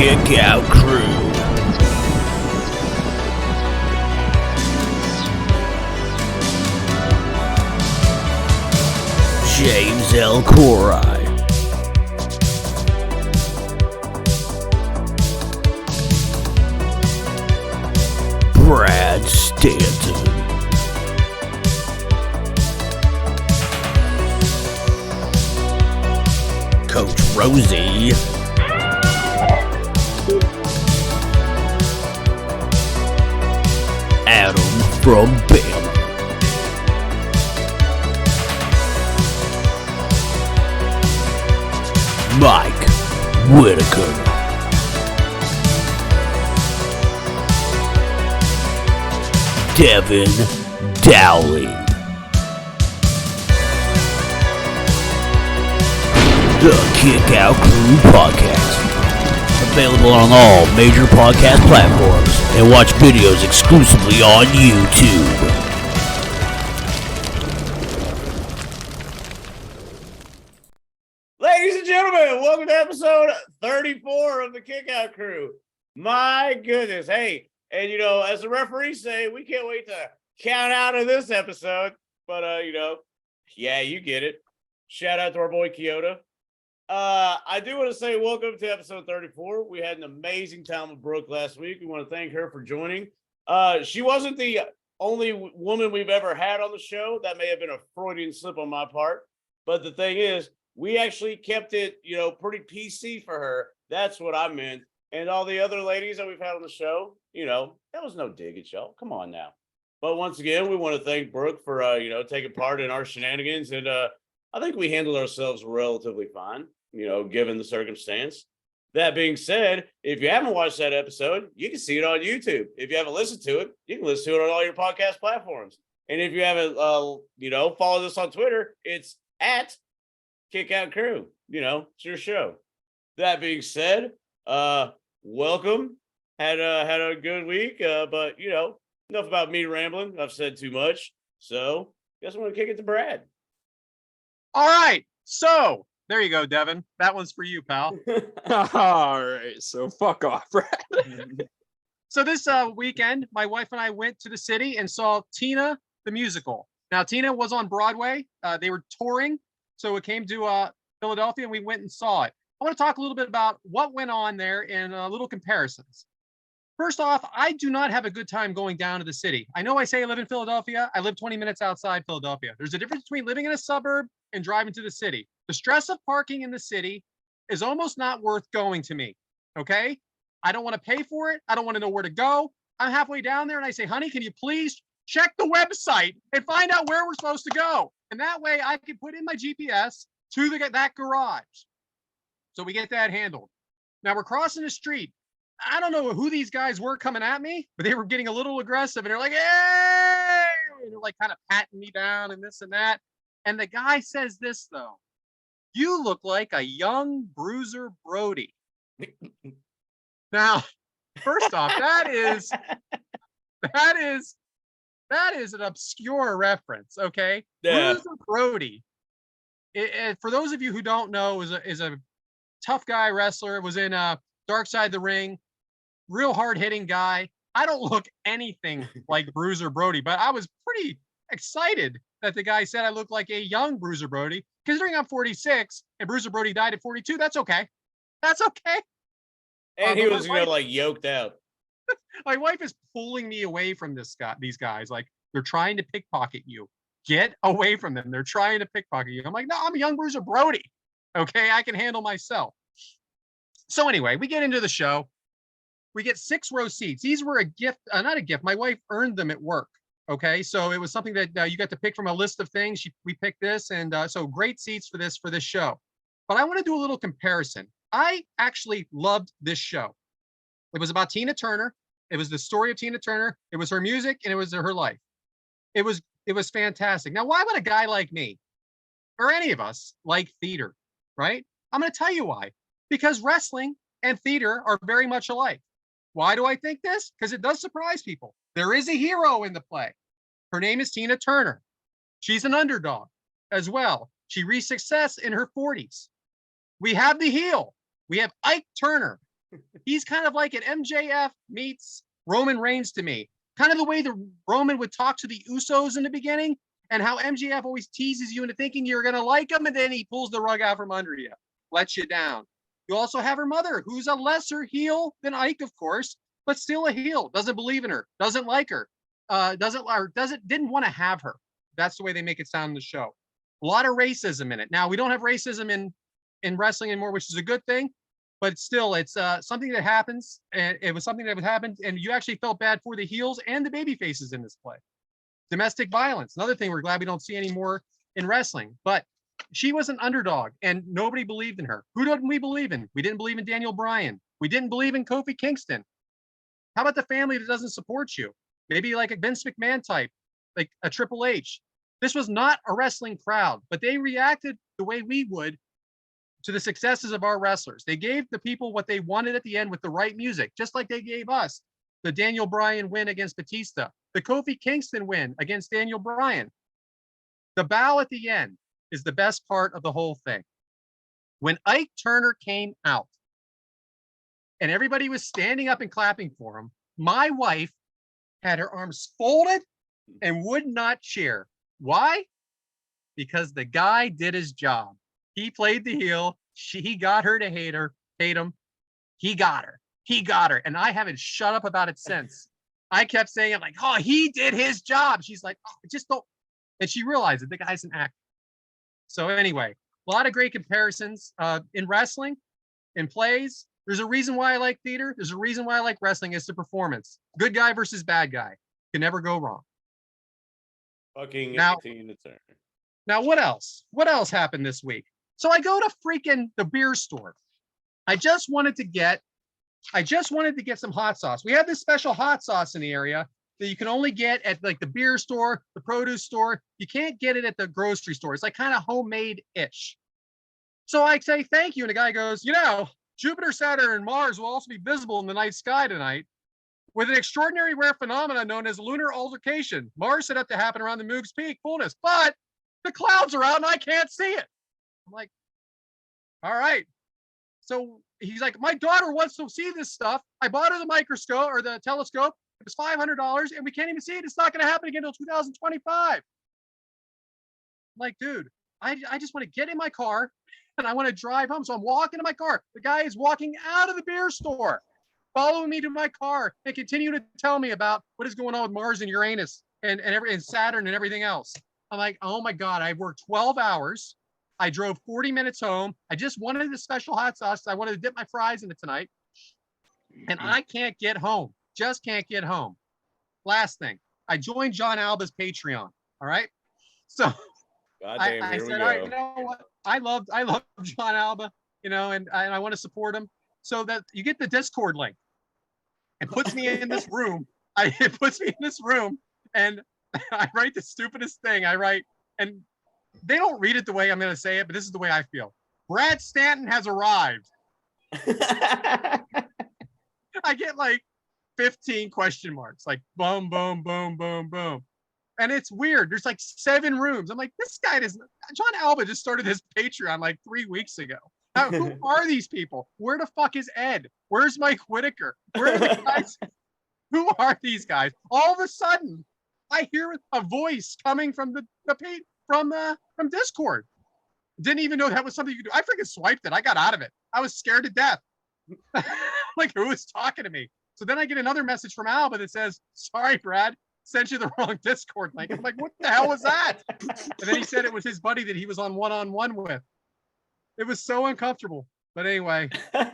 Kick Out Crew. James L. Corai. Brad Stanton. Coach Rosie. Adam from Bama. Mike Whitaker. Devyn Dowling. The Kick Out Crew Podcast. Available on all major podcast platforms and watch videos exclusively on YouTube. Ladies and gentlemen, welcome to episode 34 of the Kick Out Crew. My goodness. Hey, and as the referees say, we can't wait to count out of this episode. But, yeah, you get it. Shout out to our boy Kyoto. I do want to say welcome to episode 34. We had an amazing time with Brooke last week. We want to thank her for joining. She wasn't the only woman we've ever had on the show. That may have been a Freudian slip on my part. But the thing is, we actually kept it, pretty PC for her. That's what I meant. And all the other ladies that we've had on the show, that was no dig at y'all. Come on now. But once again, we want to thank Brooke for, taking part in our shenanigans. And I think we handled ourselves relatively fine, given the circumstance. That being said, if you haven't watched that episode, you can see it on YouTube. If you haven't listened to it, you can listen to it on all your podcast platforms. And if you haven't, followed us on Twitter, it's at Kick Out Crew. It's your show. That being said, welcome. Had a good week, but enough about me rambling. I've said too much, so guess I'm gonna kick it to Brad. All right, so there you go, Devin. That one's for you, pal. All right, so fuck off, Brad. So this weekend, my wife and I went to the city and saw Tina the musical. Now, Tina was on Broadway. They were touring, so it came to Philadelphia, and we went and saw it. I want to talk a little bit about what went on there and little comparisons. First off, I do not have a good time going down to the city. I know I say I live in Philadelphia. I live 20 minutes outside Philadelphia. There's a difference between living in a suburb and driving to the city. The stress of parking in the city is almost not worth going to me, okay? I don't want to pay for it. I don't want to know where to go. I'm halfway down there and I say, honey, can you please check the website and find out where we're supposed to go? And that way I can put in my GPS to that garage. So we get that handled. Now we're crossing the street. I don't know who these guys were coming at me, but they were getting a little aggressive and they're like, hey, and they're like kind of patting me down and this and that. And the guy says this though, you look like a young Bruiser Brody. Now, first off, that is an obscure reference. Okay. Yeah. Bruiser Brody. For those of you who don't know, is a tough guy wrestler, was in Dark Side of the Ring, real hard-hitting guy. I don't look anything like Bruiser Brody, but I was pretty excited that the guy said I look like a young Bruiser Brody. Considering I'm 46 and Bruiser Brody died at 42, that's okay. That's okay. And he was, yoked out. My wife is pulling me away from these guys. Like, they're trying to pickpocket you. Get away from them. They're trying to pickpocket you. I'm like, no, I'm a young Bruiser Brody. Okay, I can handle myself. So anyway, we get into the show. We get 6-row seats. These were a gift, not a gift. My wife earned them at work. Okay, so it was something that you got to pick from a list of things. We picked this, and so great seats for this show. But I want to do a little comparison. I actually loved this show. It was about Tina Turner. It was the story of Tina Turner. It was her music, and it was her life. It was fantastic. Now, why would a guy like me, or any of us, like theater, right? I'm going to tell you why. Because wrestling and theater are very much alike. Why do I think this? Because it does surprise people. There is a hero in the play. Her name is Tina Turner. She's an underdog as well. She reached success in her 40s. We have the heel. We have Ike Turner, He's kind of like an MJF meets Roman Reigns to me. Kind of the way the Roman would talk to the Usos in the beginning, and how MJF always teases you into thinking you're going to like him, and then he pulls the rug out from under you, lets you down. You also have her mother, who's a lesser heel than Ike, of course, but still a heel. Doesn't believe in her, doesn't like her, didn't want to have her. That's the way they make it sound in the show. A lot of racism in it. Now, we don't have racism in wrestling anymore, which is a good thing, but still, it's something that happens, and it was something that would happen, and you actually felt bad for the heels and the baby faces in this play. Domestic violence, another thing we're glad we don't see anymore in wrestling. But she was an underdog, and nobody believed in her. Who didn't we believe in? We didn't believe in Daniel Bryan. We didn't believe in Kofi Kingston. How about the family that doesn't support you? Maybe like a Vince McMahon type, like a Triple H. This was not a wrestling crowd, but they reacted the way we would to the successes of our wrestlers. They gave the people what they wanted at the end with the right music, just like they gave us the Daniel Bryan win against Batista, the Kofi Kingston win against Daniel Bryan. The bow at the end is the best part of the whole thing. When Ike Turner came out and everybody was standing up and clapping for him, my wife had her arms folded and would not cheer. Why? Because the guy did his job. He played the heel. He got her to hate him. He got her. And I haven't shut up about it since. I kept saying it like, oh, he did his job. She's like, oh, just don't. And she realized that the guy's an actor. So anyway, a lot of great comparisons in wrestling, in plays. There's a reason why I like theater. There's a reason why I like wrestling. It's the performance. Good guy versus bad guy. Can never go wrong. Fucking Tina Turner. Now, what else? What else happened this week? So I go to freaking the beer store. I just wanted to get some hot sauce. We have this special hot sauce in the area that you can only get at like the beer store, the produce store. You can't get it at the grocery store. It's like kind of homemade-ish. So I say thank you, and the guy goes, Jupiter, Saturn, and Mars will also be visible in the night sky tonight with an extraordinary rare phenomenon known as lunar altercation. Mars set up to happen around the Moog's Peak fullness, but the clouds are out and I can't see it. I'm like, all right. So he's like, my daughter wants to see this stuff. I bought her the microscope or the telescope. It was $500 and we can't even see it. It's not going to happen again until 2025. I'm like, dude, I just want to get in my car and I want to drive home. So I'm walking to my car. The guy is walking out of the beer store, following me to my car and continue to tell me about what is going on with Mars and Uranus and Saturn and everything else. I'm like, oh my God, I worked 12 hours. I drove 40 minutes home. I just wanted the special hot sauce. I wanted to dip my fries in it tonight. And I can't get home. Just can't get home. Last thing, I joined John Alba's Patreon. All right. So I said, all right, you know what? I love John Alba, and I want to support him. So that you get the Discord link. It puts me in this room. It puts me in this room and I write the stupidest thing. And they don't read it the way I'm going to say it, but this is the way I feel. Brad Stanton has arrived. I get like 15 question marks, like boom, boom, boom, boom, boom. And it's weird. There's like 7 rooms. I'm like, this guy doesn't. John Alba just started his Patreon like 3 weeks ago. Now, who are these people? Where the fuck is Ed? Where's Mike Whitaker? Where are the guys? Who are these guys? All of a sudden, I hear a voice coming from from Discord. Didn't even know that was something you could do. I freaking swiped it. I got out of it. I was scared to death. Like, who is talking to me? So then I get another message from Alba that says, sorry, Brad, sent you the wrong Discord link. I'm like, what the hell was that? And then he said it was his buddy that he was on one-on-one with. It was so uncomfortable. But anyway. What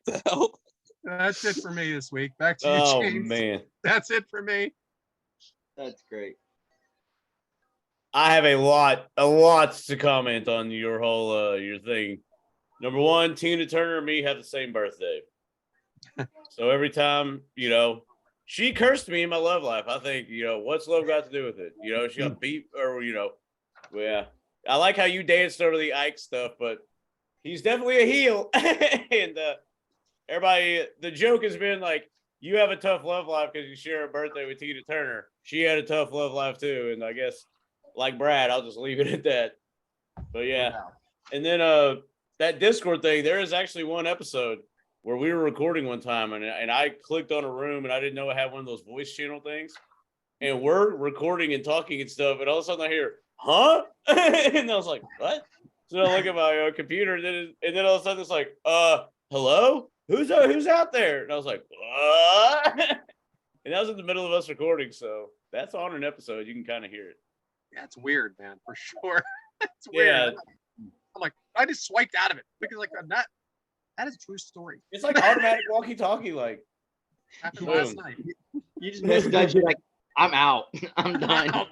the hell? That's it for me this week. Back to you, James. Oh, man. That's it for me. That's great. I have a lot to comment on your whole your thing. Number one, Tina Turner and me have the same birthday. So every time, she cursed me in my love life. I think, what's love got to do with it? She got beat or, yeah. I like how you danced over the Ike stuff, but he's definitely a heel. And everybody, the joke has been like, you have a tough love life because you share a birthday with Tina Turner. She had a tough love life too. And I guess, like Brad, I'll just leave it at that. But yeah. And then that Discord thing, there is actually one episode where we were recording one time, and I clicked on a room, and I didn't know it had one of those voice channel things. And we're recording and talking and stuff, and all of a sudden I hear, huh? And I was like, what? So I look at my computer, and then all of a sudden it's like, hello? Who's out there? And I was like, what? And that was in the middle of us recording, so that's on an episode. You can kind of hear it. Yeah, it's weird, man, for sure. It's weird. Yeah. I'm like, I just swiped out of it because like that is a true story. It's like automatic walkie-talkie, like. Happened Boom. last night. You just misjudge. You're like, I'm out. I'm done.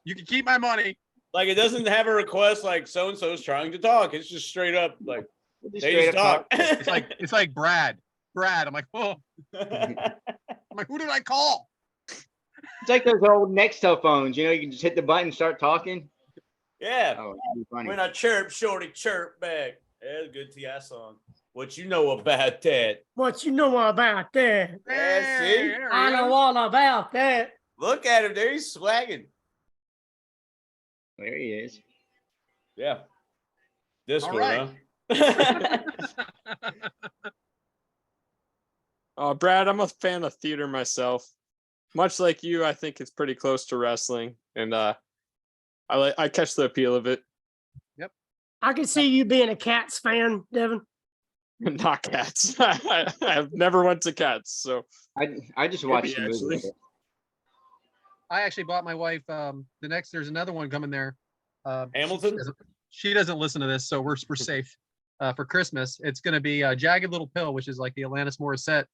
You can keep my money. Like, it doesn't have a request like so-and-so's trying to talk. It's just straight up like, they just talk. It's like Brad. I'm like, oh. I'm like, who did I call? It's like those old Nextel phones. You know, you can just hit the button and start talking. Yeah. Oh, that'd be funny. When I chirp, shorty, chirp back. That's a good T.I. song. What you know about that? What you know about that? Yeah, see? There I we know go. all about that. Look at him there. He's swagging. There he is. Yeah. Discord, right. huh? Brad, I'm a fan of theater myself. Much like you, I think it's pretty close to wrestling, and I catch the appeal of it. I can see you being a Cats fan, Devin. Not Cats. I've never went to Cats, so I just watched the actually. movie. I actually bought my wife there's another one coming there. Hamilton? She doesn't listen to this, so we're safe. For Christmas, it's going to be Jagged Little Pill, which is like the Alanis Morissette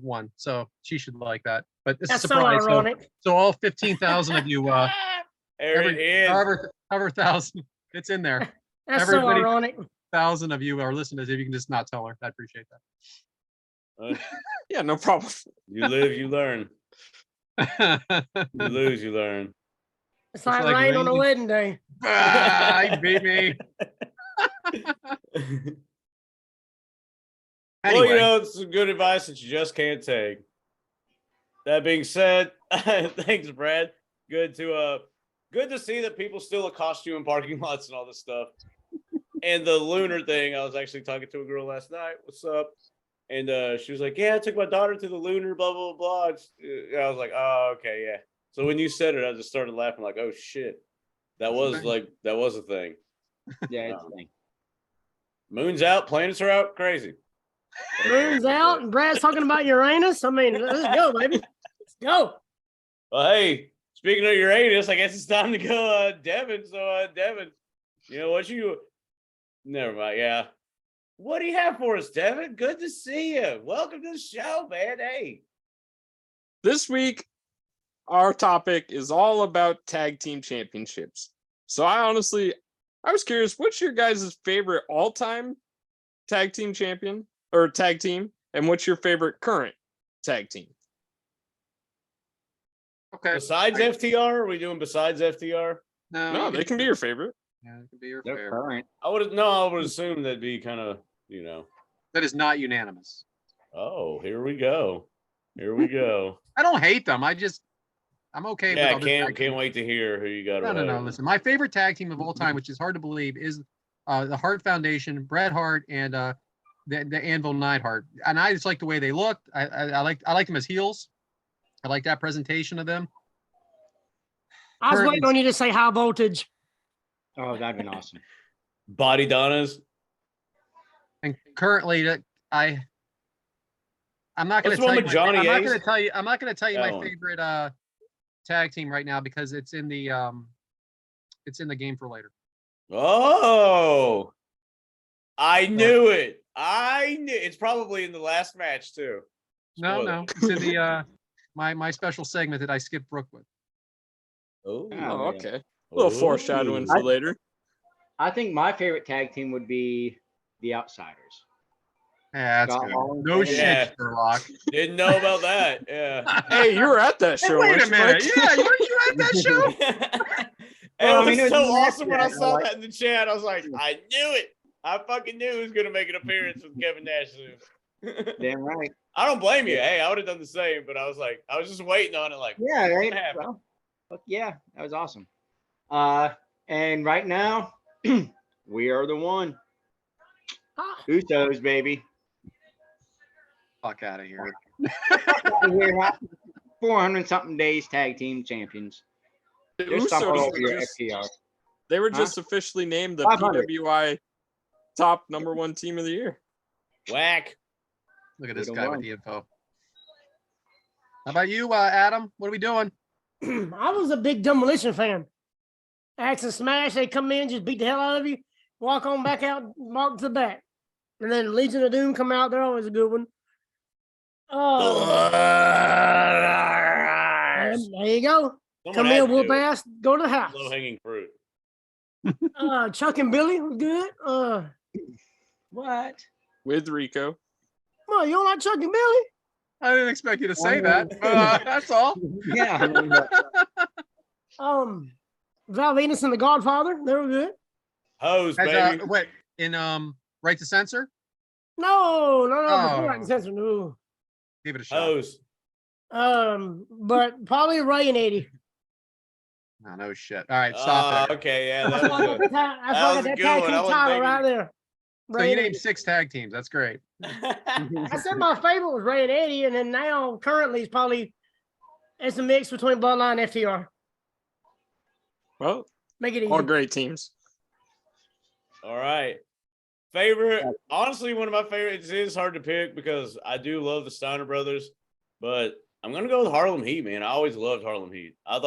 one. So she should like that. But it's That's a so surprise. ironic. So all 15,000 of you, There it is. however thousand, it's in there. That's Everybody- so ironic. 1,000 of you are listening to this. If you can just not tell her, I appreciate yeah, no problem. You live, you learn. that. You lose, you learn. It's like like rain on a rain. wedding day. He beat me. Well, Anyway, you know, it's some good advice that you just can't take. That being said, thanks, Brad. Good to see that people still accost you in parking lots and all this stuff. And the lunar thing, I was actually talking to a girl last night. What's up? And she was like, yeah, I took my daughter to the lunar, blah, blah, blah. And I was like, oh, okay, yeah. So when you said it, I just started laughing like, oh, shit. That was a thing. Yeah, it's a thing. Moon's out, planets are out, crazy. Moon's out and Brad's talking about Uranus. I mean, let's go, baby. Let's go. Well, hey, speaking of Uranus, I guess it's time to go, Devyn. So, Devyn, you know what never mind. Yeah. What do you have for us, Devyn? Good to see you. Welcome to the show, man. Hey. This week, our topic is all about tag team championships. So I was curious, what's your guys' favorite all-time tag team champion or tag team, and what's your favorite current tag team? okay. Besides FTR, are we doing besides FTR? No, they can be your favorite. Yeah, it can be your They're favorite. current. I would assume that'd be kind of, you know. That is not unanimous. Oh, here we go. Here we go. I don't hate them. I'm okay with Yeah, other tag can't teams. wait to hear who you got. No. Listen, my favorite tag team of all time, which is hard to believe, is the Hart Foundation, Bret Hart and the Anvil Neidhart. And I just like the way they looked. I like them as heels. I like that presentation of them. I was Currently- waiting on you to say high voltage. Oh, that'd been awesome. Body Donnas. And currently, I'm not going What's to the one tell you. with Johnny I'm not Ace? going to tell you. I'm not going to tell you That my one. favorite tag team right now because it's in the game for later. Oh, I knew it. It's probably in the last match too. No, Spoiler. no, it's in the my special segment that I skipped Brooke with. Oh, Oh, Oh, man. okay. A little foreshadowing for later. I think my favorite tag team would be the Outsiders. Yeah, that's Got good. all No of shit, Yeah. Sherlock. Didn't know about that. Yeah. Hey, you were at that Hey, show. wait weren't a you, minute. Mike? Yeah, you at that show? It I mean, was it was so in that awesome when I chat. saw Like- that in the chat. I was like, I knew it. I fucking knew he was gonna make an appearance with Kevin Nash soon. Damn right. I don't blame you. Hey, I would have done the same, but I was just waiting on it. Like, Yeah, right. happened? Well, fuck yeah, that was awesome. And right now, we are the one. Ah, Usos, baby. Fuck out of here. We're 400 something days tag team champions. The They're stomping Usos over your just, FTR. they were Huh? just officially named the 500. PWI top #1 team of the year. Whack. Look at We this don't guy with mind. the info. How about you, Adam? What are we doing? I was a big Demolition fan. Axe and Smash, they come in, just beat the hell out of you, walk on back out, walk to the back. And then Legion of Doom come out, they're always a good one. And there you go. Come in, whoop ass, go to the house. Low hanging fruit. Chuck and Billy was good. What? With Rico. Come on, you don't like Chuck and Billy? I didn't expect you to say that. That's all. Yeah. Val Venus and the Godfather, they were good. Hose, As, baby. wait, in Right to Censor? No, Oh. before that censor, no. Give it a shot. Hose. But probably Ray and 80. No shit. All right, stop there. Okay, yeah, That's that why I was got that was a tag good one. I team wasn't title thinking- right there. So Ray you and named 80. 6 tag teams. That's great. I said my favorite was Ray and 80, and then now currently it's a mix between Bloodline and FTR. Well, Make it easy. all great teams. All right. Favorite, honestly, one of my favorites is hard to pick because I do love the Steiner brothers, but I'm gonna go with Harlem Heat, man. I always loved Harlem Heat. I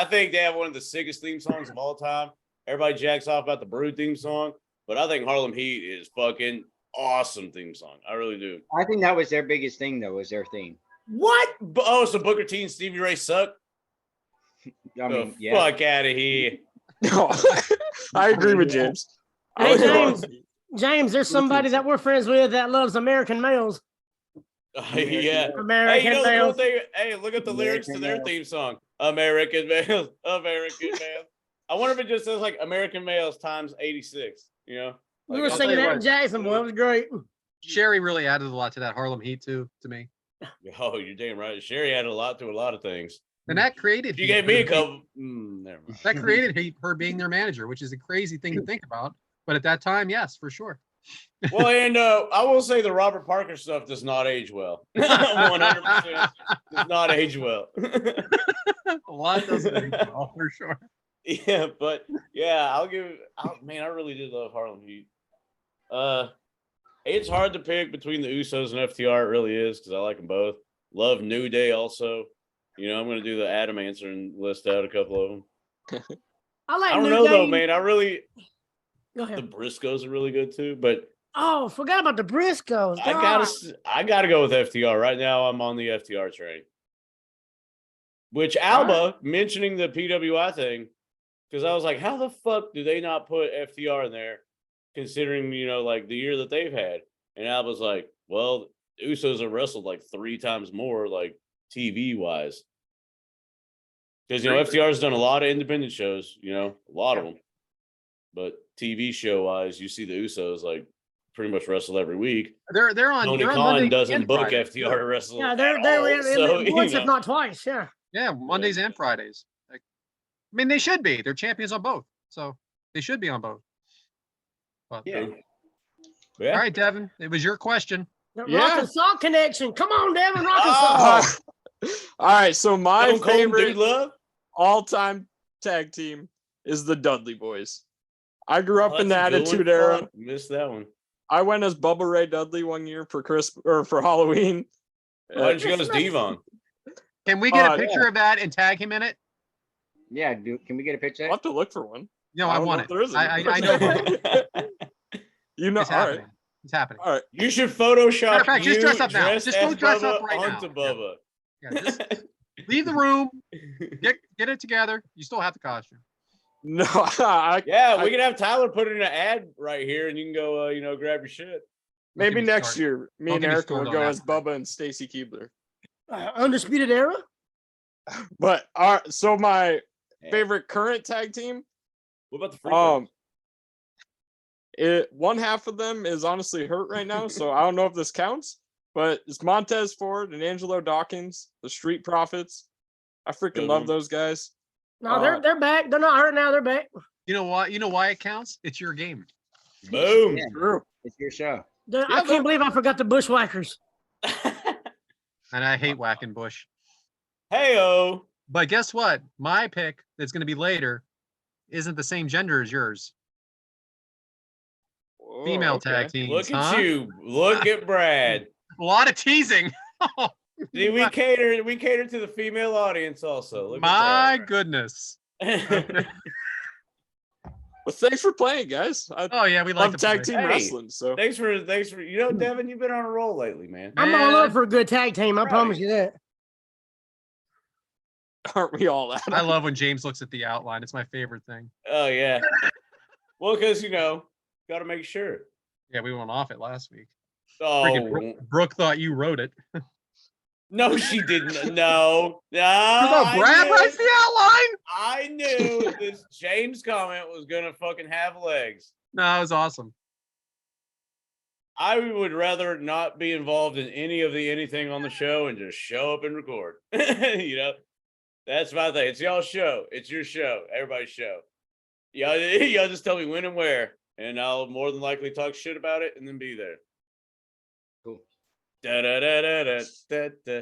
think they have one of the sickest theme songs of all time. Everybody jacks off about the Brood theme song, but I think Harlem Heat is fucking awesome theme song. I really do. I think that was their biggest thing, though, was their theme. What? Oh, so Booker T and Stevie Ray suck? I mean, The yeah. fuck out of here. I agree with James. I Hey, like James. Harlem. James, there's somebody that we're friends with that loves American males. Yeah. American Hey, you know the cool males. thing? Hey, look at the lyrics to their theme song. American males, American males. I wonder if it just says like American males times 86, you know? We Like, were I'll singing tell you that in Jacksonville. It was great. Sherry really added a lot to that Harlem Heat too, to me. Oh, you're damn right. Sherry added a lot to a lot of things. And that created You Heat gave me a for- couple. Never mind. That created her being their manager, which is a crazy thing to think about. But at that time, yes, for sure. Well, and I will say the Robert Parker stuff does not age well. 100% does not age well. A lot doesn't age well, for sure. Yeah, but yeah, man, I really did love Harlem Heat. It's hard to pick between the Usos and FTR. It really is because I like them both. Love New Day also. You know, I'm going to do the Adam answer and list out a couple of them. I like I don't New know Day. though, man. Go The ahead. Briscoes are really good too, but Oh, forgot about the Briscoes. I gotta go with FTR right now. I'm on the FTR train. Which Alba mentioning the PWI thing, because I was like, how the fuck do they not put FTR in there, considering like the year that they've had? And Alba's like, well, Usos have wrestled like 3 times more, like TV wise. Because FTR's done a lot of independent shows, a lot of them. But TV show wise, you see the Usos like pretty much wrestle every week. They're on. Tony they're on Khan Monday doesn't and book Fridays. FTR to wrestle. Yeah, at they're all, so, once if not twice. Yeah. Yeah, Mondays and Fridays. I mean, they should be. They're champions on both, so they should be on both. But, Yeah. All right, Devin, it was your question. The Yeah. Rock and Salt connection. Come on, Devin. Rock and Oh, Salt. All right, so my Stone Cold favorite Dude Love. all-time tag team is the Dudley Boys. I grew up Oh, in the that's a good Attitude one. Era. Fuck, missed that one. I went as Bubba Ray Dudley one year for for Halloween. Why didn't you go as Devon? Can we get a yeah. picture of that and tag him in it? Yeah, can we get a picture? I'll have to look for one. No, I I don't want know it. if there is I know. You know, It's all happening. right, It's happening. all right. You should Photoshop Matter of fact, just you dress up now. dressed Just as go dress up Bubba right now. onto Bubba. Yeah, just leave the room. Get it together. You still have the costume. No, Yeah, we can have Tyler put in an ad right here, and you can go, grab your shit. maybe Don't get me next started. year, me Don't and get me Eric will started go on as that. Bubba and Stacy Keebler. Undisputed Era. But all right, so my Yeah. favorite current tag team, What about the Freebirds? one half of them is honestly hurt right now, so I don't know if this counts. But it's Montez Ford and Angelo Dawkins, the Street Profits. I freaking Good love one. those guys. No, they're back. They're not hurt now. They're back. You know what? You know why it counts? It's your game. Boom. Yeah, True. it's your show. I can't believe I forgot the Bushwhackers. And I hate whacking bush. Hey-o. But guess what? My pick that's going to be later isn't the same gender as yours. Whoa, Female okay. tag teams. Look at huh? you. Look at Brad. A lot of teasing. See, we cater to the female audience also. Look My at goodness. Brad. Well, thanks for playing, guys. I Oh yeah, we like love to tag play. team Hey. wrestling. So thanks for you know, Devin, you've been on a roll lately, man. I'm all Man, up for a good tag team. I Right. promise you that. aren't we all at? I love when James looks at the outline. It's my favorite thing. Oh yeah. Well, because got to make sure. Yeah, we went off it last week. Oh Freaking Brooke thought you wrote it. no, she didn't. No, no. Brad writes the outline. I knew this James comment was gonna fucking have legs. No, it was awesome. I would rather not be involved in any of the anything on the show and just show up and record. That's my thing. It's y'all's show. It's your show. Everybody's show. Y'all just tell me when and where, and I'll more than likely talk shit about it and then be there. Cool. Da da da da da da da.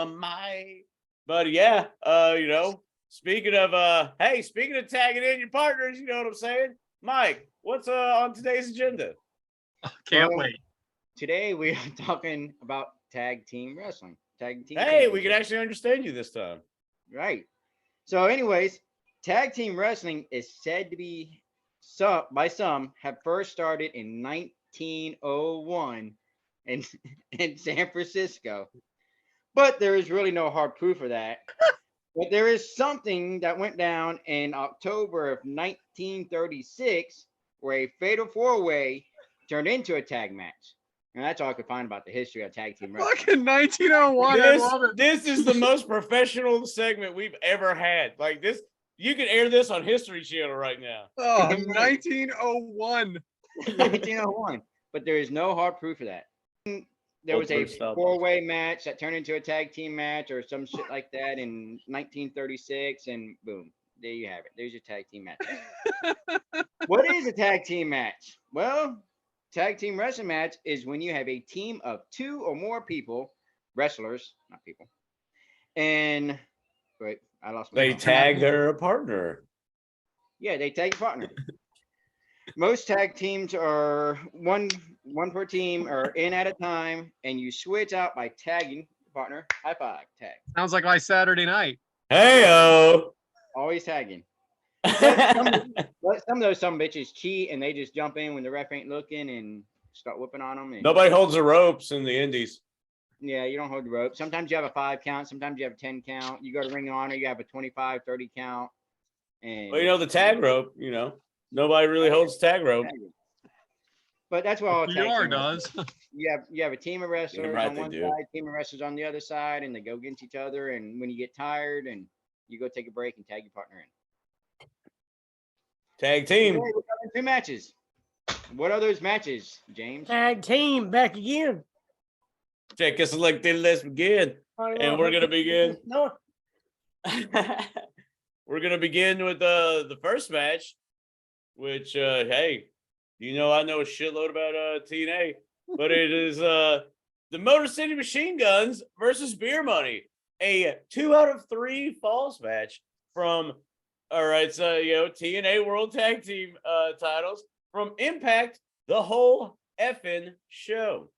My. But yeah, speaking of speaking of tagging in your partners, you know what I'm saying? Mike, what's on today's agenda? Can't Well, wait. Today we are talking about tag team wrestling. Tag team. Hey, we can championship. actually understand you this time. Right. So, anyways, tag team wrestling is said to be by some have first started in 1901 in San Francisco, but there is really no hard proof of that. But there is something that went down in October of 1936 where a fatal four-way turned into a tag match. And that's all I could find about the history of tag team wrestling. Fucking 1901. I love it. This is the most professional segment we've ever had. Like this, you can air this on History Channel right now. Oh, 1901. 1901. But there is no hard proof of that. There was a proof, stop. four-way match that turned into a tag team match or some shit like that in 1936, and boom, there you have it. There's your tag team match. What is a tag team match? Well, tag team wrestling match is when you have a team of two or more people, wrestlers, not people, and wait, I lost my They thought. tag their partner. Yeah, they tag a partner. Most tag teams are one per team or in at a time, and you switch out by tagging the partner. High five, tag. Sounds like my Saturday night. Hey-o. Always tagging. But some of those bitches cheat and they just jump in when the ref ain't looking and start whipping on them. And, Nobody holds the ropes in the indies. yeah, you don't hold the rope. Sometimes you have a 5 count. Sometimes you have a 10 count. You go to Ring of Honor, you have a 25, 30 count. And Well, the tag rope, nobody really holds tag rope. But that's what all tag PR team does. you have a team of wrestlers right, on they one do. side, team of wrestlers on the other side, and they go against each other. And when you get tired, and you go take a break and tag your partner in. Tag Today, team. we're covering 2 matches. What are those matches, James? Tag team back again. Check us selected. Let's begin. And we're gonna begin. No, We're gonna begin with the first match, which hey, I know a shitload about TNA, but it is the Motor City Machine Guns versus Beer Money, a 2 out of 3 falls match from TNA World Tag Team titles from Impact, the whole effing show.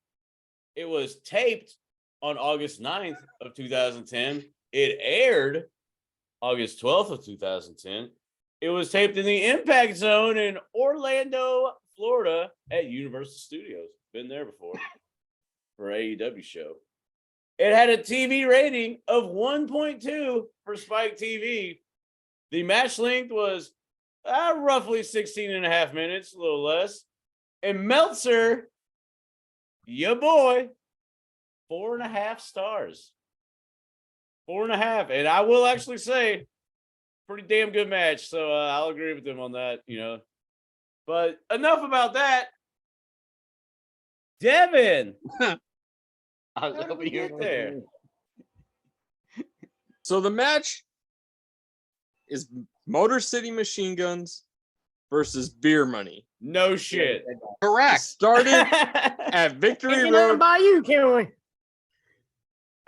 It was taped on August 9th of 2010. It aired August 12th of 2010. It was taped in the Impact Zone in Orlando, Florida at Universal Studios. Been there before for AEW show. It had a TV rating of 1.2 for Spike TV. The match length was roughly 16 and a half minutes, a little less. And Meltzer, ya boy, 4.5 stars. 4.5. And I will actually say, pretty damn good match. So I'll agree with them on that, But enough about that. Devin. I was How did hoping we you were get gonna there? say- So the match is Motor City Machine Guns versus Beer Money. No shit. Correct. Started at Victory Ain't nothing Road. by you, can we?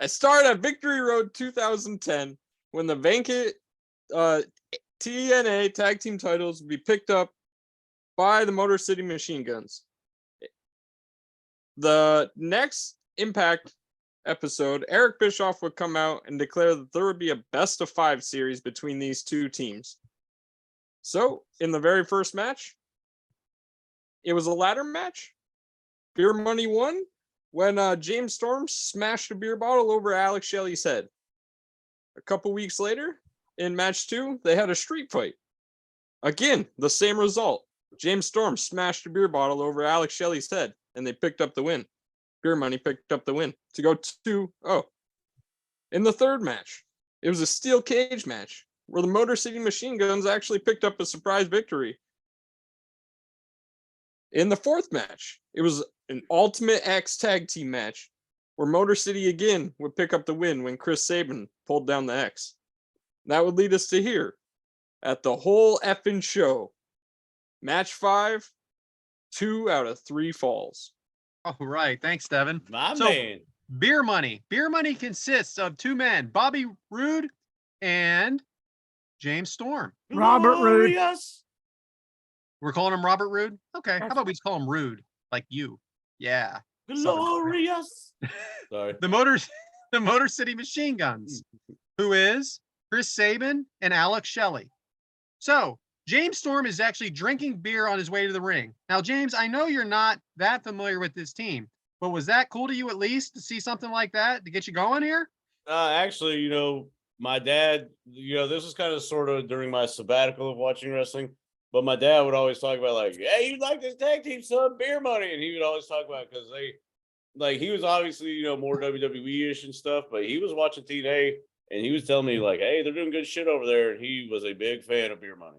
I started at Victory Road 2010 when the vacant TNA tag team titles would be picked up by the Motor City Machine Guns. The next Impact episode, Eric Bischoff would come out and declare that there would be a best of 5 series between these two teams. So, in the very first match, it was a ladder match. Beer Money won when James Storm smashed a beer bottle over Alex Shelley's head. A couple weeks later, in match 2, they had a street fight. Again, the same result. James Storm smashed a beer bottle over Alex Shelley's head, and they picked up the win. Beer Money picked up the win to go 2-0. In the third match, it was a steel cage match where the Motor City Machine Guns actually picked up a surprise victory. In the fourth match, it was an Ultimate X tag team match where Motor City again would pick up the win when Chris Sabin pulled down the X. That would lead us to here at the whole effing show. Match 5, 2 out of 3 falls. All right. Thanks, Devin. My So- man. Beer Money. Beer Money consists of 2 men, Bobby Roode and James Storm. Robert Roode. Glorious. We're calling him Robert Roode? Okay. How That's- about we just call him Rude? Like you. Yeah. Glorious. Sorry. The Motor City Machine Guns, who is Chris Sabin and Alex Shelley. So James Storm is actually drinking beer on his way to the ring. Now, James, I know you're not that familiar with this team, but was that cool to you at least to see something like that to get you going here? Actually, my dad, this was kind of sort of during my sabbatical of watching wrestling, but my dad would always talk about like, hey, you like this tag team, son, Beer Money. And he would always talk about because he was obviously, more WWE-ish and stuff, but he was watching TNA and he was telling me like, hey, they're doing good shit over there. And he was a big fan of Beer Money.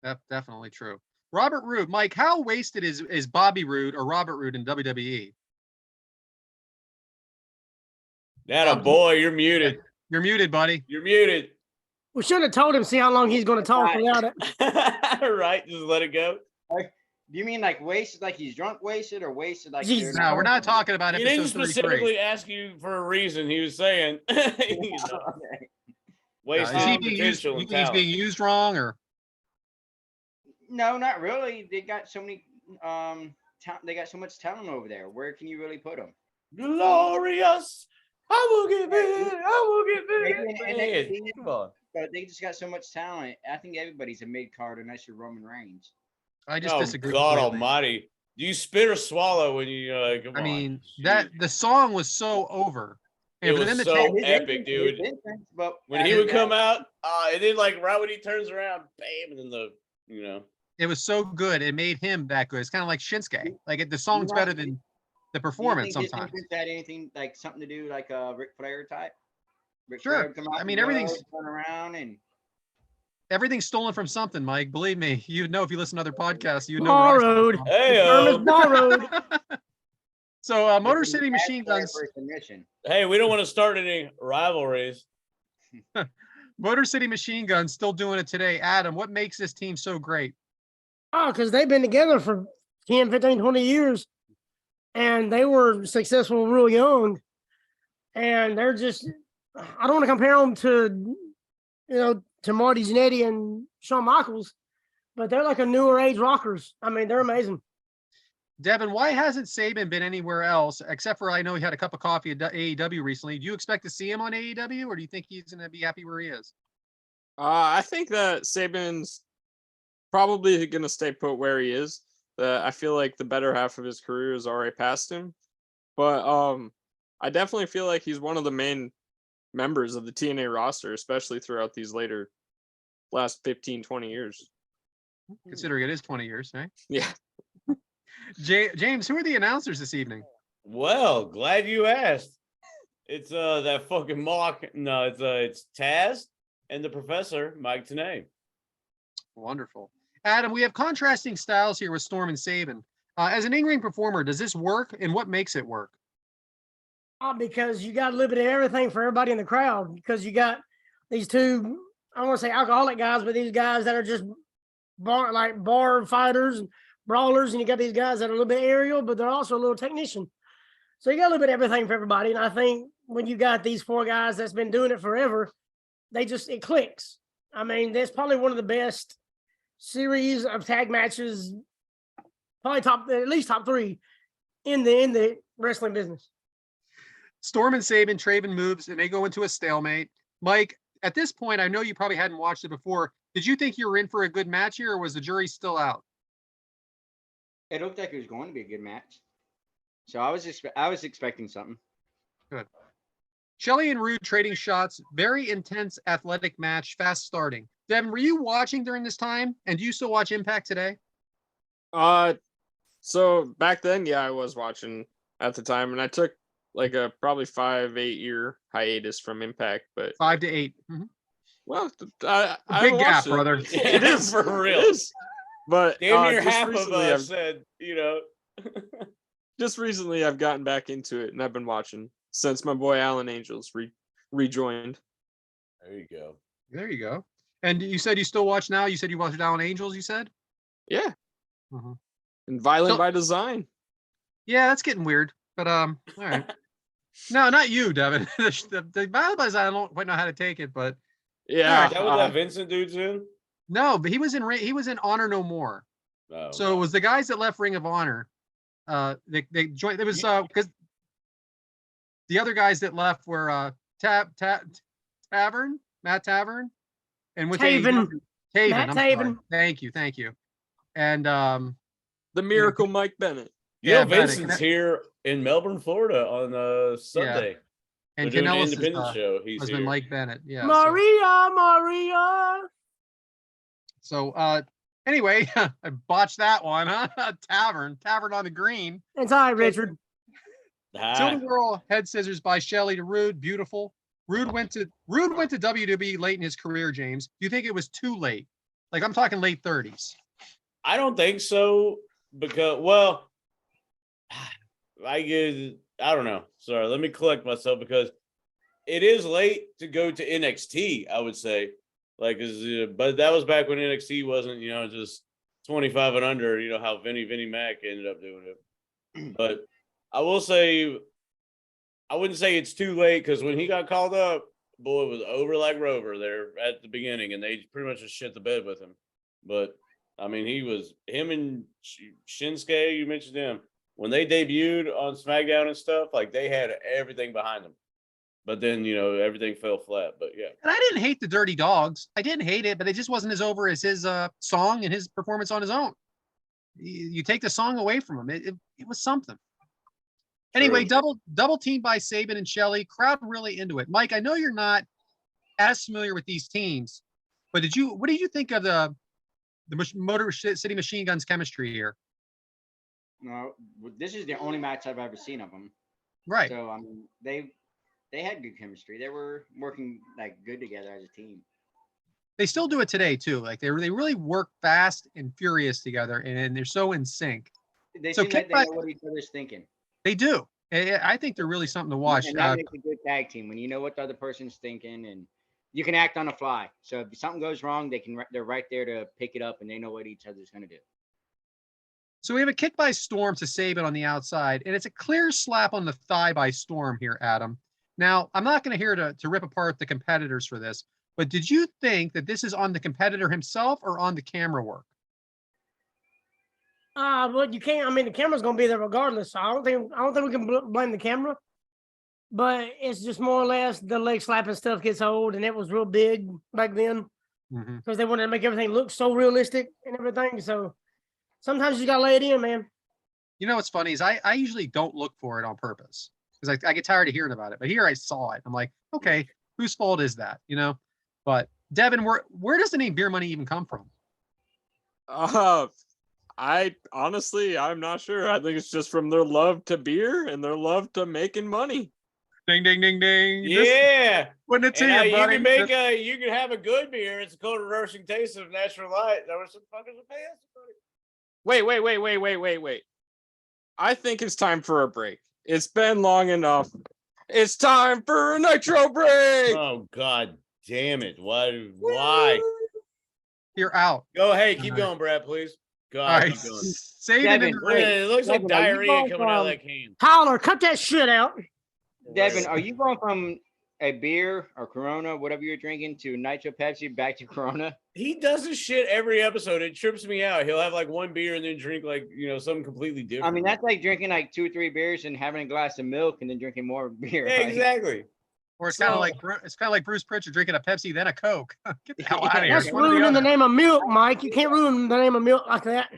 That's definitely true. Robert Roode, Mike, how wasted is Bobby Roode or Robert Roode in WWE? That a boy, you're muted. You're muted, buddy. You're muted. We should have told him, see how long he's going to talk without it. Right, just let it go. Do you mean like wasted, like he's drunk wasted, or wasted like? Jesus. No, we're not talking about He didn't episode 33. specifically ask you for a reason. He was saying, wasted Is he being used, potential you and think he's talent. being used wrong, or No, not really. They got so many. They got so much talent over there. Where can you really put them? Glorious. I will get big. I will get Maybe in big. NXT, Come on. But they just got so much talent. I think everybody's a mid card unless you're Roman Reigns. I just Oh, disagree. God completely. almighty. Do you spit or swallow when you, come I on. mean, Jeez. that the song was so over. It for was them to so take- His epic, entrance- dude. his entrance, but When he would come out, and then like right when he turns around, bam, and then it was so good. It made him that good. It's kind of like Shinsuke. Like the song's better than the performance do you think sometimes. His entrance had anything like something to do like a Ric Flair type? Ric Sure. Flair would come out I mean, and everything's- turn around and Everything's stolen from something, Mike. Believe me. You know if you listen to other podcasts, you know. Borrowed. hey, The term is borrowed. So Motor City Ask Machine Flair Guns. for submission. hey, we don't want to start any rivalries. Motor City Machine Guns still doing it today. Adam, what makes this team so great? Oh, because they've been together for 10, 15, 20 years. And they were successful real young. And they're just, I don't want to compare them to, to Marty Jannetty and Shawn Michaels, but they're like a newer age rockers. I mean, they're amazing. Devin, why hasn't Sabin been anywhere else except for I know he had a cup of coffee at AEW recently. Do you expect to see him on AEW, or do you think he's going to be happy where he is? I think that Sabin's probably going to stay put where he is. I feel like the better half of his career is already past him. But I definitely feel like he's one of the main members of the TNA roster, especially throughout these last 15, 20 years. Considering it is 20 years, right? Yeah. James, who are the announcers this evening? Well, glad you asked. It's that fucking mock. No, it's Taz and the Professor, Mike Tenay. Wonderful. Adam, we have contrasting styles here with Storm and Sabin. As an in-ring performer, does this work, and what makes it work? Because you got a little bit of everything for everybody in the crowd. Because you got these two, I don't want to say alcoholic guys, but these guys that are just bar fighters and brawlers, and you got these guys that are a little bit aerial, but they're also a little technician. So you got a little bit of everything for everybody. And I think when you got these 4 guys that's been doing it forever, it clicks. I mean, that's probably one of the best series of tag matches, probably at least top 3 in the wrestling business. Storm and Traven moves, and they go into a stalemate. Mike, at this point, I know you probably hadn't watched it before. Did you think you were in for a good match here, or was the jury still out? It looked like it was going to be a good match. So I was expecting something. Good. Shelley and Rude trading shots. Very intense athletic match, fast starting. Devyn, were you watching during this time? And do you still watch Impact today? So back then, yeah, I was watching at the time, and I took like a probably 5-8 year hiatus from Impact, but 5 to 8. Mm-hmm. Well, Big gap, brother. It is for real. It is. But damn near half of us said, just recently I've gotten back into it, and I've been watching since my boy Alan Angels rejoined. There you go. And you said you still watch now? You said you watched Alan Angels, you said? Yeah. Mm-hmm. And Violent by Design. Yeah, that's getting weird. But all right. No, not you, Devyn. the Violent by Design, I don't quite know how to take it, but yeah. That was that Vincent dude's in? No, but he was in Honor No More. Oh. So it was the guys that left Ring of Honor. They joined. It was because the other guys that left were Tavern, Matt Tavern, and with Taven. Taven. Matt Taven. Thank you. And the Miracle Mike Bennett. Yeah, Vincent's here in Melbourne, Florida on Sunday. Yeah. And doing an Canellis' independent show. He's husband here. Mike Bennett. Yeah. Maria. So anyway, I botched that one, huh? Tavern on the Green. It's all right, Richard. Silver Girl head scissors by Shelley to Rude. Beautiful. Rude went to WWE late in his career, James. Do you think it was too late? Like, I'm talking late 30s. I don't think so, because, well, I don't know. Sorry, let me collect myself, because it is late to go to NXT, I would say. Like, but that was back when NXT wasn't, just 25 and under, how Vinnie Mac ended up doing it. But I will say, I wouldn't say it's too late, because when he got called up, boy, it was over like Rover there at the beginning, and they pretty much just shit the bed with him. But I mean, him and Shinsuke, you mentioned him, when they debuted on SmackDown and stuff, like, they had everything behind them. But then, everything fell flat. But yeah. And I didn't hate the Dirty Dogs. I didn't hate it, but it just wasn't as over as his song and his performance on his own. You take the song away from him, it was something. Anyway, double team by Sabin and Shelley. Crowd really into it. Mike, I know you're not as familiar with these teams, but what did you think of the Motor City Machine Guns chemistry here? No, this is the only match I've ever seen of them. Right. So they had good chemistry. They were working like good together as a team. They still do it today too. Like they really work fast and furious together, and they're so in sync. They seem like they know what each other's thinking. They do. I think they're really something to watch. And that makes a good tag team when you know what the other person's thinking, and you can act on the fly. So if something goes wrong, they're right there to pick it up, and they know what each other's going to do. So we have a kick by Storm to Sabin on the outside, and it's a clear slap on the thigh by Storm here, Adam. Now, I'm not going to here to rip apart the competitors for this, but did you think that this is on the competitor himself or on the camera work? Well, you can't. I mean, the camera's going to be there regardless. So I don't think we can blame the camera. But it's just more or less the leg slapping stuff gets old, and it was real big back then because they wanted to make everything look so realistic and everything. So sometimes you got to lay it in, man. You know what's funny is I usually don't look for it on purpose because I get tired of hearing about it. But here I saw it. I'm like, okay, whose fault is that? But Devyn, where does the name Beer Money even come from? I'm not sure. I think it's just from their love to beer and their love to making money. Ding, ding, ding, ding. Yeah. When it's here, you buddy. You can have a good beer. It's a cold reversing taste of natural light. There were some fuckers that pay us. Wait. I think it's time for a break. It's been long enough. It's time for a Nitro break. Oh, God damn it. Why? You're out. Go. Hey, keep going, Brad, please. God, All right. keep going. Saban Devin, in the Look ring. at it. It looks like Devin, are you diarrhea going coming out of from- that can. Tyler, cut that shit out. Devin, are you going from a beer or Corona, whatever you're drinking, to Nitro Pepsi back to Corona? He does this shit every episode. It trips me out. He'll have like one beer and then drink like, something completely different. I mean, that's like drinking like 2 or 3 beers and having a glass of milk and then drinking more beer. yeah, like- exactly. Or it's kind of like Bruce Pritchard drinking a Pepsi then a Coke. Get the hell out of here. That's It's one or the ruining the other. name of milk, Mike. You can't ruin the name of milk like that.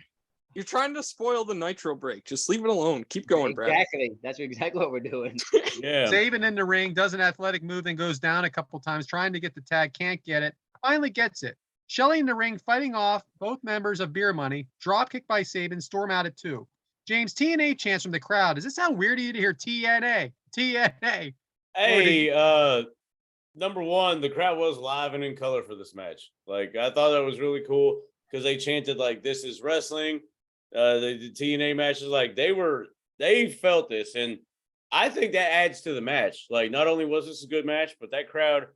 You're trying to spoil the Nitro break. Just leave it alone. Keep going, Brad. Exactly. That's exactly what we're doing. Yeah. Saban in the ring, does an athletic move, then goes down a couple times, trying to get the tag, can't get it. Finally gets it. Shelley in the ring, fighting off both members of Beer Money. Drop kick by Saban, storm out at 2. James, TNA chants from the crowd. Does this sound weird to you to hear TNA? TNA. Hey, number one, the crowd was live and in color for this match. Like, I thought that was really cool because they chanted like "This is wrestling." The TNA matches, like they felt this, and I think that adds to the match. Like, not only was this a good match, but that crowd,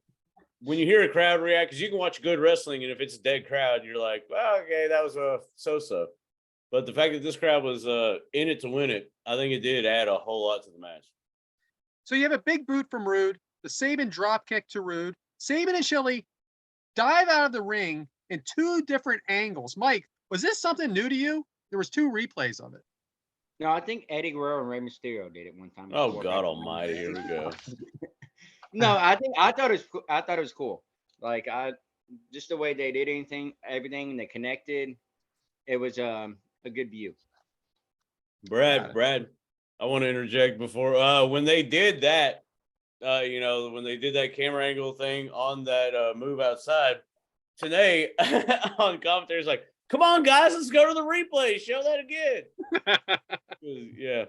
when you hear a crowd react, because you can watch good wrestling, and if it's a dead crowd, you're like, well, okay, that was a so-so. But the fact that this crowd was in it to win it, I think it did add a whole lot to the match. So you have a big boot from Rude, the Saban drop kick to Rude. Saban and Shelley dive out of the ring in 2 different angles. Mike, was this something new to you? There was 2 replays of it. No, I think Eddie Guerrero and Rey Mysterio did it one time. Oh before. God Almighty, here we go. No, I thought it was cool. Like just the way they did everything they connected. It was a good view. Brad, I want to interject before when they did that, when they did that camera angle thing on that move outside, today on commentary is like, come on guys, let's go to the replay, show that again. Yeah.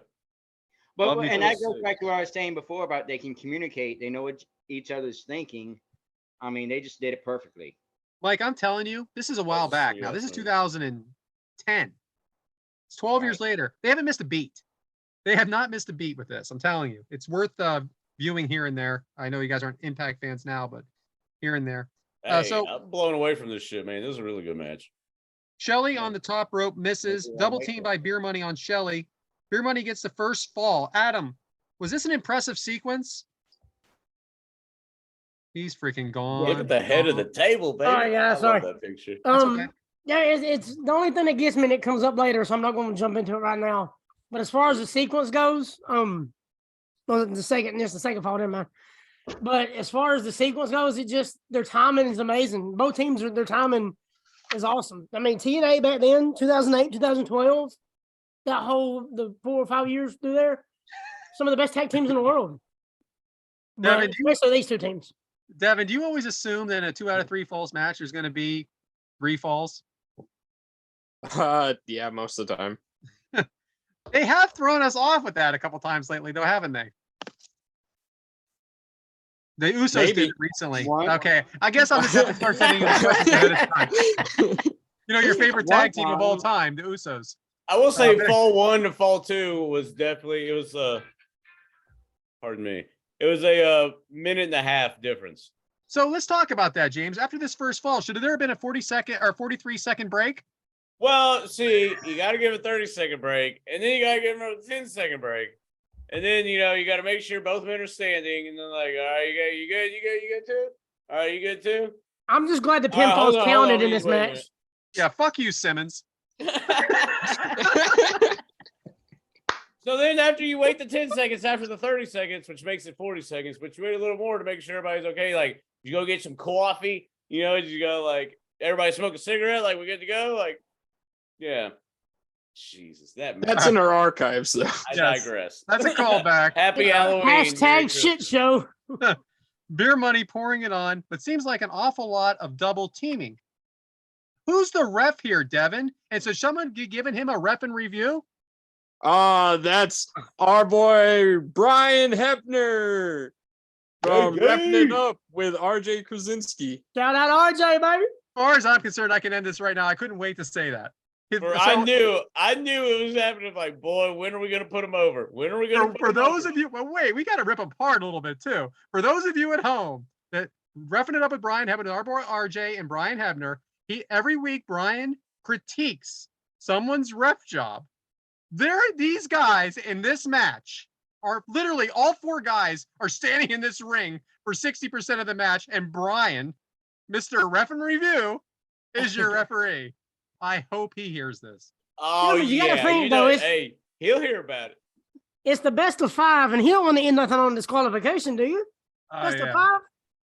But Love and me that for goes the back to what I was saying before about they can communicate, they know what each other's thinking. I mean, they just did it perfectly. Mike, I'm telling you, this is a while back now. This is 2010. It's 12 years later. They haven't missed a beat. They have not missed a beat with this. I'm telling you. It's worth viewing here and there. I know you guys aren't Impact fans now, but here and there. Hey, So I'm blown away from this shit, man. This is a really good match. Shelley on the top rope misses. Double team by Beer Money on Shelley. Beer Money gets the first fall. Adam, was this an impressive sequence? He's freaking gone. Look at the head of the table, baby. Oh, yeah, I love sorry. that picture. okay. Yeah, it's the only thing that gets me, and it comes up later, so I'm not going to jump into it right now. But as far as the sequence goes, well, the second fall, never mind. But as far as the sequence goes, their timing is amazing. Both teams, their timing is awesome. I mean, TNA back then, 2008, 2012, the 4 or 5 years through there, some of the best tag teams in the world. Devin, Especially these 2 teams. Devin, do you always assume that a 2 out of 3 falls match is going to be 3 falls? Yeah, most of the time. They have thrown us off with that a couple times lately, though, haven't they? The Usos Maybe. did it recently. One. Okay, I guess I'll just have to start sending you the questions ahead of time. You know, your favorite tag team of all time, the Usos. I will say Okay. fall 1 to fall 2 was definitely, pardon me. It was a minute and a half difference. So let's talk about that, James. After this first fall, should there have been a 40-second or 43-second break? Well, see, you got to give a 30-second break, and then you got to give them a 10-second break. And then, you got to make sure both men are standing, and then like, all right, you good too? All right, you good too? I'm just glad the All right, pinfalls hold on, counted in wait a this minute. match. Yeah, fuck you, Simmons. So then after you wait the 10 seconds after the 30 seconds, which makes it 40 seconds, but you wait a little more to make sure everybody's okay. Like, you go get some coffee, you go like, everybody smoke a cigarette, like we good to go? Like, yeah. Jesus, That's in our archives, though. I Yes. digress. That's a callback. Happy Halloween. Merry Hashtag shit Christmas. show. Beer Money pouring it on, but seems like an awful lot of double teaming. Who's the ref here, Devin? And so someone giving him a rep and review? That's our boy Brian Hebner from Repping It Up with RJ Krasinski. Shout out RJ, baby. As far as I'm concerned, I can end this right now. I couldn't wait to say that. I knew it was happening. Like, boy, when are we going to put him over? When are we going to For those of you, well, wait, we got to rip them apart a little bit too. For those of you at home that Reffing It Up with Brian Hebner, our boy RJ and Brian Hebner, Every week Brian critiques someone's ref job. These guys in this match are literally all 4 guys are standing in this ring for 60% of the match, and Brian, Mr. Ref and Review, is your referee. I hope he hears this. Oh, but you gotta think, you though, know, it's- hey, he'll hear about it. It's the best of 5, and he don't want to end nothing on disqualification, do you? Best of 5?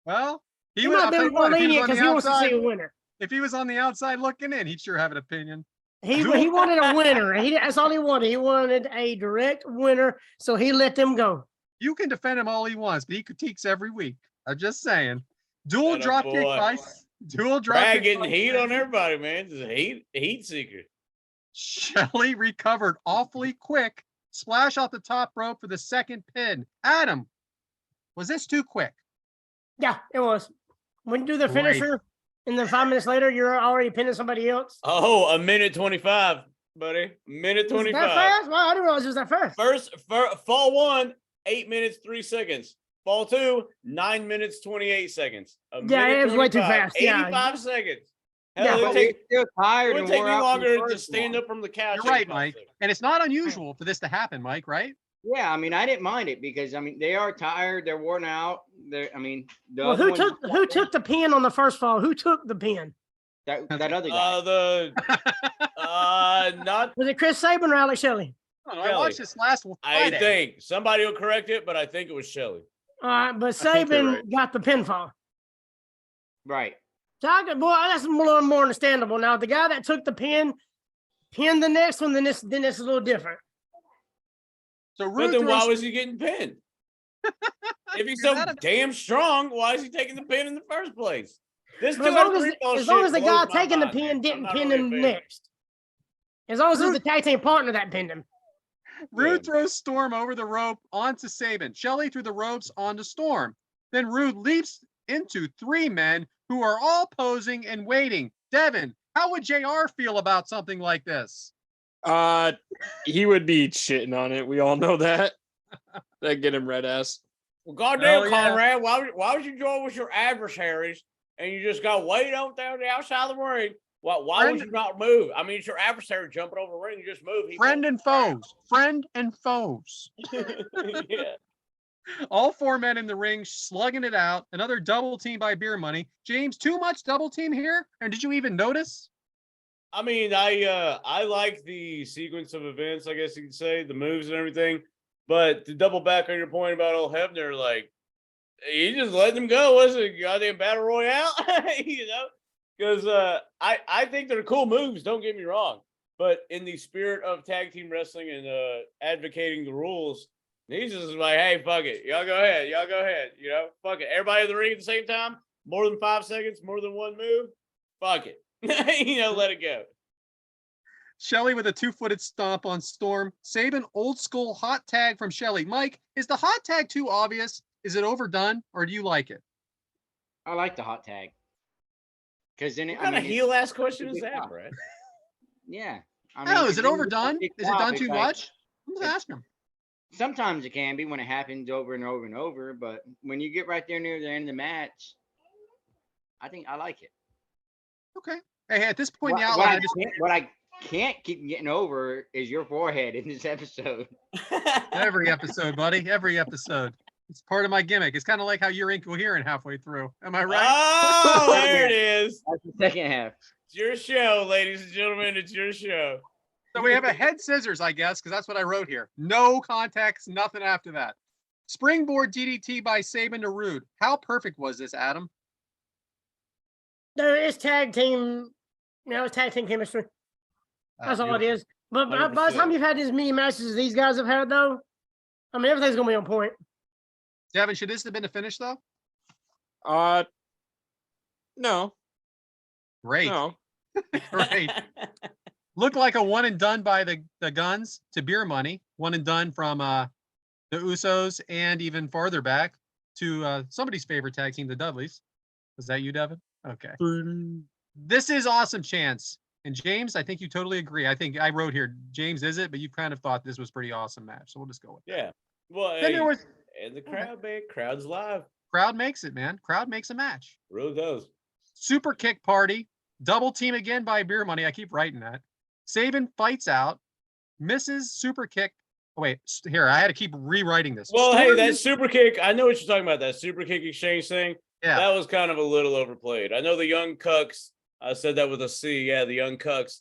Well, He would. might I'll be tell you more what, if he was lenient on because the he wants to see outside, a winner. if he was on the outside looking in, he'd sure have an opinion. He wanted a winner. That's all he wanted. He wanted a direct winner, so he let them go. You can defend him all he wants, but he critiques every week. I'm just saying. Dual Atta drop kick boy. vice. Dual drop Brad kick getting vice. heat on everybody, man. Just a heat seeker. Shelley recovered awfully quick. Splash off the top rope for the second pin. Adam, was this too quick? Yeah, it was. When you do the Great. finisher, and then 5 minutes later, you're already pinning somebody else. Oh, a minute 25, buddy. Minute Was it 25. that fast? Wow, I didn't realize it was that fast. First, fall 1, 8 minutes 3 seconds. Fall 2, 9 minutes 28 seconds. Yeah, it was way too fast. 85 seconds. Hell, Yeah, it But would we're take, still it tired would and take wore me out from the longer to first stand one. up from the couch. You're right, 85 Mike. seconds. And it's not unusual for this to happen, Mike, right? Yeah, I mean, I didn't mind it because I mean they are tired, they're worn out. I mean, the Well, other who one- took the pin on the first fall? Who took the pin? that other guy? Not. Was it Chris Sabin or Alex Shelley? I don't know, I watched this last I Friday. think somebody will correct it, but I think it was Shelley. All right, but think you're Sabin right. got the pinfall. Right. So that's a little more understandable. Now, the guy that took the pin, pinned the next one, then this is a little different. So But Rude then why throws- was he getting pinned? If he's You're so not a- damn strong, why is he taking the pin in the first place? This But as long as, 2 out of 3 as long as the bullshit guy blows my taking the mind, pin man. I'm didn't not pin really a him fan. next. As long as it was the tag team partner that pinned him. Rude throws Storm over the rope onto Sabin. Shelley through the ropes onto Storm. Then Rude leaps into 3 men who are all posing and waiting. Devyn, how would JR feel about something like this? He would be shitting on it. We all know that. That get him red ass. Well, goddamn, Hell yeah. Conrad, why would you join with your adversaries and you just got wait on down the outside of the ring? Why would Friend- you not move? I mean, it's your adversary jumping over the ring. You just move. He Friend and foes. Friend and foes. won't. Yeah. All 4 men in the ring slugging it out. Another double team by Beer Money. James, too much double team here? And did you even notice? I mean, I like the sequence of events, I guess you could say, the moves and everything. But to double back on your point about old Hebner, like, he just let them go. Was it a goddamn battle royale? You know? Because I think they're cool moves, don't get me wrong. But in the spirit of tag team wrestling and advocating the rules, he's just like, hey, fuck it. Y'all go ahead. You know, fuck it. Everybody in the ring at the same time, more than 5 seconds, more than one move. Fuck it. You know, let it go. Shelley with a 2-footed stomp on Storm. Sabin old school hot tag from Shelley. Mike, is the hot tag too obvious? Is it overdone or do you like it? I like the hot tag. Because then What I kind of mean, heel ass question is big that, pop. Brad? yeah. I No, is because it then overdone? it's Is it pop, done it's too like- much? I'm just asking him. Sometimes it can be when it happens over and over and over, but when you get right there near the end of the match, I think I like it. Okay. Hey, at this point in the What, outline, I just what I can't keep getting over is your forehead in this episode. every episode, buddy. Every episode. It's part of my gimmick. It's kind of like how you're incoherent halfway through. Am I right? Oh, there it is. That's the second half. It's your show, ladies and gentlemen. It's your show. So we have a head scissors, I guess, because that's what I wrote here. No context, nothing after that. Springboard DDT by Sabin to Rude. How perfect was this, Adam? It's tag team. It's tag team chemistry. That's all it is. But by the 100%. time you've had as many matches as these guys have had, though, I mean, everything's going to be on point. Devyn, should this have been a finish, though? No. Great. No. Great. Looked like a one and done by the Guns to Beer Money. One and done from the Usos and even farther back to somebody's favorite tag team, the Dudleys. Was that you, Devyn? Okay. This is awesome chance. And James, I think you totally agree. I think I wrote here, James, is it? But you kind of thought this was pretty awesome match. So we'll just go with that. Yeah. Well, Then there was and the crowd, man. Crowd's live. crowd makes it, man. Crowd makes a match. Really does. Super kick party. Double team again by Beer Money. I keep writing that. Sabin fights out, misses super kick. Oh, wait, here, I had to keep rewriting this. Well, Storm hey, that misses- super kick, I know what you're talking about. That super kick exchange thing. Yeah. That was kind of a little overplayed. I know the Young Cucks, I said that with a C. Yeah, the Young Cucks,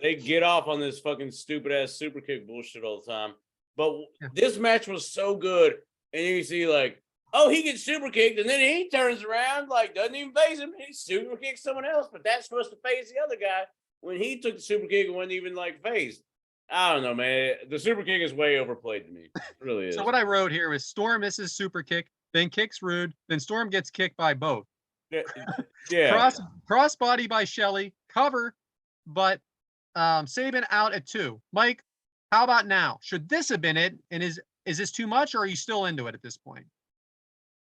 they get off on this fucking stupid ass super kick bullshit all the time. But this match was so good. And you see, like, oh, he gets super kicked, and then he turns around, like, doesn't even face him. He super kicks someone else, but that's supposed to face the other guy when he took the super kick and wasn't even, like, faced. I don't know, man. The super kick is way overplayed to me. It really is. So what I wrote here was Storm misses super kick, then kicks Rude, then Storm gets kicked by both. Yeah. Cross body by Shelley, cover, but Sabin out at 2. Mike, how about now? Should this have been it? And is this too much, or are you still into it at this point?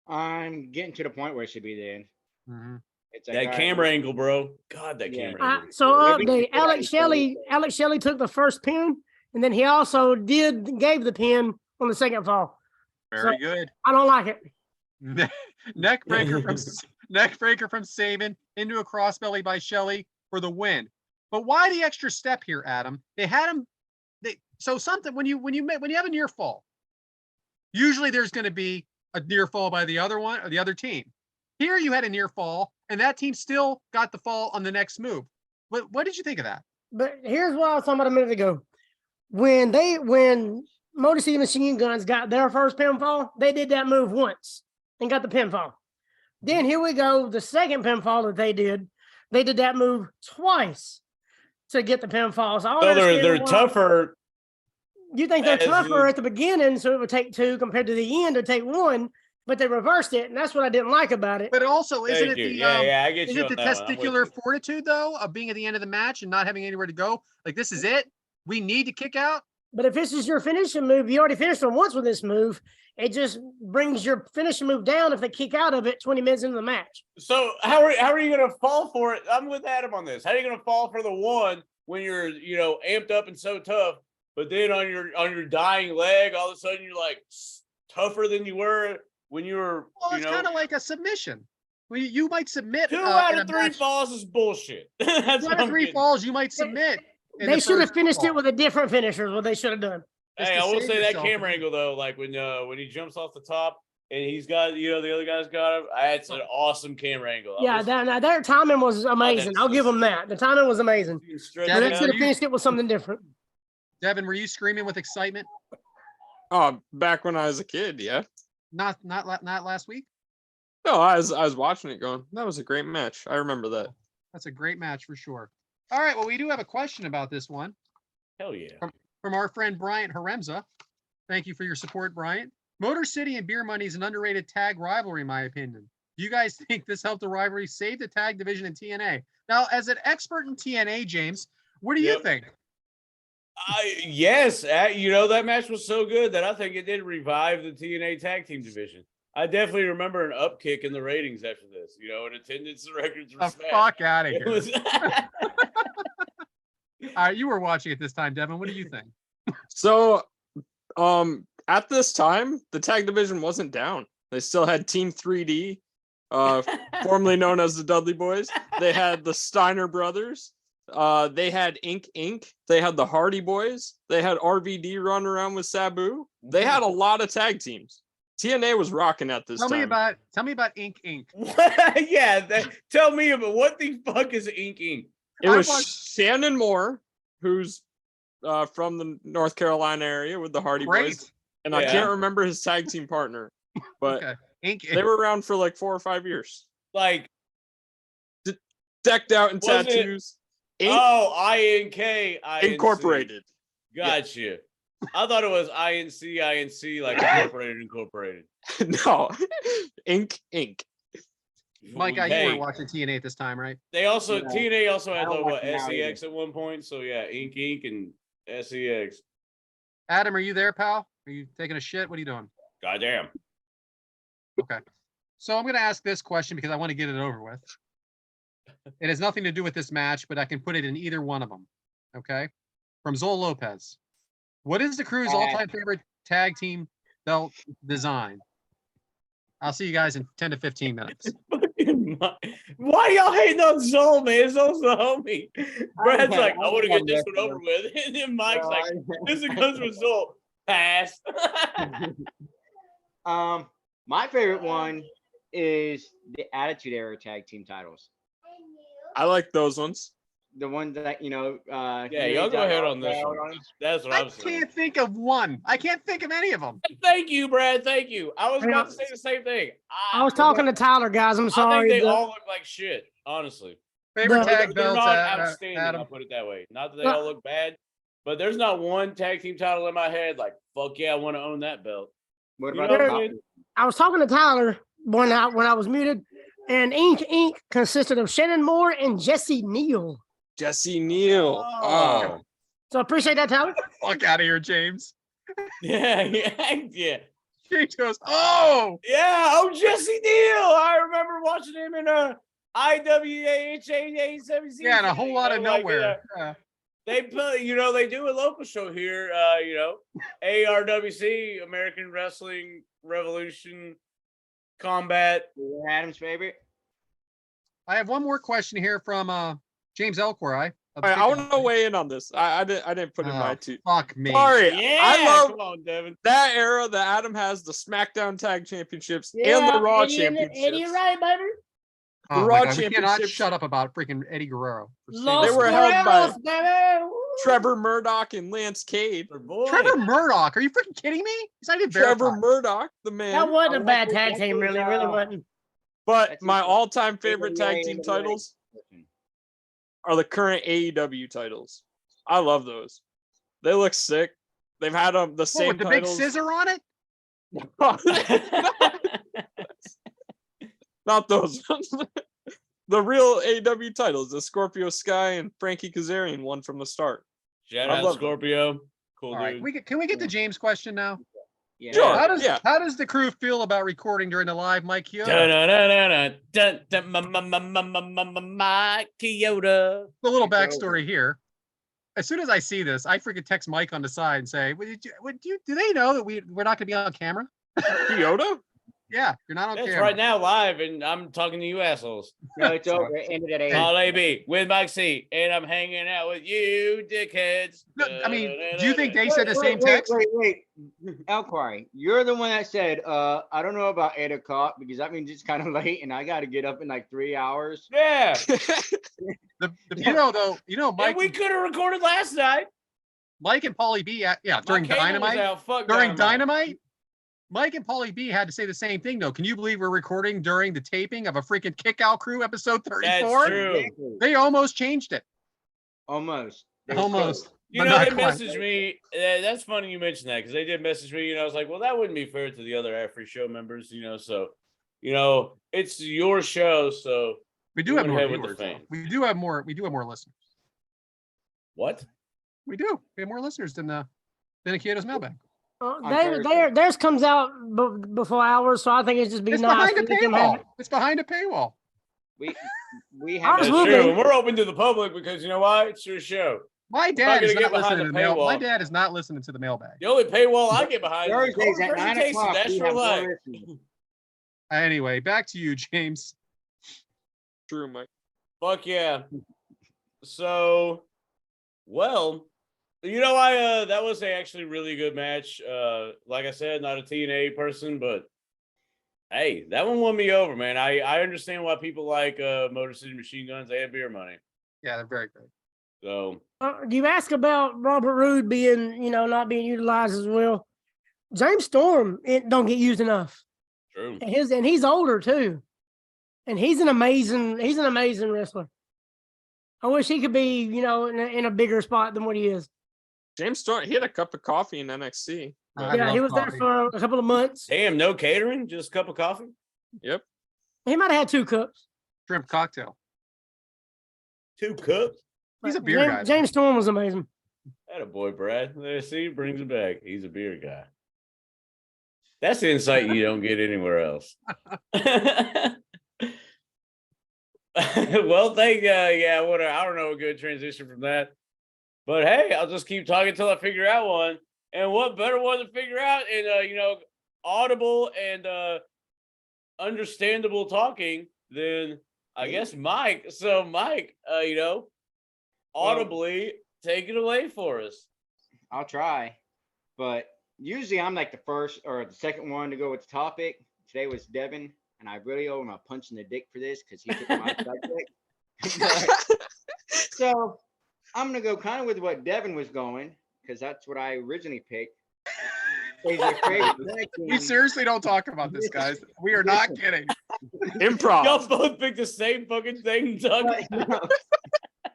I'm getting to the point where it should be the end. Mm-hmm. It's like, That all right, camera angle, bro. God, that Yeah. camera angle. So Every- update, Alex Shelley took the first pin, and then he also gave the pin on the second fall. Very good. I don't like it. Neck breaker from Sabin into a crossbelly by Shelley for the win. But why the extra step here, Adam? They had him. So something when you have a near fall, usually there's going to be a near fall by the other one or the other team. Here you had a near fall, and that team still got the fall on the next move. What did you think of that? But here's what I was talking about a minute ago. When Motor City Machine Guns got their first pinfall, they did that move once and got the pinfall. Then here we go, the second pinfall that they did that move twice to get the pinfall. So they're tougher. You think they're as tougher at the beginning, so it would take 2 compared to the end to take 1, but they reversed it, and that's what I didn't like about it. But also, isn't Thank it you. the I get is you it on the that one. I'm with testicular you. fortitude though of being at the end of the match and not having anywhere to go? Like this is it. We need to kick out. But if this is your finishing move, you already finished them once with this move. It just brings your finishing move down if they kick out of it 20 minutes into the match. So how are you gonna fall for it? I'm with Adam on this. How are you gonna fall for the one when you're amped up and so tough, but then on your dying leg, all of a sudden you're like tougher than you were when you were. Well, it's kind of like a submission. Well, you might submit. 2 out in of a 3 match. falls is bullshit. That's 2 what out of I'm 3 getting. falls, you might submit. in They the should have first finished fall. it with a different finisher, what they should have done. Just Hey, to I will save say that yourself. camera angle though, like when he jumps off the top and he's got the other guy's got him. That's an awesome camera angle. Yeah, their timing was amazing. I'll give them that. The timing was amazing. But Devyn, they are should have you- finished it with something different. Devin, were you screaming with excitement? Oh, back when I was a kid, yeah. Not last week. No, I was watching it going, that was a great match. I remember that. That's a great match for sure. All right, well, we do have a question about this one Hell yeah. from our friend Bryant Haremza. Thank you for your support, Bryant. Motor City and Beer Money is an underrated tag rivalry, in my opinion. Do you guys think this helped the rivalry save the tag division in TNA? Now, as an expert in TNA, James, what do you Yep. think? Yes, that match was so good that I think it did revive the TNA tag team division. I definitely remember an upkick in the ratings after this. And attendance records were The smashed. fuck out of It here. was- You were watching it this time, Devin. What do you think? So, at this time, the tag division wasn't down. They still had Team 3D, formerly known as the Dudley Boys. They had the Steiner Brothers. They had Inc. They had the Hardy Boys. They had RVD run around with Sabu. They had a lot of tag teams. TNA was rocking at this Tell time. me about Inc. yeah, tell me about what the fuck is Ink Ink? It I was watched- Shannon Moore, who's from the North Carolina area with the Hardy Great. Boys. And I Yeah. can't remember his tag team partner, but Okay. Inc. they were around for like 4 or 5 years. Like, Decked out in Was it- tattoos. Inc. INK Incorporated. Gotcha. I thought it was INC, like incorporated. No. Inc. Mike, you Hey, weren't watching TNA at this time, right? they also No, TNA also I had don't like what watch it now SEX at one point. So yeah, Ink and SEX. Adam, are you there, pal? Are you taking a shit? What are you doing? Goddamn. Okay. So I'm going to ask this question because I want to get it over with. It has nothing to do with this match, but I can put it in either one of them. Okay. From Zol Lopez. What is the crew's all-time favorite tag team belt design? I'll see you guys in 10 to 15 minutes. Fucking Why y'all hating on Zol, man? Zol's the homie. Brad's know, like, I I want to know get this one wrestling. over with. And then Mike's like, No, this one comes with Zol. Pass. My favorite one is the Attitude Era tag team titles. I like those ones. The one that Yeah, y'all go ahead on this one. That's what I I'm saying. can't think of one. I can't think of any of them. Thank you, Brad. Thank you. I was about to say the same thing. I was talking to Tyler, guys. I'm I sorry. think they but- all look like shit, honestly. Favorite The- tag They're belts, not outstanding, Adam. I'll put it that way. Not that they Well- all look bad, but there's not one tag team title in my head like, fuck yeah, I want to own that belt. What You about know the what I top? mean? I was talking to Tyler when I was muted, and Inc. consisted of Shannon Moore and Jesse Neal. Jesse Neal. Oh. So I appreciate that, Tyler. Fuck out of here, James. Yeah. James goes, oh, Yeah. Oh, Jesse Neal. I remember watching him in IWAHA yeah, and a whole lot of nowhere. Yeah. They put, they do a local show here, ARWC, American Wrestling Revolution Combat. Adam's favorite? I have one more question here from James Elquhar. All right, I want to weigh in on this. I didn't put in Oh, my two. Fuck me. Sorry, Yeah, I love come on, Devyn. that era that Adam has the SmackDown Tag Championships and the Raw Championships. Eddie, you're right, baby. Oh my Raw God, we cannot Championships- shut up about freaking Eddie Guerrero. for saying Los They were that. held by Guerreros, baby. Woo. Trevor Murdoch and Lance Cade. Our boy. Trevor Murdoch. Are you freaking kidding me? He's not even Trevor verified. Murdoch, the man. That wasn't a I bad like tag it. team, really. It really wasn't. But That's my his- all-time favorite tag AWA team and titles AWA. are the current AEW titles. I love those. They look sick. They've had them the What, same with the big titles. scissor on it? Not those ones. The real AEW titles, the Scorpio Sky and Frankie Kazarian won from the start. Shout I out love them. Scorpio. Cool All right, dude. can we get to James' question now? Yeah. Sure. Yeah. How does the crew feel about recording during the live Mike Kyoto? Mike Kyoto. A little It's over. backstory here. As soon as I see this, I freaking text Mike on the side and say, do they know that we're not going to be on camera? Kyoto? Yeah, you're not on That's camera. right now live, and I'm talking to you assholes. No, it's over. It ended at 8. Call AB with Mike C, and I'm hanging out with you, dickheads. No, I mean, do you think they said the same wait, text? Wait. Elquari, you're the one that said, I don't know about 8 o'clock because that means it's kind of late and I got to get up in like 3 hours. Yeah, Mike, and we could have recorded last night. Mike and Paulie B, during My cable was Dynamite. out. Fuck During Dynamite, Mike and Paulie B had to say the same thing, though. Can you believe we're recording during the taping of a freaking Kick Out Crew episode 34? That's true. Exactly. They almost changed it. Almost. They were Almost. You But know, not they quite. messaged me. That's funny you mentioned that because they did message me. I was like, well, that wouldn't be fair to the other Ad-Free Show members. So, it's your show. So We do we have went more ahead with the viewers. fame. Though. We do have more listeners. What? We do. We have more listeners than Akito's mailbag. Theirs comes out before ours, so I think it's just be It's nice. behind a to let them have paywall. it. It's behind a paywall. We Ours have will That's be. true. And we're open to the public because you know why? It's your show. My not dad is gonna get not behind listening to the the mail. My paywall. dad is not listening to the mailbag. The only paywall I get behind is the Thursdays at Cold 9 Tasty o'clock. That's We your have more life. listeners. Anyway, back to you, James. True, Mike. Fuck yeah. So, well, that was a actually really good match. Like I said, not a TNA person, but hey, that one won me over, man. I understand why people like Motor City Machine Guns. They have beer money. Yeah, they're very good. So, You ask about Robert Roode being, not being utilized as well. James Storm, it don't get used enough. true. And he's older too. And he's an amazing wrestler. I wish he could be, in a bigger spot than what he is. James Storm, he had a cup of coffee in NXT. I Yeah, love he was there coffee. for a couple of months. Damn, no catering, just a cup of coffee. Yep. He might have had 2 cups. Shrimp cocktail. 2 cups. He's a beer James, guy. James Storm was amazing. That boy, Brad. There, see, brings it back. He's a beer guy. That's insight you don't get anywhere else. Well, I don't know a good transition from that. But hey, I'll just keep talking until I figure out one. And what better one to figure out in audible and understandable talking then I guess Mike. So Mike, audibly take it away for us. I'll try, but usually I'm like the first or the second one to go with the topic. Today was Devyn, and I really owe him a punch in the dick for this because he took my subject. So I'm gonna go kind of with what Devyn was going because that's what I originally picked. Is your favorite tag We team. seriously don't talk about this, guys. We are not kidding. Improv. Y'all both picked the same fucking thing, Doug.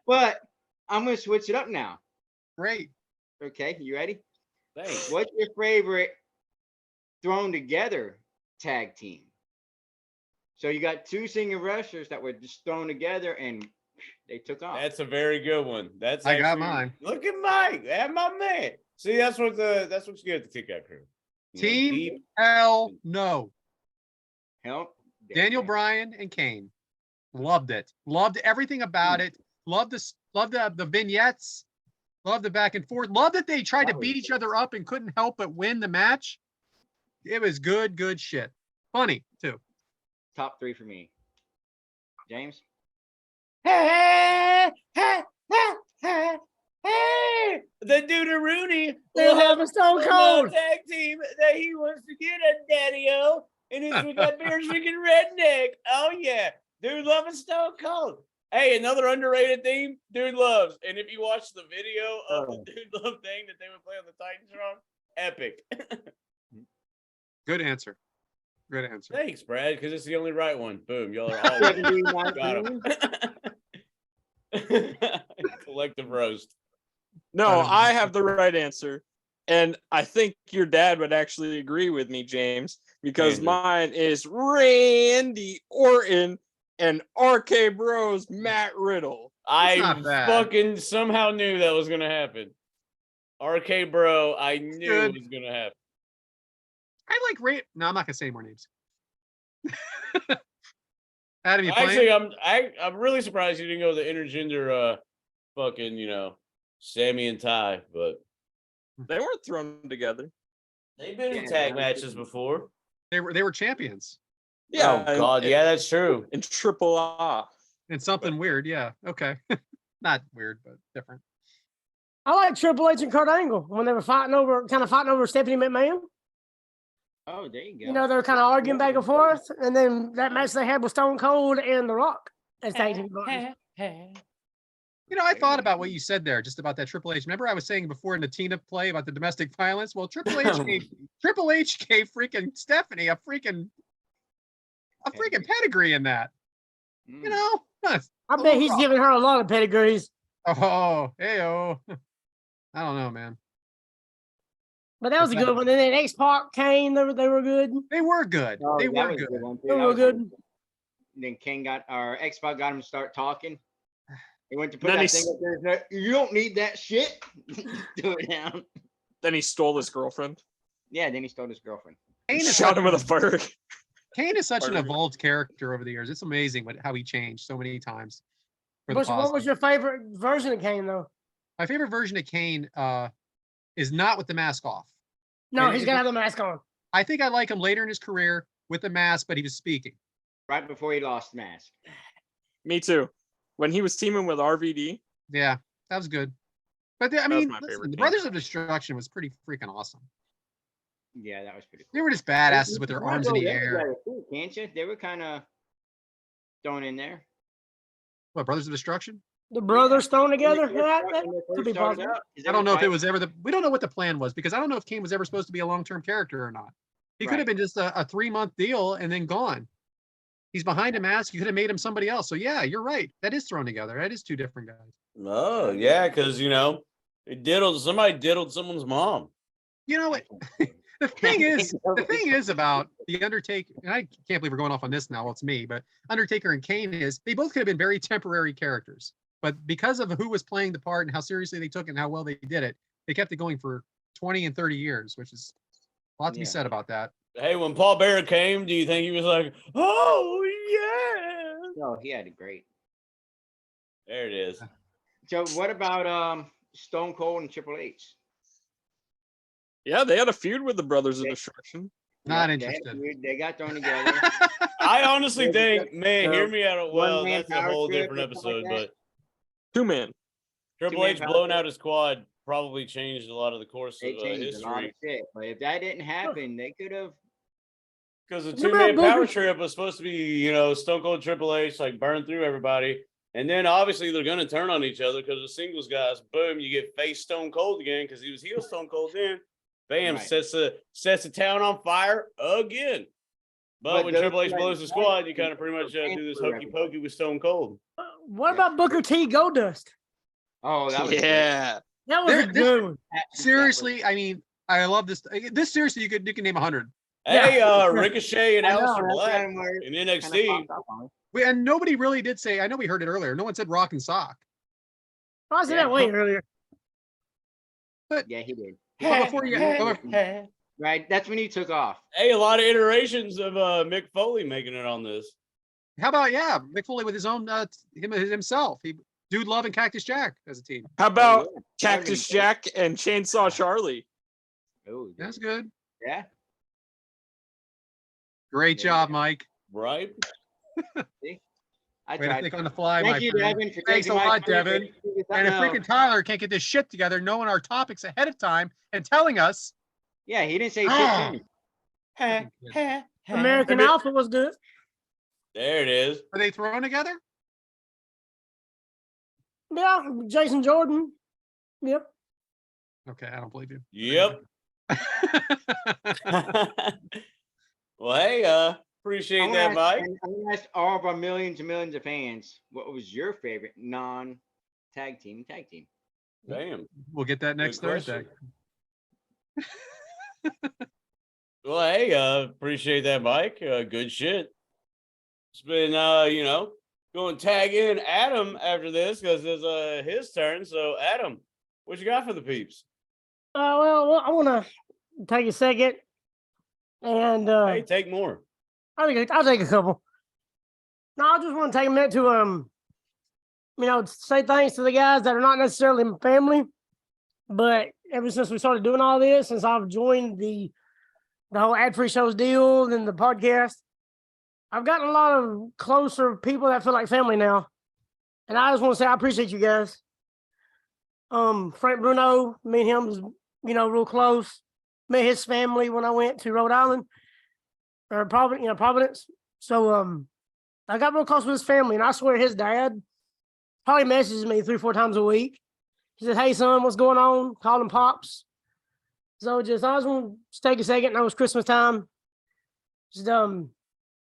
But I'm gonna switch it up now. Great. Okay, you ready? Thanks. What's your favorite thrown together tag team? So you got two singing wrestlers that were just thrown together and they took off. That's a very good one. That's I got actually- mine. Look at Mike. That's my man. See, that's what you get at the Kick Out Crew. You know, Team deep- Hell no. Help. Daniel Bryan and Kane. Loved it. Loved everything about it. Loved this. Loved the vignettes. Loved the back and forth. Loved that they tried to beat each other up and couldn't help but win the match. It was good shit. Funny too. Top three for me. James. Hey, the Dude-a-Rooney They'll have a Stone Cold. tag team that he wants to get a daddy-o, and it's with that beer drinking redneck. Oh yeah, dude loving Stone Cold. Hey, another underrated theme, Dude Loves. And if you watch the video of the Dude Love thing that they would play on the Titantron, epic. Good answer. Good answer. Thanks, Brad, because it's the only right one. Boom, y'all are all got 'em. Collective roast. No, I have the right answer. And I think your dad would actually agree with me, James, because Andrew. mine is Randy Orton and RK Bros Matt Riddle. I not bad. fucking somehow knew that was gonna happen. RK Bro, I knew good. it was gonna happen. I like rate. No, I'm not gonna say any more names. Adam, you Actually, playing? I'm really surprised you didn't go the intergender fucking, Sammy and Ty, but They weren't thrown together. they've been in Yeah, tag that was matches before. They were champions. Yeah. Oh god, yeah, that's true. In Triple A. And something weird. Yeah. Okay. Not weird, but different. I like Triple H and Kurt Angle when they were fighting over Stephanie McMahon. Oh, there you go. You know, they were kind of arguing back and forth, and then that match they had with Stone Cold and The Rock as tag team partners. You know, I thought about what you said there, just about that Triple H. Remember, I was saying before in the Tina play about the domestic violence. Well, Triple H gave freaking Stephanie a freaking pedigree in that. Mm. You know, I bet he's giving her a lot of pedigrees. oh, I don't know, man. But that was a good one. And then X-Pac, Kane, they were good. They were good. Oh, They that were was a good. one, too. They That were was good. good. Then King X-Pac got him to start talking. He went to put Then that he thing up there. You don't need that shit. Do it down. Then he stole his girlfriend. Yeah, then he stole his girlfriend. Kane is Shot him with a fire. Kane is such an Pardon me. evolved character over the years. It's amazing how he changed so many times. For the What was positive. your favorite version of Kane, though? My favorite version of Kane is not with the mask off. No, And he's got to have the mask on. I think I like him later in his career with the mask, but he was speaking. Right before he lost the mask. Me too. When he was teaming with RVD. Yeah, that was good. But I That was mean, my listen, favorite the Kane. Brothers of Destruction was pretty freaking awesome. Yeah, that was pretty cool. They were just badasses You with their can arms go in the there air. together too, can't you? They were kind of thrown in there. What, Brothers of Destruction? The brothers thrown together. When they first That started could be out, possible. 'cause they I don't were know if it fighting- was ever we don't know what the plan was because I don't know if Kane was ever supposed to be a long-term character or not. He could have Right. been just a 3-month deal and then gone. He's behind a mask. You could have made him somebody else. So yeah, you're right. That is thrown together. That is two different guys. Oh, yeah, because somebody diddled someone's mom. You know what? The thing is about the Undertaker, and I can't believe we're going off on this now. Well, it's me, but Undertaker and Kane they both could have been very temporary characters. But because of who was playing the part and how seriously they took it and how well they did it, they kept it going for 20 and 30 years, which is a lot to be said about that. Hey, when Paul Bearer came, do you think he was like, oh, yeah? No, he had a great. There it is. So what about Stone Cold and Triple H? Yeah, they had a feud with the Brothers of They- Destruction. Not They- interested. They got thrown together. I honestly Yeah, think, man, so, hear me out. Well, one-man that's a power whole trip different or something like episode, that? but 2-man. Triple Two-man H power blowing trip. out his quad probably changed a lot of the course They of changed a lot of history. shit. But if that didn't happen, they could have. Because the What about 2-man power Booker? trip was supposed to be, you know, Stone Cold Triple H, like burn through everybody. And then obviously they're going to turn on each other because the singles guys, boom, you get face Stone Cold again because he was heel Stone Cold then. Bam, Right. sets the town on fire again. But But when those Triple H guys- blows the squad, you kind of pretty much do this transfer hokey pokey with Stone Cold. What Yeah. about Booker T Goldust? Oh, that was good. Yeah. That was a This- good one. Seriously, I mean, I love this. This seriously, you can name 100. Hey, Yeah. Ricochet and I know, Aleister that's Black kind of where it in kinda NXT. popped up on. And nobody really did say. I know we heard it earlier. No one said rock and sock. I said Yeah. that way earlier. Yeah, he did. Well, before you- Right, that's when he took off. Hey, a lot of iterations of Mick Foley making it on this. How about Mick Foley with his own himself? Dude Love and Cactus Jack as a team. How about Oh, yeah. Cactus Jack and Chainsaw Charlie? Oh, That's good. yeah. Great There you job, go. Mike. Right? I Way to tried. think on the fly, my Thank you, friend. Devin, for Thanks taking a my lot, time. Devin. And if No. freaking Tyler can't get this shit together, knowing our topics ahead of time and telling us, Yeah, he didn't say Ah. shit to me. American Maybe- Alpha was good. There it is. are they thrown together? Yeah, Jason Jordan. Yep. Okay, I don't believe you. Yep. Well, hey, appreciate I'm that, Mike. gonna ask all of our millions and millions of fans, what was your favorite non-tag team? Damn. We'll get that next Good Thursday. Well, hey, appreciate that, Mike. Good shit. It's been, going to tag in Adam after this because it's his turn. So, Adam, what you got for the peeps? Well, I want to take a second, and Hey, take more. I'll take a couple. No, I just want to take a minute to say thanks to the guys that are not necessarily my family, but ever since we started doing all this, since I've joined the whole ad-free shows deal and the podcast, I've gotten a lot of closer people that feel like family now. And I just want to say I appreciate you guys. Frank Bruno, me and him was, real close. Met his family when I went to Rhode Island or Providence. So I got real close with his family, and I swear his dad probably messages me 3-4 times a week. He said, "Hey son, what's going on?" Call him Pops. So I just want to take a second. Now it's Christmas time.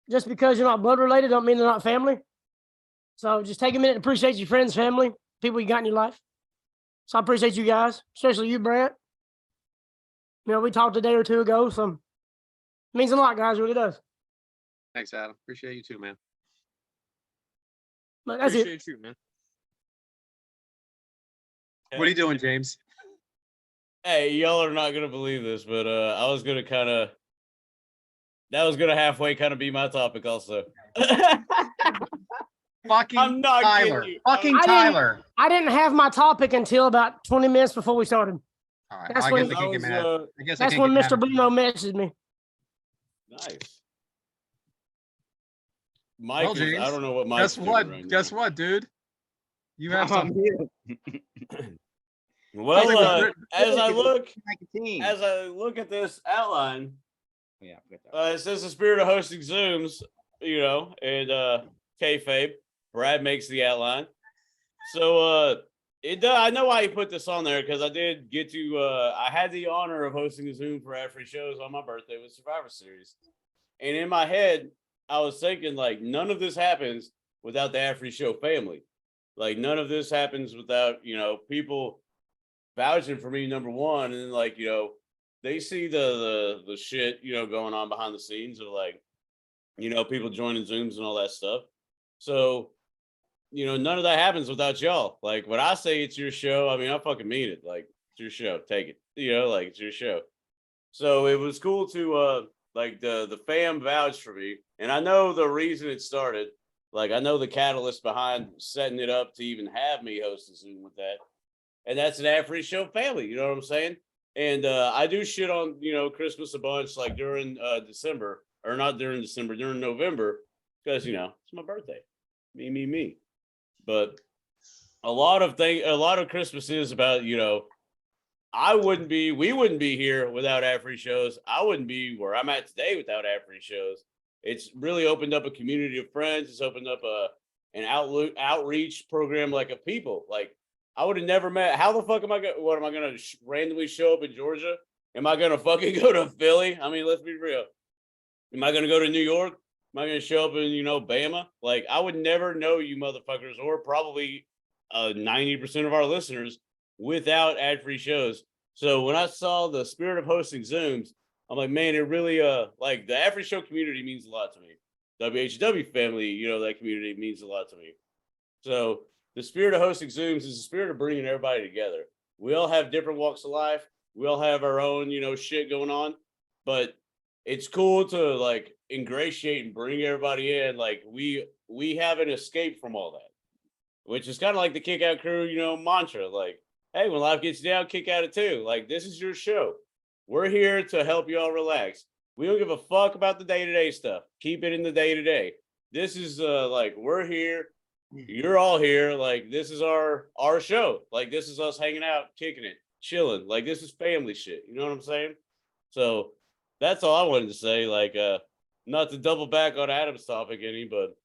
Just because you're not blood related don't mean they're not family. So just take a minute to appreciate your friends, family, people you got in your life. So I appreciate you guys, especially you, Brent. We talked a day or two ago, so it means a lot, guys. It really does. Thanks, Adam. Appreciate you too, man. But that's it. Appreciate you, man. What are you doing, James? Hey, y'all are not gonna believe this, but I was gonna that was gonna halfway kind of be my topic also. Fucking I'm not Tyler. kidding you. Fucking I didn't- Tyler. I didn't have my topic until about 20 minutes before we started. All right. That's I when- guess I can't get That mad. was, I guess I That's can't when get Mr. mad. Bruno messaged me. nice. Mike, Well, is, James, I don't know what Mike's Guess what? doing right Guess now. what, dude? You have I'm some. here. Well, Like, as I look Like a team. at this outline, Yeah, I forgot that. it says the spirit of hosting Zooms, and kayfabe. Brad makes the outline. So I know why he put this on there because I did get to I had the honor of hosting a Zoom for ad free shows on my birthday with Survivor Series. And in my head, I was thinking like none of this happens without the ad free show family. Like none of this happens without, people vouching for me, number one, and then they see the shit, going on behind the scenes of people joining Zooms and all that stuff. So, none of that happens without y'all. Like when I say it's your show, I mean I fucking mean it. Like it's your show, take it. It's your show. So it was cool to the fam vouched for me, and I know the reason it started. Like I know the catalyst behind setting it up to even have me host a Zoom with that. And that's an ad-free show family. You know what I'm saying? And I do shit on, Christmas a bunch, like during December, or not during December, during November, because, it's my birthday. Me. But a lot of Christmas is about, we wouldn't be here without ad-free shows. I wouldn't be where I'm at today without ad-free shows. It's really opened up a community of friends. It's opened up an outreach program like of people. Like I would have never met. How the fuck am I going? What am I going to randomly show up in Georgia? Am I going to fucking go to Philly? I mean, let's be real. Am I going to go to New York? Am I going to show up in Bama? Like I would never know you motherfuckers, or probably 90% of our listeners without ad-free shows. So when I saw the spirit of hosting Zooms, I'm like, man, it really like the ad-free show community means a lot to me. WHW family, that community means a lot to me. So the spirit of hosting Zooms is the spirit of bringing everybody together. We all have different walks of life. We all have our own, shit going on, but it's cool to like ingratiate and bring everybody in. Like we have an escape from all that, which is kind of like the Kick Out Crew, mantra. Like, hey, when life gets down, kick at it too. Like, this is your show. We're here to help y'all relax. We don't give a fuck about the day-to-day stuff. Keep it in the day-to-day. This is like, we're here. You're all here. Like, this is our show. Like, this is us hanging out, kicking it, chilling. Like, this is family shit. You know what I'm saying? So that's all I wanted to say. Like, not to double back on Adam's topic any, but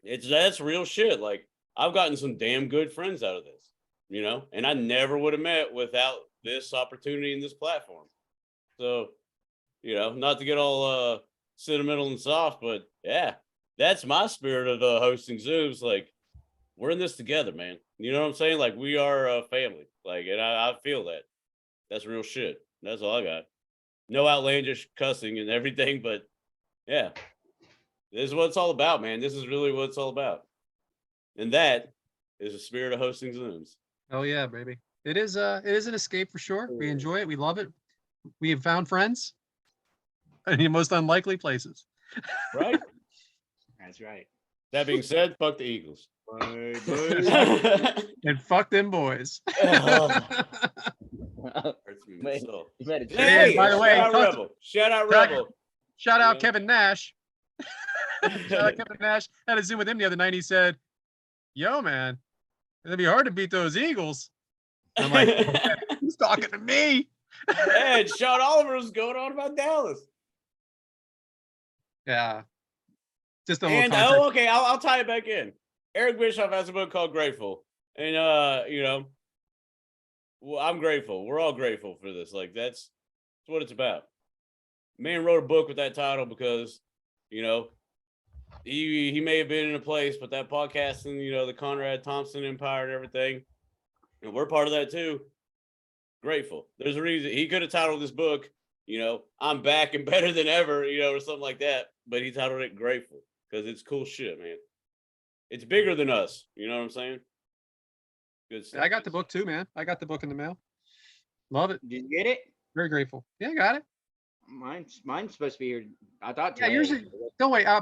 that's real shit. Like, I've gotten some damn good friends out of this, and I never would have met without this opportunity and this platform. So, not to get all sentimental and soft, but yeah, that's my spirit of hosting Zooms. Like, we're in this together, man. You know what I'm saying? Like, we are a family. Like, and I feel that. That's real shit. That's all I got. No outlandish cussing and everything, but yeah, this is what it's all about, man. This is really what it's all about. And that is the spirit of hosting Zooms. Oh yeah, baby. It is an escape for sure. We enjoy it. We love it. We have found friends in the most unlikely places. Right? That's right. That being said, fuck the Eagles. And fuck them boys. Hurts me Wait, so. you better Hey, by the way, Shout out Rebel. Shout out Kevin Nash. Shout out Kevin Nash. Had a Zoom with him the other night. He said, "Yo, man, it'd be hard to beat those Eagles." I'm like, okay, he's talking to me. And Sean Oliver was going on about Dallas. Yeah. Just a little And context. okay, I'll tie it back in. Eric Bischoff has a book called Grateful. And well, I'm grateful. We're all grateful for this. Like that's what it's about. Man wrote a book with that title because, he may have been in a place, but that podcasting, the Conrad Thompson empire and everything, and we're part of that too. Grateful. There's a reason he could have titled this book, I'm back and better than ever, or something like that. But he titled it Grateful because it's cool shit, man. It's bigger than us. You know what I'm saying? Good stuff. I got the book too, man. I got the book in the mail. Love it. Did you get it? Very grateful. Yeah, I got it. Mine's supposed to be here. I thought. Yeah, today. yours. Don't wait. I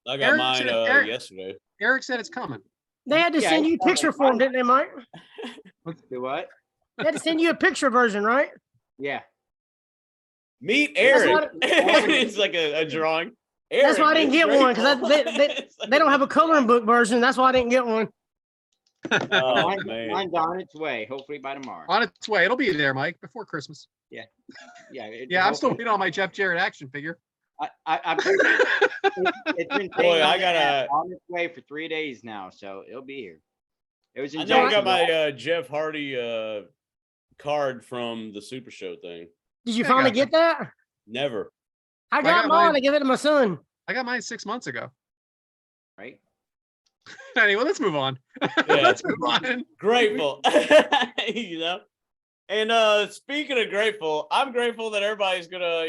got Eric mine said- yesterday. Eric said it's coming. They had to Yeah, send you a it's picture for them, didn't they, Mike? Do what? They had to send you a picture version, right? Yeah. Meet That's Eric. what- It's like a drawing. Eric That's why I didn't is get one because grateful. they don't have a coloring book version. That's why I didn't get one. Oh, mine's, man. mine's on its way. Hopefully by tomorrow. On its way. It'll be there, Mike, before Christmas. Yeah. Yeah, I'm still waiting on my Jeff Jarrett action figure. It's been Boy, I sitting gotta- on its way for 3 days now, so it'll be here. It was in I know I got Jacksonville. my Jeff Hardy card from the Super Show thing. Did you I finally got get that? Never. I got got mine. mine. I give it to my son. I got mine 6 months ago. right. Anyway, let's move on. Yeah. Let's move on. Grateful. And speaking of grateful, I'm grateful that everybody's gonna,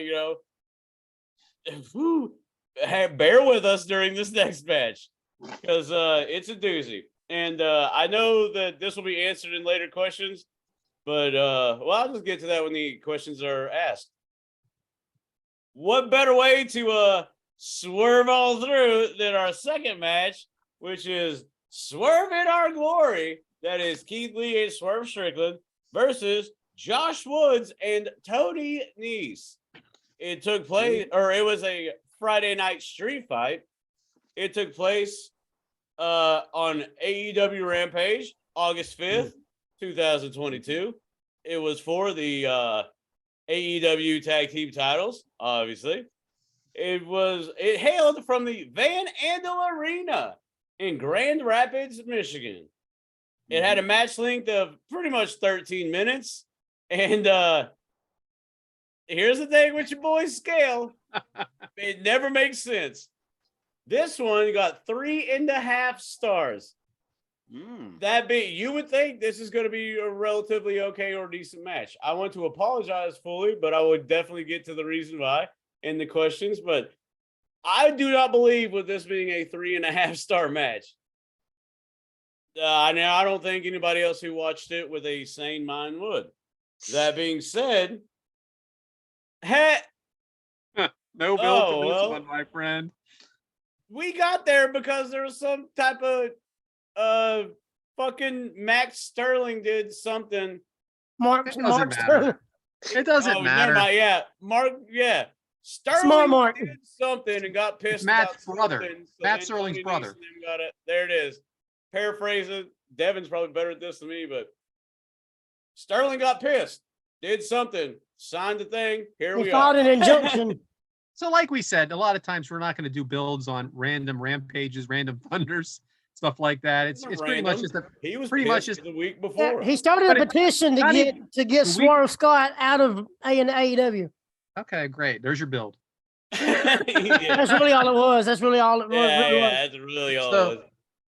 bear with us during this next match because it's a doozy. And I know that this will be answered in later questions, but I'll just get to that when the questions are asked. What better way to swerve all through than our second match, which is Swerve in Our Glory. That is Keith Lee and Swerve Strickland versus Josh Woods and Tony Nese. It took place, or it was a Friday night street fight. It took place on AEW Rampage, August 5th, 2022. It was for the AEW tag team titles, obviously. It hailed from the Van Andel Arena in Grand Rapids, Michigan. It had a match length of pretty much 13 minutes. And here's the thing with your boy's scale. It never makes sense. This one got 3.5 stars. You would think this is going to be a relatively okay or decent match. I want to apologize fully, but I would definitely get to the reason why in the questions. But I do not believe with this being a 3.5 star match. I don't think anybody else who watched it with a sane mind would. That being said, no build to this one, my friend. We got there because there was some type of fucking Max Sterling did something. Mark Sterling. It doesn't matter. Sterling did something and got pissed. Matt's about brother. So Matt Sterling's brother. There it is. Paraphrasing. Devyn's probably better at this than me, but Sterling got pissed, did something, signed the thing. Here we are. Filed an injunction. So, like we said, a lot of times we're not going to do builds on random rampages, random thunders, stuff like that. It's pretty much just he was pretty much just the week before. He started a petition to get Swerve Scott out of AEW. Okay, great. There's your build. That's really all it was. That's really all it was. That's really all it was.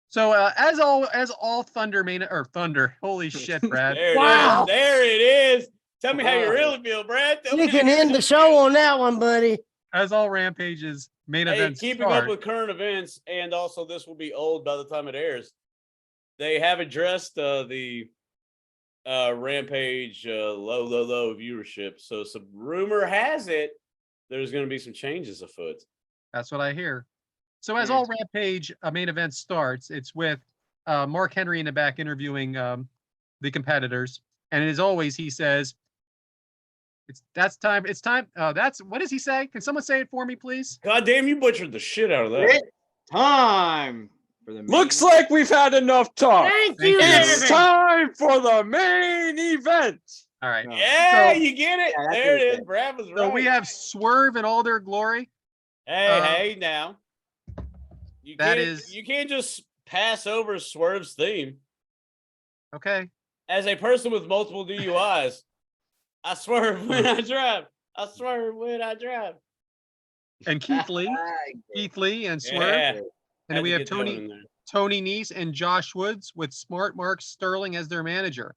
So as all Thunder. Holy shit, Brad! There it is. Tell me how you really feel, Brad. You can end the show on that one, buddy. As all Rampage's main events keeping up with current events, and also this will be old by the time it airs. They have addressed the Rampage low viewership. So some rumor has it there's going to be some changes afoot. That's what I hear. So as all Rampage main event starts, it's with Mark Henry in the back interviewing the competitors, and as always, he says, "It's time. That's what does he say? Can someone say it for me, please?" God damn, you butchered the shit out of that. It's time for the Looks like we've had enough talk. Thank you. It's time for the main event. All right. Yeah, you get it. Yeah, there it is. Brad was right. So we have Swerve in all their glory. Hey, now. You You can't just pass over Swerve's theme. Okay. As a person with multiple DUIs, I swerve when I drive. I swerve when I drive. And Keith Lee and Swerve. Yeah. And then we have Tony Nese and Josh Woods with Smart Mark Sterling as their manager.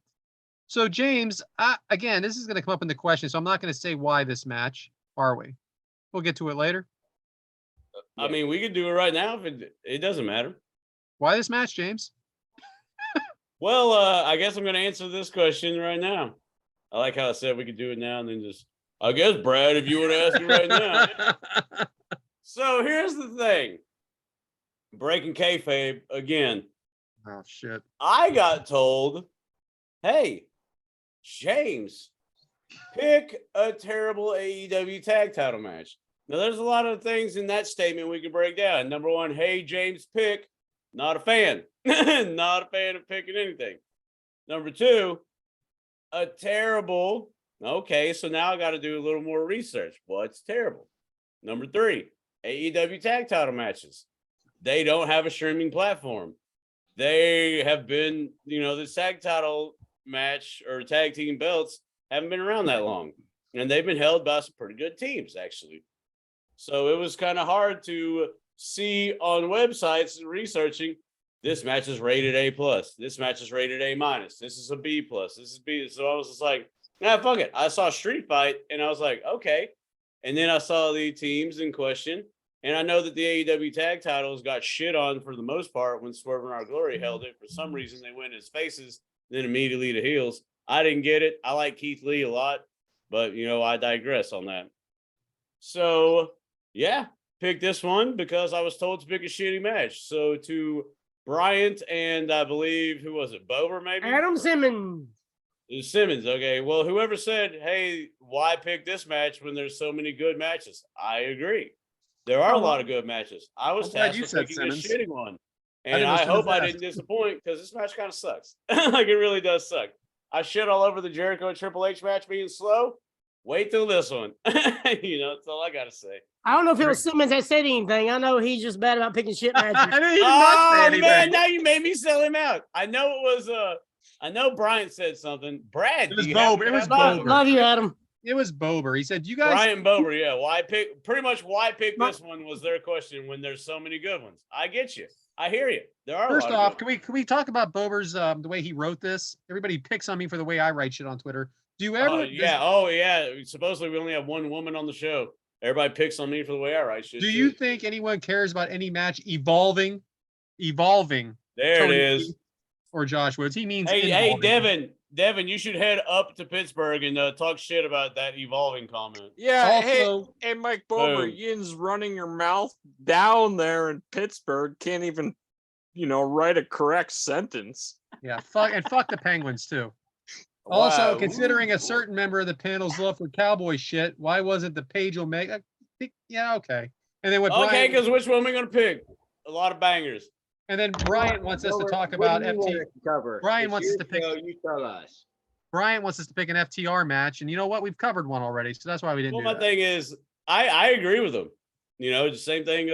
So James, again, this is going to come up in the question, so I'm not going to say why this match, are we? We'll get to it later. I mean, we could do it right now if it doesn't matter. Why this match, James? Well, I guess I'm going to answer this question right now. I like how I said we could do it now and then just, I guess, Brad, if you want to ask me right now. So here's the thing. Breaking kayfabe again. Oh, shit. I got told, hey, James, pick a terrible AEW tag title match. Now, there's a lot of things in that statement we can break down. Number one, hey, James, pick. Not a fan. Not a fan of picking anything. Number two, a terrible. Okay, so now I got to do a little more research. What's terrible? Number three, AEW tag title matches. They don't have a streaming platform. They have been, the tag title match or tag team belts haven't been around that long. And they've been held by some pretty good teams, actually. So it was kind of hard to see on websites researching, this match is rated A+. This match is rated A-. This is a B+. This is B. So I was just like, nah, fuck it. I saw Street Fight and I was like, okay. And then I saw the teams in question. And I know that the AEW tag titles got shit on for the most part when Swerve and Our Glory held it. For some reason, they went as faces, then immediately to heels. I didn't get it. I like Keith Lee a lot, but, I digress on that. So, yeah, pick this one because I was told to pick a shitty match. So to Bryant and I believe, who was it? Bober, maybe? Adam Simmons. It's Simmons. Okay. Well, whoever said, hey, why pick this match when there's so many good matches? I agree. There are a lot of good matches. I was I'm glad tasked you with said picking Simmons. a shitty one. I And didn't know I Simmons hope I asked. didn't disappoint because this match kind of sucks. Like it really does suck. I shit all over the Jericho and Triple H match being slow. Wait till this one. That's all I gotta say. I don't know if it was Simmons that said anything. I know he's just bad about picking shit matches. I didn't even not say anything. Man, now you made me sell him out. I know it was I know Brian said something. Brad, It was do you happen Bober. to It was have Love, Bober. love you, Adam. It was Bober. He said, "You guys." Brian Bober, yeah. Why pick this one was their question when there's so many good ones. I get you. I hear you. There are First a lot off, of can we talk about Bober's the way he wrote this? Everybody picks on me for the way I write shit on Twitter. Do you ever? yeah. Supposedly we only have one woman on the show. Everybody picks on me for the way I write shit. Do you think anyone cares about any match evolving? There Tony it is. Or Josh Woods. He means Hey, involving. Devyn, you should head up to Pittsburgh and talk shit about that evolving comment. Yeah, Also- hey, Mike Bober, Boom. Yin's running your mouth down there in Pittsburgh. Can't even, write a correct sentence. Yeah, fuck the Penguins too. Also, Wow. considering a certain member of the panel's love for cowboy shit, why wasn't the Page Omega? Yeah, okay. And then Okay, because which one are we gonna pick? A lot of bangers. And then Bryant wants us to talk What about do you want FT. us to cover? Brian It's wants us your to pick- show, You tell us. Bryant wants us to pick an FTR match, and you know what? We've covered one already, so that's why we didn't Well, do my that. thing is, I agree with them. The same thing.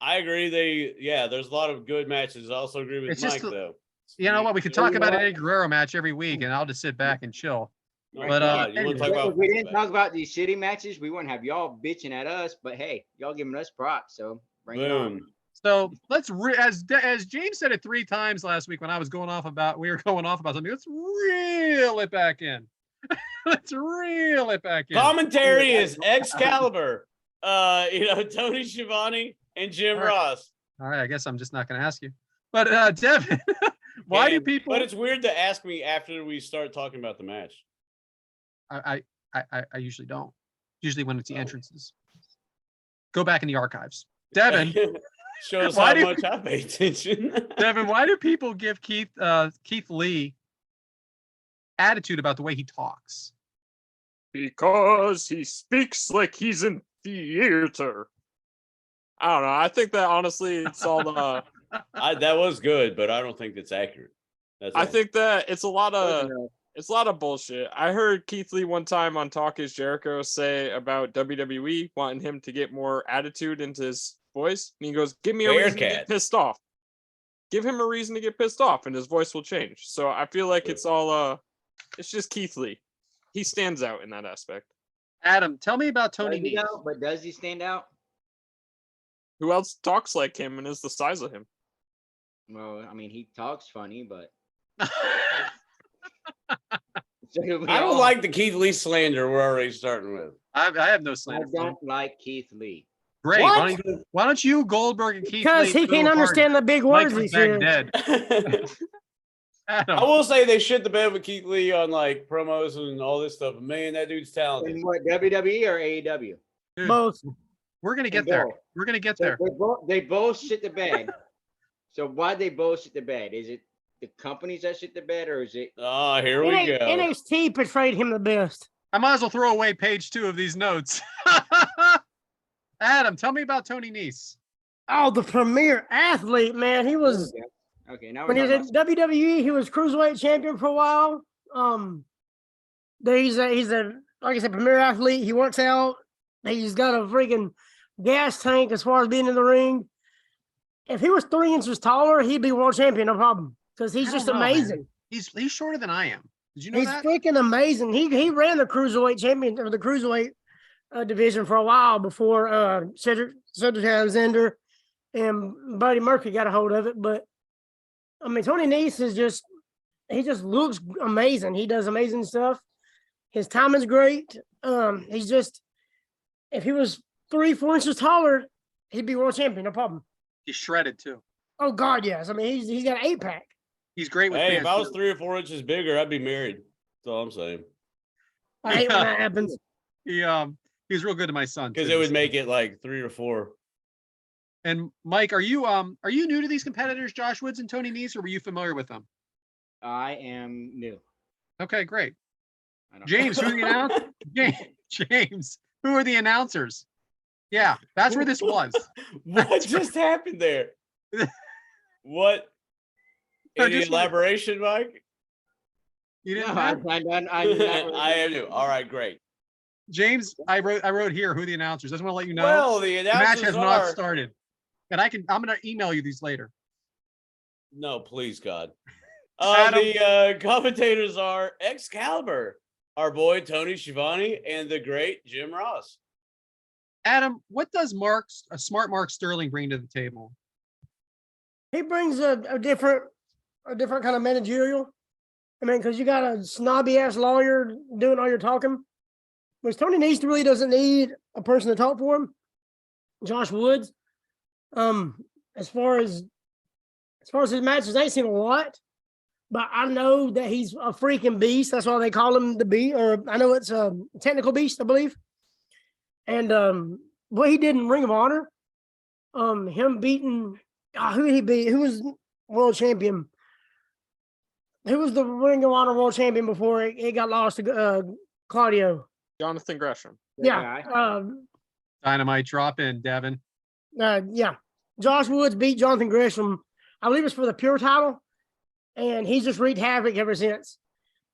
I agree. There's a lot of good matches. I also agree with It's Mike just a- though. You know what? We could talk about an Eddie Guerrero match every week, and I'll just sit back and chill. Oh, But, God, you want to talk If about? we didn't talk about these shitty matches, we wouldn't have y'all bitching at us. But hey, y'all giving us props, so bring it on. Boom. So let's as James said it 3 times last week when I was going off about something. Let's reel it back in. Let's reel it back in. Commentary is Excalibur. Tony Schiavone and Jim All right. Ross. All right, I guess I'm just not going to ask you. But Devyn, why do people? But it's weird to ask me after we start talking about the match. I usually don't. Usually when it's the entrances. Go back in the archives. Devyn, Shows Why how do- much I pay attention. Devyn, why do people give Keith Lee attitude about the way he talks? Because he speaks like he's in theater. I don't know. I think that honestly, it's all the. That was good, but I don't think that's accurate. I think that it's a lot of bullshit. I heard Keith Lee one time on Talk Is Jericho say about WWE wanting him to get more attitude into his voice. And he goes, "Give me a reason to get pissed off. Give him a reason to get pissed off, and his voice will change." So I feel like it's all it's just Keith Lee. He stands out in that aspect. Adam, tell me about Tony Does he Nese. though? But does he stand out? Who else talks like him and is the size of him? Well, I mean, he talks funny, but I don't like the Keith Lee slander we're already starting with. I have no I slander. for him. don't like Keith Lee. Great. What? Why don't you, Goldberg and Keith Because Lee, he can't understand the big words he says. dead. I Adam, will say they shit the bed with Keith Lee on like promos and all this stuff. Man, that dude's talented. In what, WWE or AEW? dude, Both. we're gonna get And there. both. We're gonna get So there. they both shit the bed. So why they both shit the bed? Is it the companies that shit the bed, or is it? Oh, here we go. NXT portrayed him the best. I might as well throw away page 2 of these notes. Adam, tell me about Tony Nese. Oh, the premier athlete, man. He was Okay, now when he we're was talking at WWE, he was cruiserweight champion for a while. He's a like I said, premier athlete. He works out. He's got a freaking gas tank as far as being in the ring. If he was 3 inches taller, he'd be world champion, no problem. Because he's I just don't know, amazing. man. He's shorter than I am. Did you know He's that? freaking amazing. He ran the cruiserweight champion or the cruiserweight division for a while before Cedric Alexander and Buddy Murphy got a hold of it. But I mean, Tony Nese is he just looks amazing. He does amazing stuff. His timing's great. He's just, if he was 3-4 inches taller, he'd be world champion, no problem. He's shredded too. Oh God, yes. I mean, he's got an 8-pack. He's great with Hey, fans, if I was too. 3 or 4 inches bigger, I'd be married. That's all I'm saying. I hate when that happens. He was real good to my son Because too, it would so. make it like 3 or 4. And Mike, are you new to these competitors, Josh Woods and Tony Nese, or were you familiar with them? I am new. Okay, great. I don't- James, who are the announcers? James, who are the announcers? Yeah, that's where this was. What just happened there? What? No, Any just- elaboration, Mike? You No, didn't I'm, have? I'm not. I do. All right, great. James, I wrote here who the announcers. I just want to let you know Well, the the match announcers has are. not started. And I'm gonna email you these later. No, please, God. Adam. The commentators are Excalibur, our boy Tony Schiavone, and the great Jim Ross. Adam, what does a smart Mark Sterling bring to the table? He brings a different kind of managerial. I mean, because you got a snobby ass lawyer doing all your talking, which Tony Nese really doesn't need a person to talk for him. Josh Woods, as far as his matches, I ain't seen a lot, but I know that he's a freaking beast. That's why they call him the beast, or I know it's a technical beast, I believe. And what he did in Ring of Honor, him beating who did he beat? Who was world champion? Who was the Ring of Honor world champion before it got lost to Claudio? Jonathan Gresham. Yeah. Dynamite drop in, Devyn. Yeah. Josh Woods beat Jonathan Gresham. I believe it's for the Pure title. And he's just wreaked havoc ever since.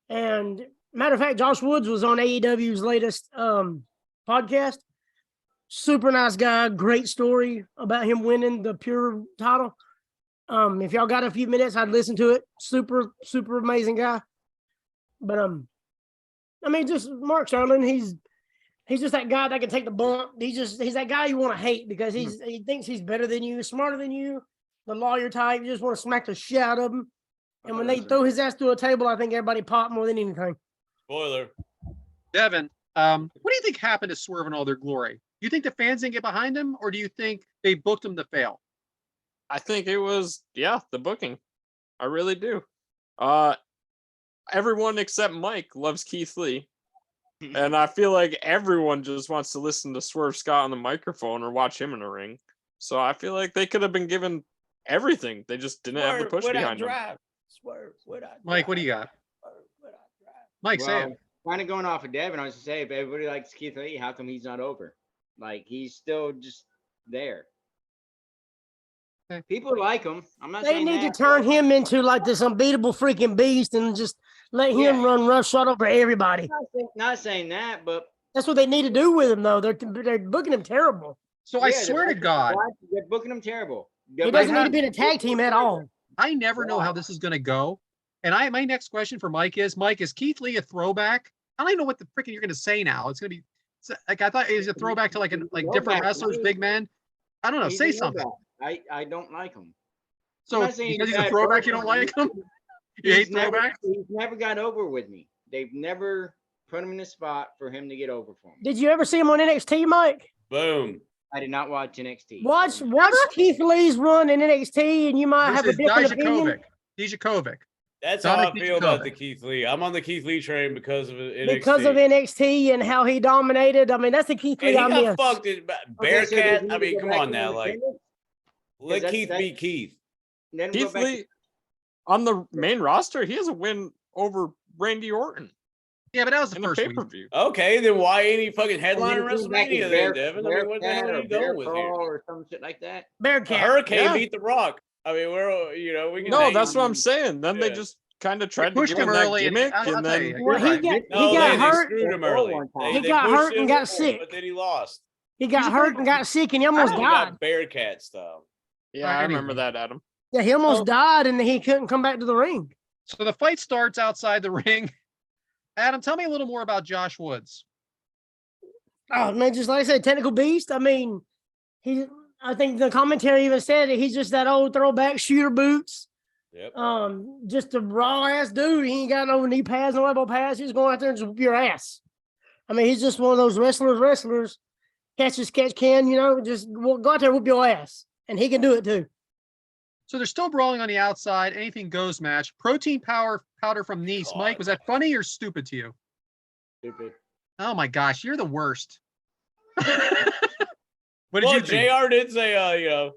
And matter of fact, Josh Woods was on AEW's latest podcast. Super nice guy. Great story about him winning the Pure title. If y'all got a few minutes, I'd listen to it. Super, super amazing guy. But I mean, just Mark Sterling, he's just that guy that can take the bump. He's that guy you want to hate because he thinks he's better than you, smarter than you, the lawyer type. You just want to smack the shit out of him. And when they throw his ass through a table, I think everybody popped more than anything. Spoiler. Devyn, what do you think happened to Swerve in all their glory? Do you think the fans didn't get behind him, or do you think they booked him to fail? I think it was, the booking. I really do. Everyone except Mike loves Keith Lee. And I feel like everyone just wants to listen to Swerve Scott on the microphone or watch him in the ring. So I feel like they could have been given everything. They just didn't have the push behind them. Swerve, Mike, what do you got? Mike, say it. Kind of going off of Devin, I was to say, if everybody likes Keith Lee, how come he's not over? Like, he's still just there. Okay. People like him. I'm not They saying need that. to turn him into like this unbeatable freaking beast and just let him run roughshod over everybody. Not saying that, but That's what they need to do with him, though. They're booking him terrible. So I swear to God, they're booking him terrible. He doesn't need to be in a tag team at all. I never know how this is going to go. And my next question for Mike, is Keith Lee a throwback? I don't even know what the freaking you're going to say now. It's going to be like, I thought it was a throwback to like different wrestlers, big men. I don't know. Say something. I don't like him. So because he's a throwback, you don't like him? You hate throwbacks? He's never got over with me. They've never put him in a spot for him to get over for me. Did you ever see him on NXT, Mike? Boom. I did not watch NXT. Watch Keith Lee's run in NXT, and you might have a different opinion. Dijakovic. That's Dominic how I feel about Dijakovic. the Keith Lee. I'm on the Keith Lee train because of NXT. Because of NXT and how he dominated. I mean, that's the Keith Lee I And he miss. got fucked in Bearcat. I mean, come on now. Like, let Keith be Keith. Keith Lee, on the main roster, he has a win over Randy Orton Yeah, but that was the in the first week. pay-per-view. Okay, then why ain't he fucking headlining WrestleMania then, Devin? I mean, what the hell are you going with here? Or some shit like that. A Bearcat. Hurricane beat the Rock. I mean, we can No, hang that's on. what I'm saying. Then they Yeah. just kind of tried to pushed give him him that early, and gimmick, I'll and tell then you, Well, you're he right. got hurt. Screwed him early. He They got pushed hurt and him, got sick. But then he lost. He got hurt and got sick, and he almost He died. got Bearcat style. yeah, I remember that, Adam. Yeah, he almost died, and he couldn't come back to the ring. So the fight starts outside the ring. Adam, tell me a little more about Josh Woods. Oh man, just like I said, technical beast. I mean, I think the commentary even said it. He's just that old throwback shooter boots. Yep. Just a raw ass dude. He ain't got no knee pads, no elbow pads. He's going out there and just whoop your ass. I mean, he's just one of those wrestlers. Catch can, just go out there and whoop your ass. And he can do it too. So they're still brawling on the outside. Anything goes match. Protein powder from Nese. God. Mike, was that funny or stupid to you? Stupid. Oh my gosh, you're the worst. What did Well, you think? JR did say,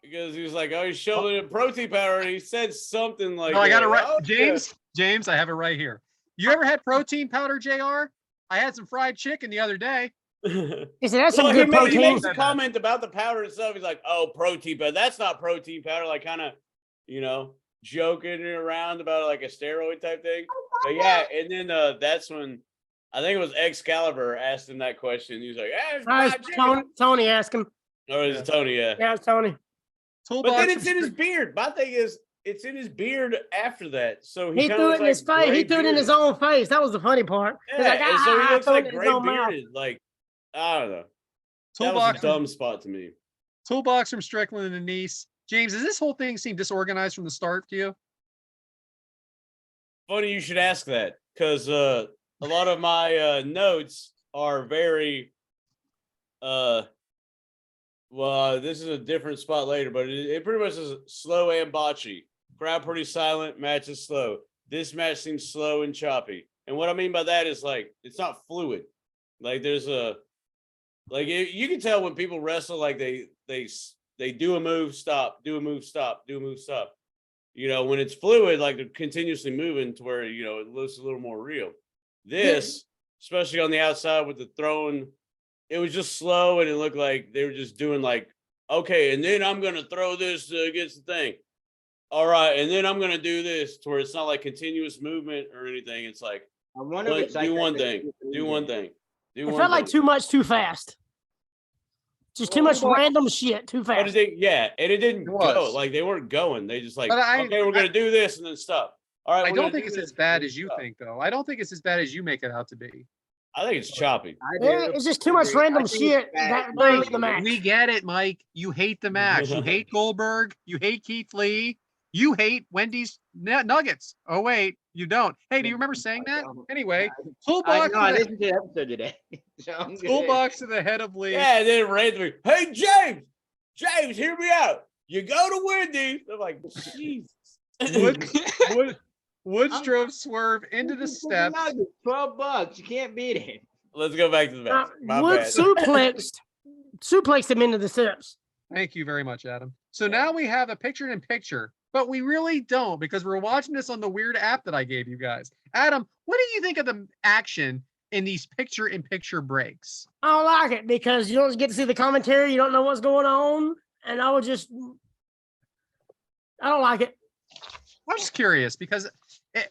because he was like, oh, he's showing him protein powder, and he said something like, No, I got it right. oh, James, James, I have it right here. You ever had protein powder, JR? I had some fried chicken the other day. He said that's some Well, good he protein. makes a comment about the powder itself. He's like, "Oh, protein powder. That's not protein powder." Like, kind of, joking around about like a steroid type thing. But yeah, and then that's when I think it was Excalibur asked him that question. He's like, "It's fried chicken." Tony asked him. Or is it Tony? Yeah. Yeah, it's Tony. Toolbox But then it's in his beard. My thing is, it's in his beard after that. So He kind threw of it in his face. He threw it in his own face. That was the funny part. He's Yeah, like, and so he looks threw it like in his gray own mouth. bearded. Like, I don't know. That Toolbox was a dumb spot to me. Toolbox from Strickland and Nese. James, does this whole thing seem disorganized from the start to you? Funny you should ask that, because a lot of my notes are very well, this is a different spot later, but it pretty much is slow and botchy. Crowd pretty silent, match is slow. This match seems slow and choppy. And what I mean by that is like it's not fluid. Like there's you can tell when people wrestle, like they do a move, stop, do a move, stop, do a move, stop. When it's fluid, like they're continuously moving to where it looks a little more real. This, especially on the outside with the throwing, it was just slow and it looked like they were just doing like, okay, and then I'm gonna throw this against the thing. All right, and then I'm gonna do this, to where it's not like continuous movement or anything. It's like I wonder if it's like do that one for thing, do one thing. It felt like too much, too fast. Just too much random shit, too But fast. and it didn't It was. go. Like they weren't going. They just like, But okay, we're gonna do this and then stop. All right, I we're don't gonna think do it's this as bad and as you stop. think, though. I don't think it's as bad as you make it out to be. I think it's choppy. Yeah, it's just too much random shit that early in the match. We get it, Mike. You hate the match. You hate Goldberg. You hate Keith Lee. You hate Wendy's Nuggets. Oh, wait, you don't. Hey, do you remember saying that? Anyway, Toolbox, I listened to the episode today. So I'm good. Toolbox to the head of Lee. Yeah, and then randomly, hey James, hear me out. You go to Wendy's. I'm like, Jesus. Woods drove Swerve into the steps. $12. You can't beat it. Let's go back to the match. My Wood bad. suplexed him into the steps. Thank you very much, Adam. So now we have a picture-in-picture, but we really don't, because we're watching this on the weird app that I gave you guys. Adam, what do you think of the action in these picture-in-picture breaks? I don't like it because you don't get to see the commentary. You don't know what's going on. And I don't like it. I'm just curious because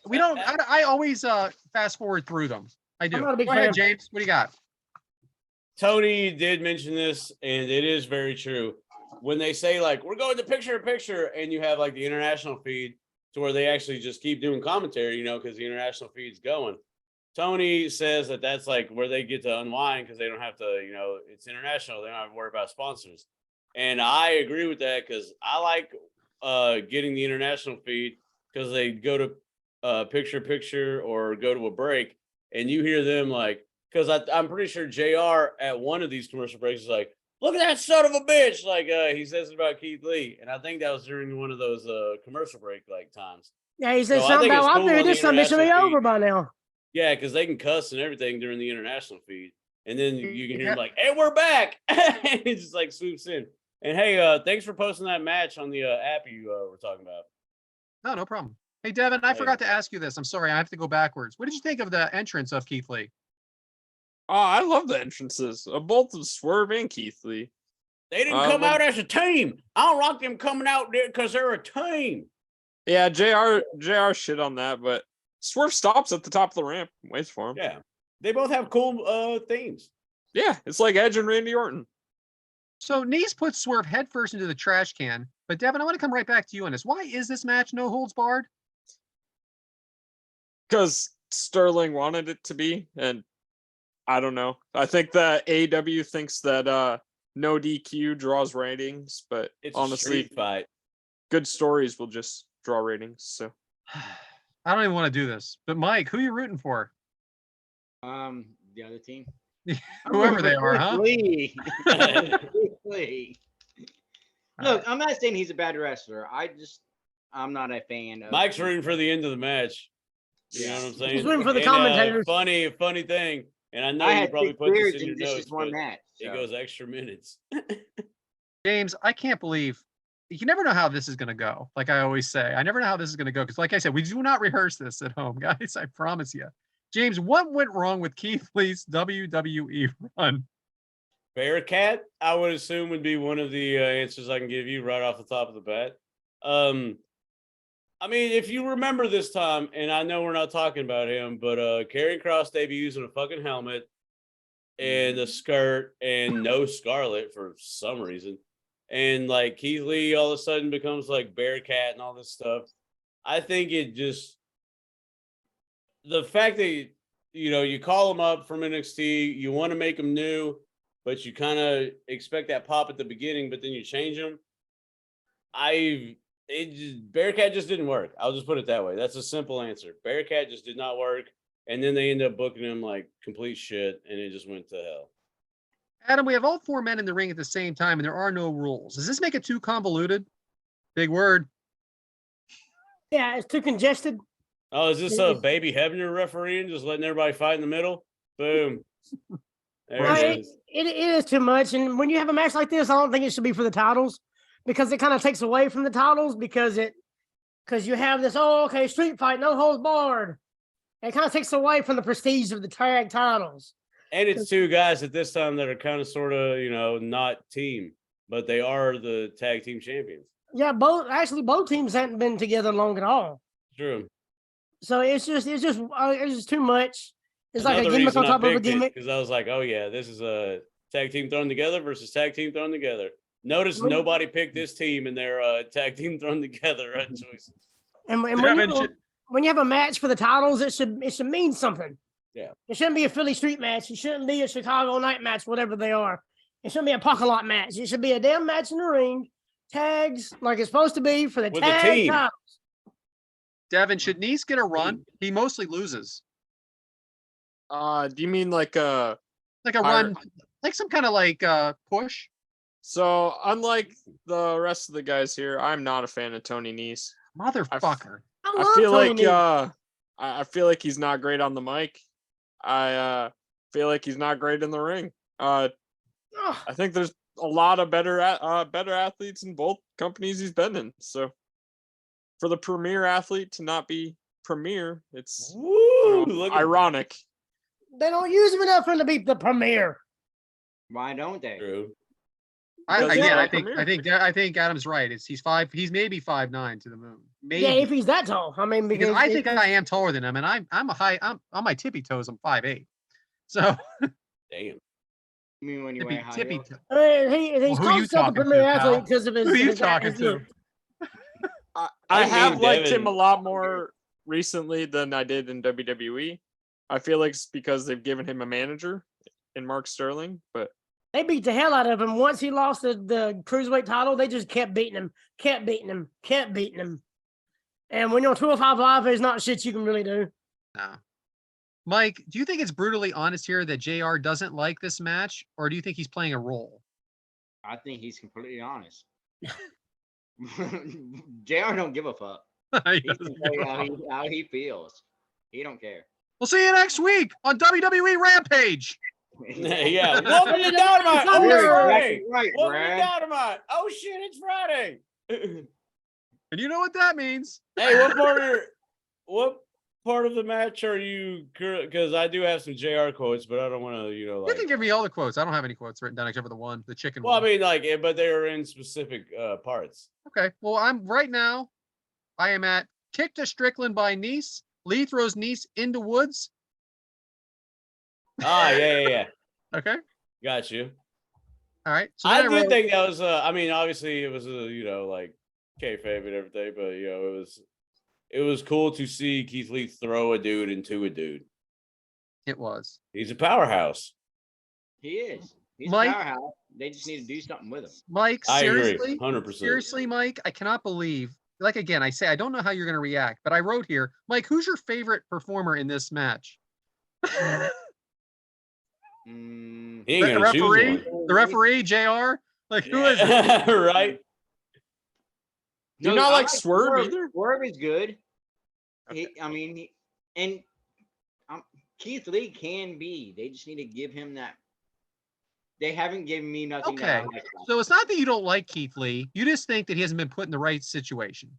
we don't. I always fast forward through them. I do. I'm not a big Go ahead, fan. James. What do you got? Tony did mention this, and it is very true. When they say like we're going to picture-in-picture, and you have like the international feed to where they actually just keep doing commentary, because the international feed's going. Tony says that that's like where they get to unwind because they don't have to, it's international. They don't have to worry about sponsors. And I agree with that because I like getting the international feed because they go to picture or go to a break and you hear them like, because I'm pretty sure JR at one of these commercial breaks is like, look at that son of a bitch. Like he says it about Keith Lee. And I think that was during one of those commercial break like times. Yeah, he said So I something think about, it's I cool figured on the this something should be international over feed. by now. Yeah, because they can cuss and everything during the international feed. And then you can hear Yeah. them like, hey, we're back. It just like swoops in. And hey, thanks for posting that match on the app you were talking about. No problem. Hey, Devin, I Hey. forgot to ask you this. I'm sorry. I have to go backwards. What did you think of the entrance of Keith Lee? Oh, I love the entrances of both of Swerve and Keith Lee. They didn't come out as a team. I don't like them coming out there because they're a team. Yeah, JR shit on that, but Swerve stops at the top of the ramp, waits for him. Yeah. They both have cool themes. Yeah, it's like Edge and Randy Orton. So Nese puts Swerve headfirst into the trash can. But Devin, I want to come right back to you on this. Why is this match no holds barred? Because Sterling wanted it to be, and I don't know. I think that AEW thinks that no DQ draws ratings, but It's honestly, a street fight. good stories will just draw ratings. So I don't even want to do this. But Mike, who are you rooting for? The other team. Whoever they are, huh? Lee. Lee. Look, I'm not saying he's a bad wrestler. I'm not a fan of Mike's rooting for the end of the match. You know what I'm saying? He's rooting for the And, commentators. funny thing. And I know I you had probably 6 put beers this in your and this notes, is one but match. it so. goes extra minutes. James, I can't believe you never know how this is going to go. Like I always say, I never know how this is going to go. Because like I said, we do not rehearse this at home, guys. I promise you. James, what went wrong with Keith Lee's WWE run? Bearcat, I would assume, would be one of the answers I can give you right off the top of the bat. I mean, if you remember this time, and I know we're not talking about him, but Karrion Kross debuts in a fucking helmet and a skirt and no Scarlet for some reason. And like Keith Lee all of a sudden becomes like Bearcat and all this stuff. I think it just, the fact that, you know, you call him up from NXT, you want to make him new, but you kind of expect that pop at the beginning, but then you change him. Bearcat just didn't work. I'll just put it that way. That's a simple answer. Bearcat just did not work. And then they end up booking him like complete shit, and it just went to hell. Adam, we have all 4 men in the ring at the same time, and there are no rules. Does this make it too convoluted? Big word. Yeah, it's too congested. Oh, is this a Baby Hebner refereeing, just letting everybody fight in the middle? Boom. There it is. It is too much. And when you have a match like this, I don't think it should be for the titles, because it kind of takes away from the titles, because you have this, street fight, no holds barred. It kind of takes away from the prestige of the tag titles. And it's 2 guys at this time that are kind of sort of, you know, not team, but they are the tag team champions. Yeah, both teams haven't been together long at all. True. So it's just too much. It's like a gimmick on top of a gimmick. Because I was like, oh yeah, this is a tag team thrown together versus tag team thrown together. Notice nobody picked this team in their tag team thrown together choices. And when you have a match for the titles, it should mean something. Yeah. It shouldn't be a Philly street match. It shouldn't be a Chicago night match, whatever they are. It shouldn't be a parking lot match. It should be a damn match in the ring. Tags like it's supposed to be for the tag titles. Devyn, should Nese get a run? He mostly loses. Do you mean like a run, like some kind of like push? So unlike the rest of the guys here, I'm not a fan of Tony Nese. Motherfucker. I feel like he's not great on the mic. I feel like he's not great in the ring. I think there's a lot of better athletes in both companies he's been in. So for the premier athlete to not be premier, it's ironic. They don't use him enough for him to be the premier. Why don't they? True. I think Adam's right. He's maybe 5'9" to the moon. Maybe. Yeah, if he's that tall. I mean, because I think I am taller than him, and I'm on my tippy toes. I'm 5'8". So damn. I mean, when you wear high heels. He's called himself the premier athlete because of his. Who are you talking to? I have liked him a lot more recently than I did in WWE. I feel like it's because they've given him a manager in Mark Sterling, but they beat the hell out of him. Once he lost the cruiserweight title, they just kept beating him. And when you're on 205 Live, there's not shit you can really do. No. Mike, do you think it's brutally honest here that JR doesn't like this match, or do you think he's playing a role? I think he's completely honest. JR don't give a fuck. He can say how he feels. He don't care. We'll see you next week on WWE Rampage. Yeah. Welcome to Dynamite. Oh, it's Friday. Right, Welcome to Dynamite. Oh shit, it's Friday. And you know what that means. Hey, what part of the match are you? Because I do have some JR quotes, but I don't want to, you can give me all the quotes. I don't have any quotes written down except for the chicken one. Well, I mean, like, but they are in specific parts. Okay. Well, I am at kick to Strickland by Nese. Lee throws Nese into Woods. Yeah. Okay. Got you. All right. So I did think that was, I mean, obviously it was like kayfabe and everything, but it was cool to see Keith Lee throw a dude into a dude. It was. He's a powerhouse. He is. He's a powerhouse. They just need to do something with him. Mike, seriously, I agree, 100%. Seriously, Mike, I cannot believe. Like again, I say I don't know how you're going to react, but I wrote here, Mike, who's your favorite performer in this match? The referee, JR. Like who is it? Right? Do you not like Swerve either? Swerve is good. Keith Lee can be. They just need to give him that They haven't given me nothing. Okay. That I like about So it's not that you don't like Keith Lee. You just think that he hasn't been put in the right situation.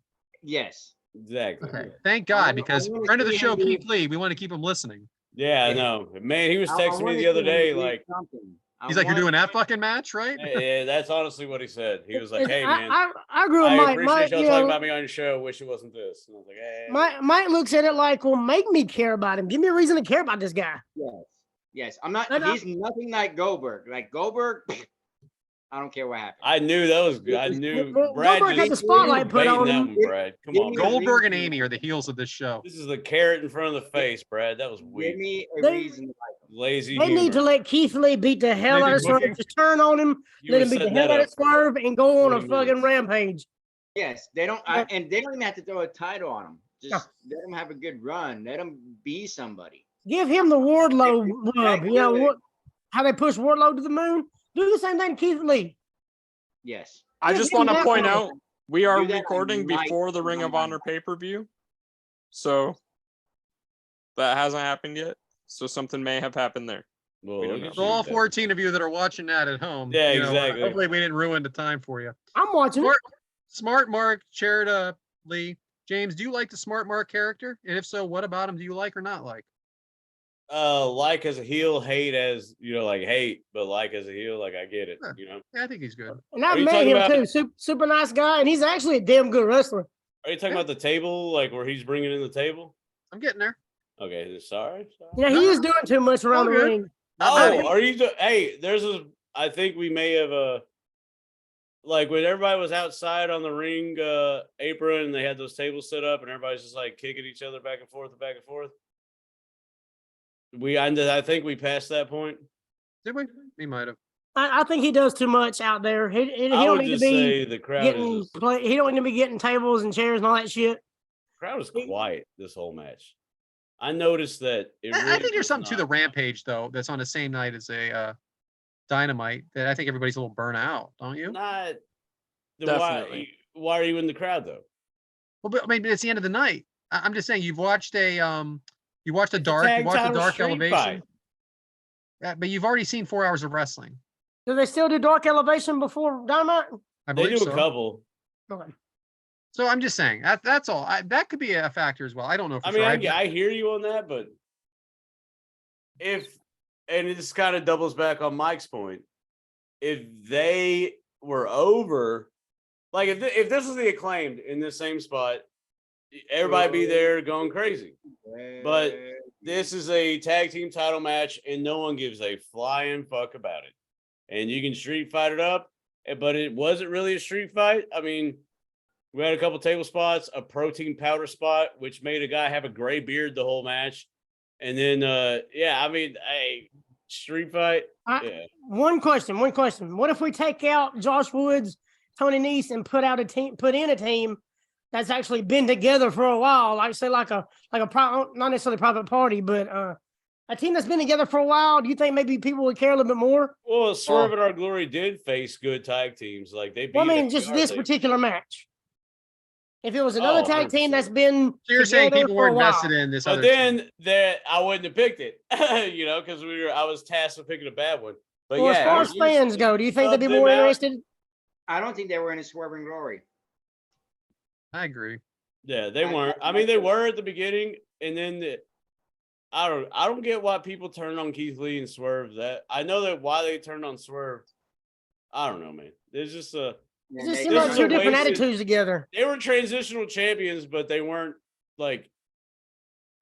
Yes. Exactly. Okay. Thank God, because wanna friend of the see show, him do- Keith Lee, we want to keep him listening. Yeah, I Yeah. know. Man, he was I texting me wanna the see other him day, do like, something. He's like, you're want- doing that fucking match, right? yeah, that's honestly what he said. He was like, "Hey, man, I agree with I Mike. appreciate Mike, y'all you talking know, about me on your show. Wish it wasn't this." And I was like, "Hey." Mike looks at it like, well, make me care about him. Give me a reason to care about this guy. Yes. I'm not. And I- He's nothing like Goldberg. Like Goldberg, I don't care what happened. I knew that was good. I knew Well, Brad Goldberg had just the spotlight was put baiting on that him. one, Brad. Come Give on, me man. Goldberg and Amy are the heels of this show. This is the carrot in front of the face, Brad. That was Give weak. me a They- reason to like him. Lazy They humor. need to let Keith Lee beat the hell out of Maybe Swerve. Just turn on him, You let were him beat the setting hell that out of up for Swerve, and go on a 20 fucking minutes. rampage. Yes, they don't, Yeah. and they don't even have to throw a title on him. Just No. let him have a good run. Let him be somebody. Give him the Wardlow rub. You know good. what? How they push Wardlow to the moon? Do the same thing to Keith Lee. Yes. I Yeah, just give want him to that point one. out we are Do that on recording night before the Ring of one. Honor pay-per-view. So that hasn't happened yet. So something may have happened there. Well, We don't look know. at So you, all Devin. 14 of you that are watching that at home. Yeah, you know, exactly. hopefully we didn't ruin the time for you. I'm watching it. Smart Mark, Charita, Lee. James, do you like the Smart Mark character? And if so, what about him do you like or not like? Like as a heel, hate as like hate, but like as a heel, like I get it. Huh. Yeah, I think he's good. And Are I've you met talking him about- too. Super nice guy, and he's actually a damn good wrestler. Are you talking about the table, like where he's bringing in the table? I'm getting there. Okay, sorry. You know, he is doing too much around the good. ring. Not bad. Oh, are you? Hey, there's a. I think we may have like when everybody was outside on the ring apron, and they had those tables set up, and everybody's just like kicking each other back and forth and back and forth. I think we passed that point. Did we? He might have. I think he does too much out there. He I don't would need to just be say the crowd getting is just, play. He don't need to be getting tables and chairs and all that shit. crowd was quiet this whole match. I noticed that. I think there's something to the Rampage though that's on the same night as a Dynamite that I think everybody's a little burnt out, don't you? Not. Definitely. Why are you in the crowd though? Well, but I mean, it's the end of the night. I'm just saying, you've watched a dark, you watched the tag title dark street elevation. fight. Yeah, but you've already seen 4 hours of wrestling. Do they still do Dark Elevation before Dynamite? I They believe do so. a couple. Okay. So I'm just saying that's all. That could be a factor as well. I don't know for I mean, sure. I hear you on that, but and this kind of doubles back on Mike's point, if they were over, like if this was the Acclaimed in this same spot, everybody be there going crazy. But this is a tag team title match, and no one gives a flying fuck about it. And you can street fight it up, but it wasn't really a street fight. I mean, we had a couple table spots, a protein powder spot, which made a guy have a gray beard the whole match. And then, I mean, street fight. Yeah. One question. What if we take out Josh Woods, Tony Nese, and put in a team that's actually been together for a while? Like say like a not necessarily private party, but a team that's been together for a while. Do you think maybe people would care a little bit more? Well, Swerve and Our Glory did face good tag teams. Like they beat. Well, I mean, just this particular match. If it was another tag team 100%. that's been So you're saying together people for a weren't while. vested in this But other then team. that I wouldn't have picked it, because I was tasked with picking a bad one. But Well, yeah, as far as you fans go, do you think they'd be sub more them out. interested? I don't think they were in a Swerve and Glory. I agree. Yeah, they weren't. I mean, they were at the beginning, and then I don't get why people turned on Keith Lee and Swerve. That I know that why they turned on Swerve. I don't know, man. There's just It And just they- seemed this like is two a different wasted- attitudes together. they were transitional champions, but they weren't like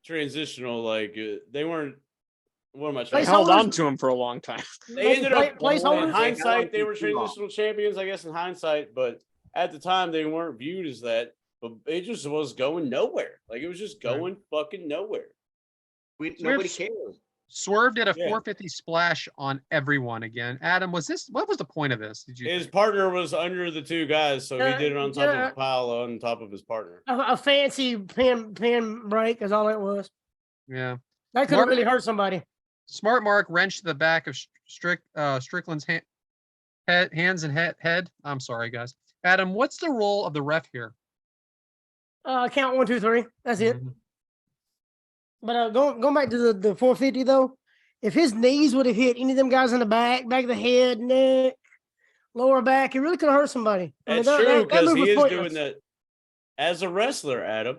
transitional. Like they weren't. What am I They trying? Placeholders? held on to him for a long time. They ended up in placeholders. hindsight. They were Too long. transitional champions, I guess, in hindsight. But at the time, they weren't viewed as that. But it just was going nowhere. Like it was just going fucking nowhere. Nobody cares. Swerve did a Yeah. 450 splash on everyone again. Adam, what was the point of this? Did you His think? partner was under the two guys, so he did it on top of a pile on top of his partner. A fancy pin break is all it was. Yeah. That could have Mark- really hurt somebody. Smart Mark wrenched the back of Strickland's hands and head. I'm sorry, guys. Adam, what's the role of the ref here? Count 1, 2, 3. That's it. Mhm. But going back to the 450 though, if his knees would have hit any of them guys in the back of the head, neck, lower back, it really could have hurt somebody. That's true, that because move he was is pointless. doing that as a wrestler, Adam.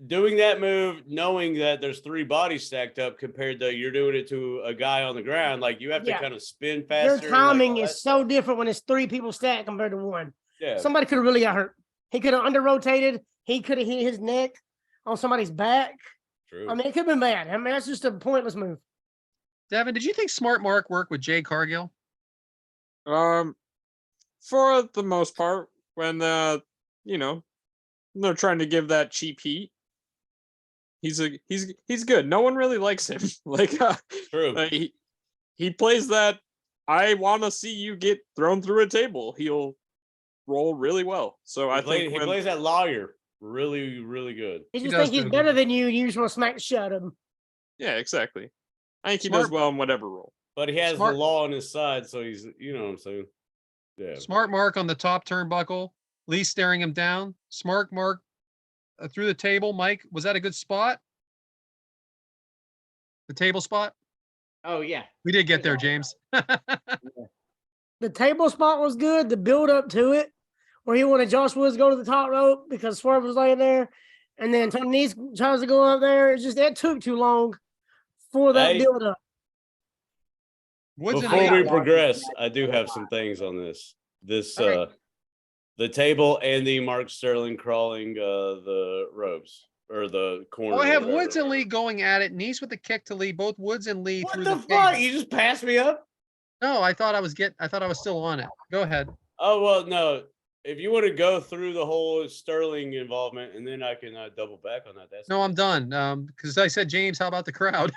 Doing that move, knowing that there's 3 bodies stacked up compared to you're doing it to a guy on the ground, like you have to kind of spin faster. Your timing like, is so different when it's 3 people stacked compared to 1. Yeah. Somebody could have really got hurt. He could have under rotated. He could have hit his neck on somebody's back. True. I mean, it could have been bad. I mean, that's just a pointless move. Devyn, did you think Smart Mark worked with Jay Cargill? For the most part, when you know, they're trying to give that cheap heat, he's good. No one really likes him. True. He plays that. I want to see you get thrown through a table. He'll roll really well. So I think he plays that lawyer really, really good. He just think he's better than you, and you just want to smack the shit out of him. Yeah, exactly. I think he does well in whatever role. But he has the law on his side, so he's, you know what I'm saying? Yeah. Smart Mark on the top turnbuckle, Lee staring him down. Smart Mark through the table. Mike, was that a good spot? The table spot? Oh, yeah. We did get there, James. The table spot was good. The build up to it, where he wanted Josh Woods to go to the top rope because Swerve was laying there, and then Tony Nese tries to go up there. It just that took too long for that build up. Before we progress, I do have some things on this. The table and the Mark Sterling crawling the ropes or the corner. Oh, I have Woods and Lee going at it. Nese with the kick to Lee. Both Woods and Lee. What through the table. fuck? You just passed me up? No, I thought I was still on it. Go ahead. Oh well, no. If you want to go through the whole Sterling involvement, and then I can double back on that. No, I'm done. Because I said, James, how about the crowd?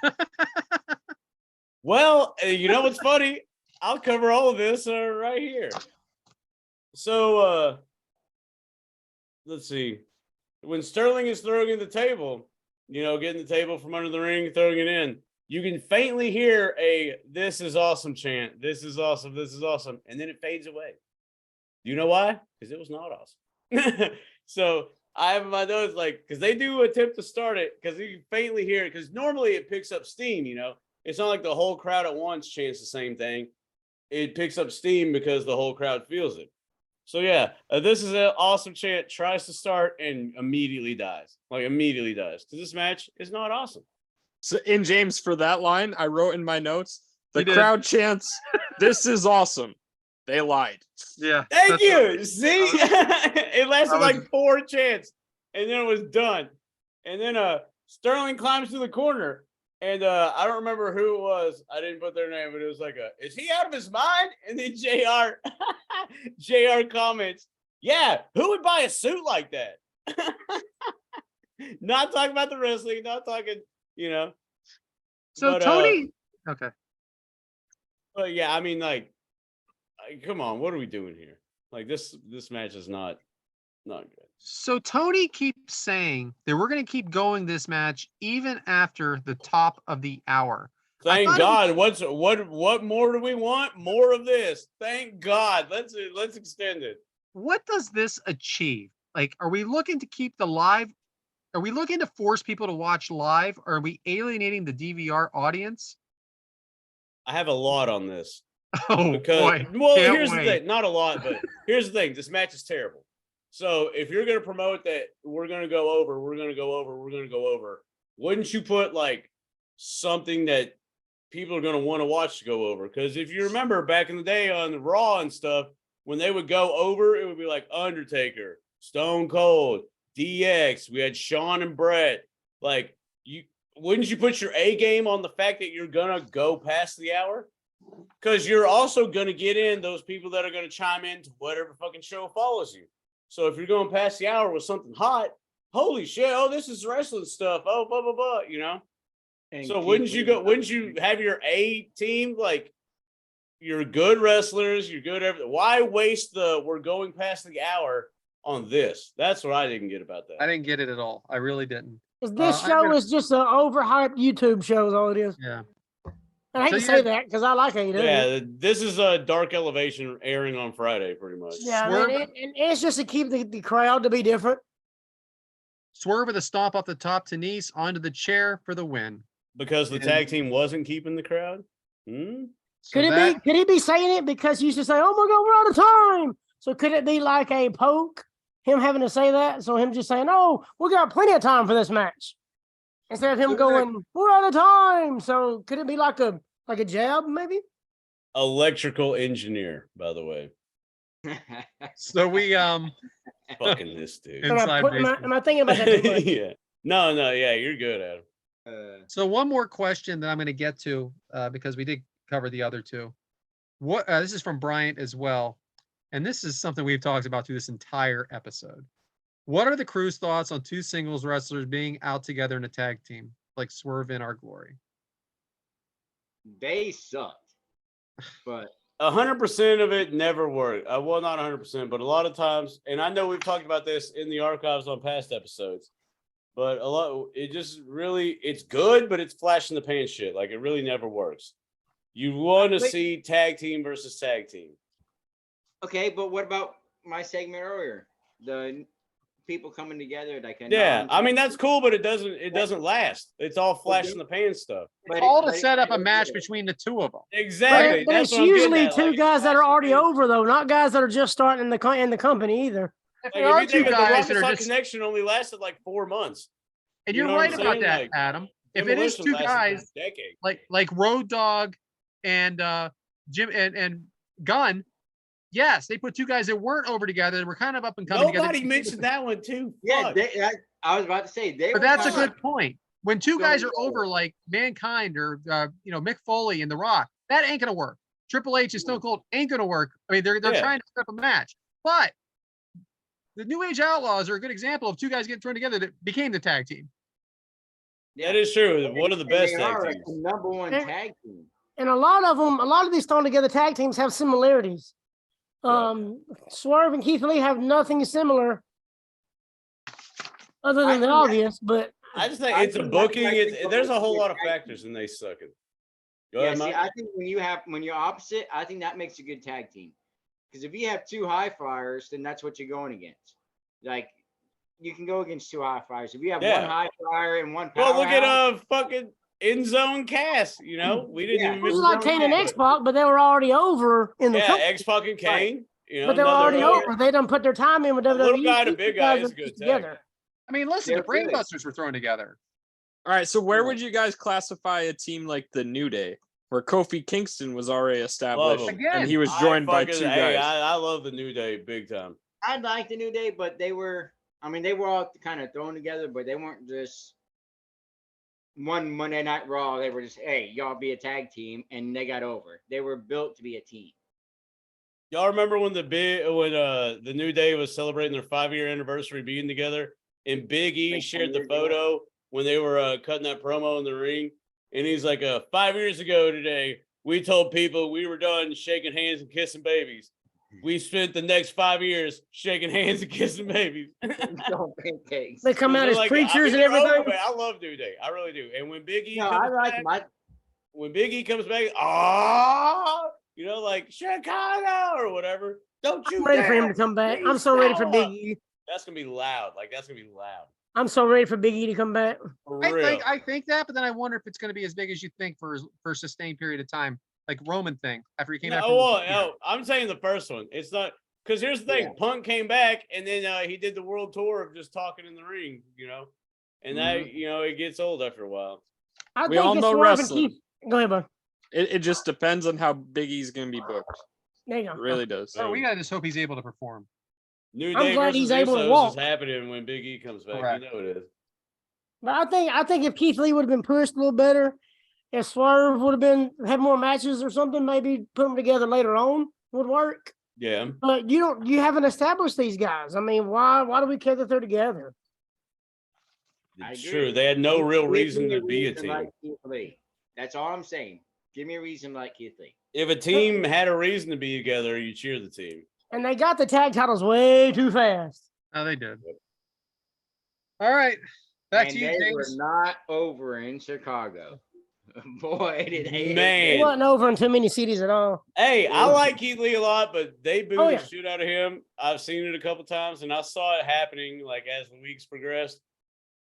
Well, you know what's funny? I'll cover all of this right here. So let's see. When Sterling is throwing in the table, you know, getting the table from under the ring, throwing it in, you can faintly hear a "This is awesome" chant. This is awesome. This is awesome. And then it fades away. Do you know why? Because it was not awesome. So I have in my notes, like, because they do attempt to start it, because you can faintly hear it, because normally it picks up steam, you know. It's not like the whole crowd at once chants the same thing. It picks up steam because the whole crowd feels it. So yeah, this is an awesome chant. Tries to start and immediately dies. Like immediately dies. Because this match is not awesome. So in James, for that line, I wrote in my notes, the crowd chants, "This is awesome." They lied. Yeah. Thank you. See? It lasted like 4 chants. And then it was done. And then Sterling climbs to the corner. And I don't remember who it was. I didn't put their name, but it was like, is he out of his mind? And then JR comments, yeah, who would buy a suit like that? Not talking about the wrestling, not talking, you know. So but, Tony, okay. But yeah, I mean, like, come on, what are we doing here? Like this match is not good. So Tony keeps saying that we're going to keep going this match even after the top of the hour. Thank God. What more do we want? More of this. Thank God. Let's extend it. What does this achieve? Like, are we looking to keep the live? Are we looking to force people to watch live? Or are we alienating the DVR audience? I have a lot on this. Oh, boy. Well, here's the thing. Not a lot, but here's the thing. This match is terrible. So if you're going to promote that we're going to go over, wouldn't you put like something that people are going to want to watch to go over? Because if you remember back in the day on the Raw and stuff, when they would go over, it would be like Undertaker, Stone Cold, DX. We had Shawn and Brett. Like, wouldn't you put your A game on the fact that you're going to go past the hour? Because you're also going to get in those people that are going to chime in to whatever fucking show follows you. So if you're going past the hour with something hot, holy shit, oh, this is wrestling stuff. Oh, blah, blah, blah, you know? And so wouldn't you have your A team, like, you're good wrestlers, you're good everything. Why waste we're going past the hour on this? That's what I didn't get about that. I didn't get it at all. I really didn't. This show is just an overhyped YouTube show is all it is. Yeah. And I hate to say that because I like AEW. Yeah, this is a Dark Elevation airing on Friday, pretty much. Yeah, I mean, and it's just to keep the crowd to be different. Swerve with a stomp off the top to Nese onto the chair for the win. Because the tag team wasn't keeping the crowd? So Could he be saying it because he used to say, "Oh my God, we're out of time"? So could it be like a poke, him having to say that? So him just saying, "Oh, we got plenty of time for this match," instead of him going, "We're out of time." So could it be like a jab, maybe? Electrical engineer, by the way. So we Fucking this dude. Am I thinking about that too much? Yeah. No, yeah, you're good, Adam. So one more question that I'm going to get to because we did cover the other two. What this is from Bryant as well, and this is something we've talked about through this entire episode. What are the crew's thoughts on two singles wrestlers being out together in a tag team like Swerve and Our Glory? They sucked, but 100% of it never worked. Well, not 100%, but a lot of times, and I know we've talked about this in the archives on past episodes, but it's good, but it's flash in the pan shit. Like, it really never works. You want to see tag team versus tag team. okay. But what about my segment earlier? The people coming together like I mean, that's cool, but it doesn't last. It's all flash in the pan stuff. It's all to set up a match between the two of them. Exactly. But it's usually two guys that are already over, though, not guys that are just starting in the company either. If Like, there are if you two think guys the that are Rocket just, Connection only lasted like 4 months. and you you're know what right I'm about saying? that, Like, Adam. If it is Demolition two lasted guys a decade. like Road Dogg and Jim and Gunn, yes, they put two guys that weren't over together and were kind of up and coming together. Nobody mentioned that one too. Yeah, Fuck. I was about to say they. But were that's a kinda- good point. When two guys are over, like Mankind or Mick Foley and The Rock, that ain't gonna work. Triple H and Stone Cold ain't gonna work. I mean, they're trying to set up a match, but the New Age Outlaws are a good example of two guys getting thrown together that became the tag team. That is true. One of the best they tag are teams. the number one tag team. And a lot of these thrown together tag teams have similarities. Swerve and Keith Lee have nothing similar other than the obvious, but I just think it's a booking. There's a whole lot of factors and they suck it. Go Yeah, ahead, see, Mike. I think when you're opposite, I think that makes a good tag team. Because if you have two high flyers, then that's what you're going against. Like, you can go against two high flyers. If you have one high flyer and one power. Well, look at fucking End Zone Cass. You know, we didn't even it miss was like Kane and X-Pac, but they were already over in the company. X fucking Kane. You know, But they were already over. They done put their time in with WWE. Little guy to big guy is a good together. I mean, listen, They're the Brainbusters were thrown together. All right, so where would you guys classify a team like the New Day, where Kofi Kingston was already established and he was joined by two guys? I love the New Day big time. I like the New Day, but they were all kind of thrown together, but they weren't just one Monday Night Raw. They were just, hey, y'all be a tag team, and they got over. They were built to be a team. Y'all remember when the New Day was celebrating their 5-year anniversary being together, and Big E shared the photo when they were cutting that promo in the ring, and he's like, 5 years ago today, we told people we were done shaking hands and kissing babies. We spent the next 5 years shaking hands and kissing babies. They come out as preachers and everything. I love New Day. I really do. And when Big E when Big E comes back, like Chicago or whatever. Don't you? I'm ready for him to come back. I'm so ready for Big E. That's gonna be loud. Like, that's gonna be loud. I'm so ready for Big E to come back. I think that, but then I wonder if it's going to be as big as you think for a sustained period of time, like Roman thing after he came back. No, I'm saying the first one. It's not, because here's the thing: Punk came back, and then he did the world tour of just talking in the ring, and that it gets old after a while. We all know wrestling. Go ahead, bud. It just depends on how Big E's going to be booked. There you go. It really does. So we gotta just hope he's able to perform. New I'm Day glad versus he's able to Usos walk. is happening when Big E comes back. Correct. You know it is. But I think if Keith Lee would have been pushed a little better, if Swerve would have had more matches or something, maybe put them together later on would work. Yeah. But you haven't established these guys. I mean, why do we care that they're together? It's true. They had no real reason to be a team. Like Keith Lee. That's all I'm saying. Give me a reason like Keith Lee. If a team had a reason to be together, you cheer the team. And they got the tag titles way too fast. Oh, they did. All right. Back to you, they James. were not over in Chicago. Boy, did they. Man. It wasn't over in too many cities at all. Hey, I like Keith Lee a lot, but they booed Oh, the shit out of him. I've seen it a couple times, and I saw it happening like as the weeks progressed.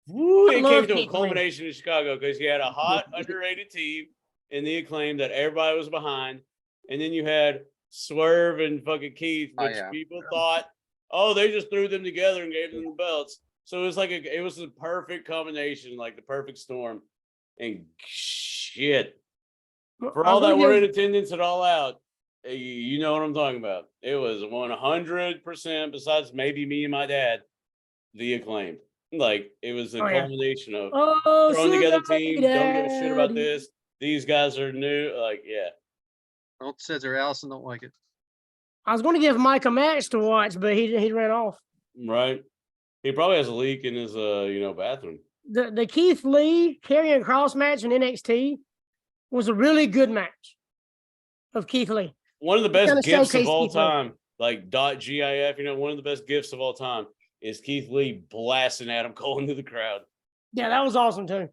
Woo, I it love came to a Keith Lee. culmination in Chicago because you had a hot, underrated team in the Acclaim that everybody was behind. And then you had Swerve and fucking Keith, Oh, which yeah. people thought, oh, they just threw them together and gave them the belts. So it was like it was the perfect combination, like the perfect storm. And shit, for all that were in attendance at All Out, you know what I'm talking about. It was 100%, besides maybe me and my dad, the Acclaimed. Like, it was a culmination of throwing together team, don't give a shit about this. These guys are new. Like, yeah. Don't scissor. Allison don't like it. I was going to give Mike a match to watch, but he ran off. Right. He probably has a leak in his bathroom. The Keith Lee Karrion Kross match in NXT was a really good match of Keith Lee. One of the best gifts of all time, like .gif, one of the best gifts of all time is Keith Lee blasting Adam Cole into the crowd. Yeah, that was awesome too.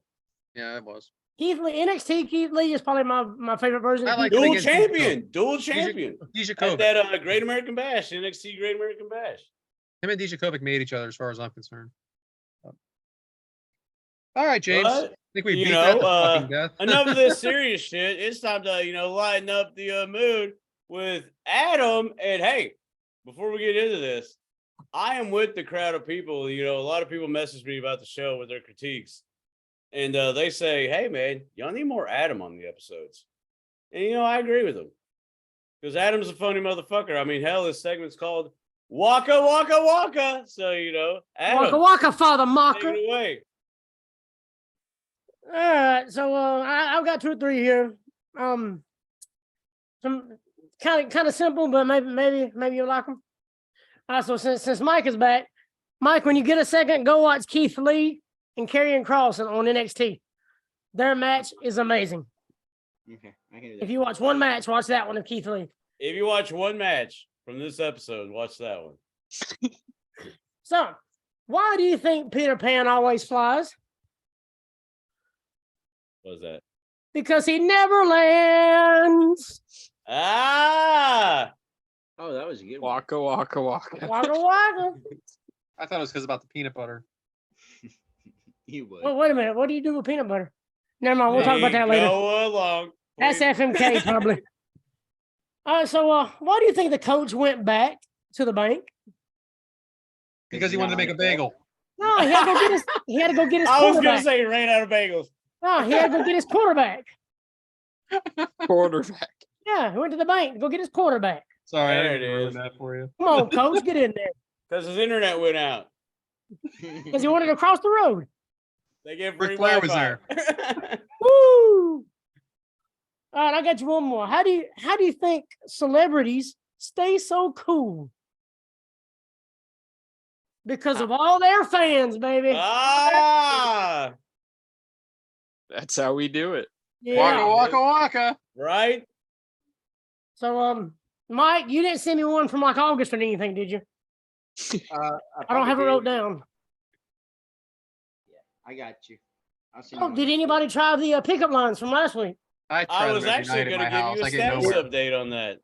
Yeah, it was. Keith Lee, NXT Keith Lee is probably my favorite version. I like dual champion. Dijakovic. At that Great American Bash, NXT Great American Bash. Him and Dijakovic made each other, as far as I'm concerned. All right, James. But, I think we beat that to fucking death. Enough of this serious shit. It's time to lighten up the mood with Adam. And hey, before we get into this, I am with the crowd of people. A lot of people message me about the show with their critiques. And they say, hey, man, y'all need more Adam on the episodes. And, I agree with them. Because Adam's a funny motherfucker. I mean, hell, this segment's called Wakka Wakka Wakka. So, Adam. Wakka Wakka, Father Mocker. Take it away. All right. So I've got 2 or 3 here. Some kind of simple, but maybe you'll like them. All right. So since Mike is back, Mike, when you get a second, go watch Keith Lee and Karrion Kross on NXT. Their match is amazing. Okay, I can do that. If you watch one match, watch that one of Keith Lee. If you watch one match from this episode, watch that one. So, why do you think Peter Pan always flies? What's that? Because he never lands. Ah! Oh, that was a good one. Wakka Wakka Wakka. Wakka Wakka. I thought it was because about the peanut butter. You would. Well, wait a minute. What do you do with peanut butter? Never mind. We'll talk about that later. Go along. That's FMK probably. All right. So, why do you think the coach went back to the bank? Because he wanted to make a bagel. No, he had to go get his. He had to go get his. I was going to quarterback. say he ran out of bagels. No, he had to go get his quarterback. Quarterback. Yeah, he went to the bank to go get his quarterback. Sorry, There I it didn't ruin is. that for you. Come on, coach, get in there. Because his internet went out. Because he wanted to cross the road. They gave free Ric Flair was Wi-Fi. Woo! All right, I got you one more. How do you think celebrities stay so cool? Because of all their fans, baby. Ah! That's how we do it. Yeah. Wakka Wakka Wakka. Right? So, Mike, you didn't send me one from like August or anything, did you? I don't have it wrote down. I got you. I'll send you Oh, one. did anybody try the pickup lines from last week? I was actually going to give you a status update on that.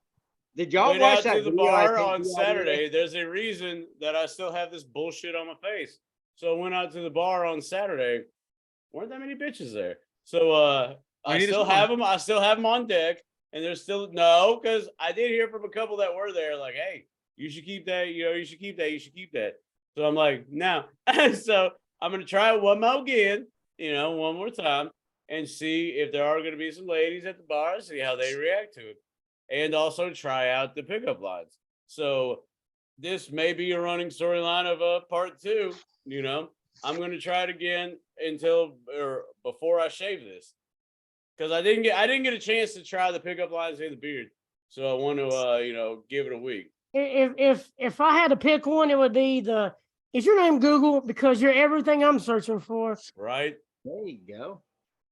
Did y'all Went watch out that to the video I bar sent on you the other Saturday. day? There's a reason that I still have this bullshit on my face. So I went out to the bar on Saturday. Weren't that many bitches there? So I still have them. I still have them on deck. And there's still because I did hear from a couple that were there, like, hey, you should keep that. You should keep that. You should keep that. So I'm like, no. So I'm gonna try it one more again. One more time, and see if there are going to be some ladies at the bar, see how they react to it, and also try out the pickup lines. So this may be a running storyline of part 2. I'm going to try it again before I shave this, because I didn't get a chance to try the pickup lines in the beard. So I want to give it a week. If I had to pick one, it would be is your name Google, because you're everything I'm searching for. Right. There you go.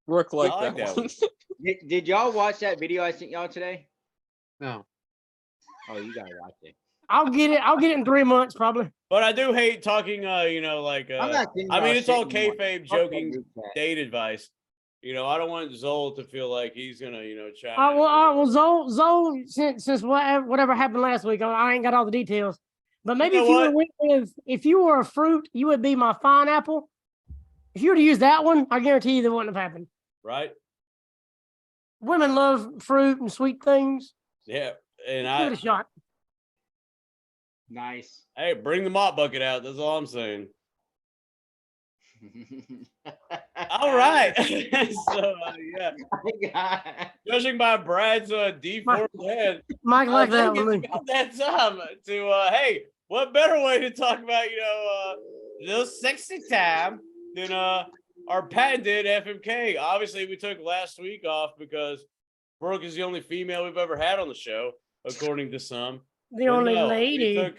Work like I like that that one. Did y'all watch that video I sent y'all today? No. Oh, you gotta watch it. I'll get it in 3 months probably. But I do hate talking, I'm not kidding I mean, y'all it's all shit anymore. kayfabe, Fuck that joking, group chat. date advice. I don't want Zoll to feel like he's gonna, try. Well, Zoe, since whatever happened last week, I ain't got all the details. But maybe You know if you were a fruit, you would be my pineapple, If you were to use that one, I guarantee you that wouldn't have happened. Right? Women love fruit and sweet things. Yeah. And Give it a shot. Nice. hey, bring the mop bucket out. That's all I'm saying. All right. So, yeah. Judging by Brad's deformed head, Mike like I that think one. it's about that time to, hey, what better way to talk about, this sexy time than our patented FMK? Obviously, we took last week off because Brooke is the only female we've ever had on the show, according to some. The But only no, lady.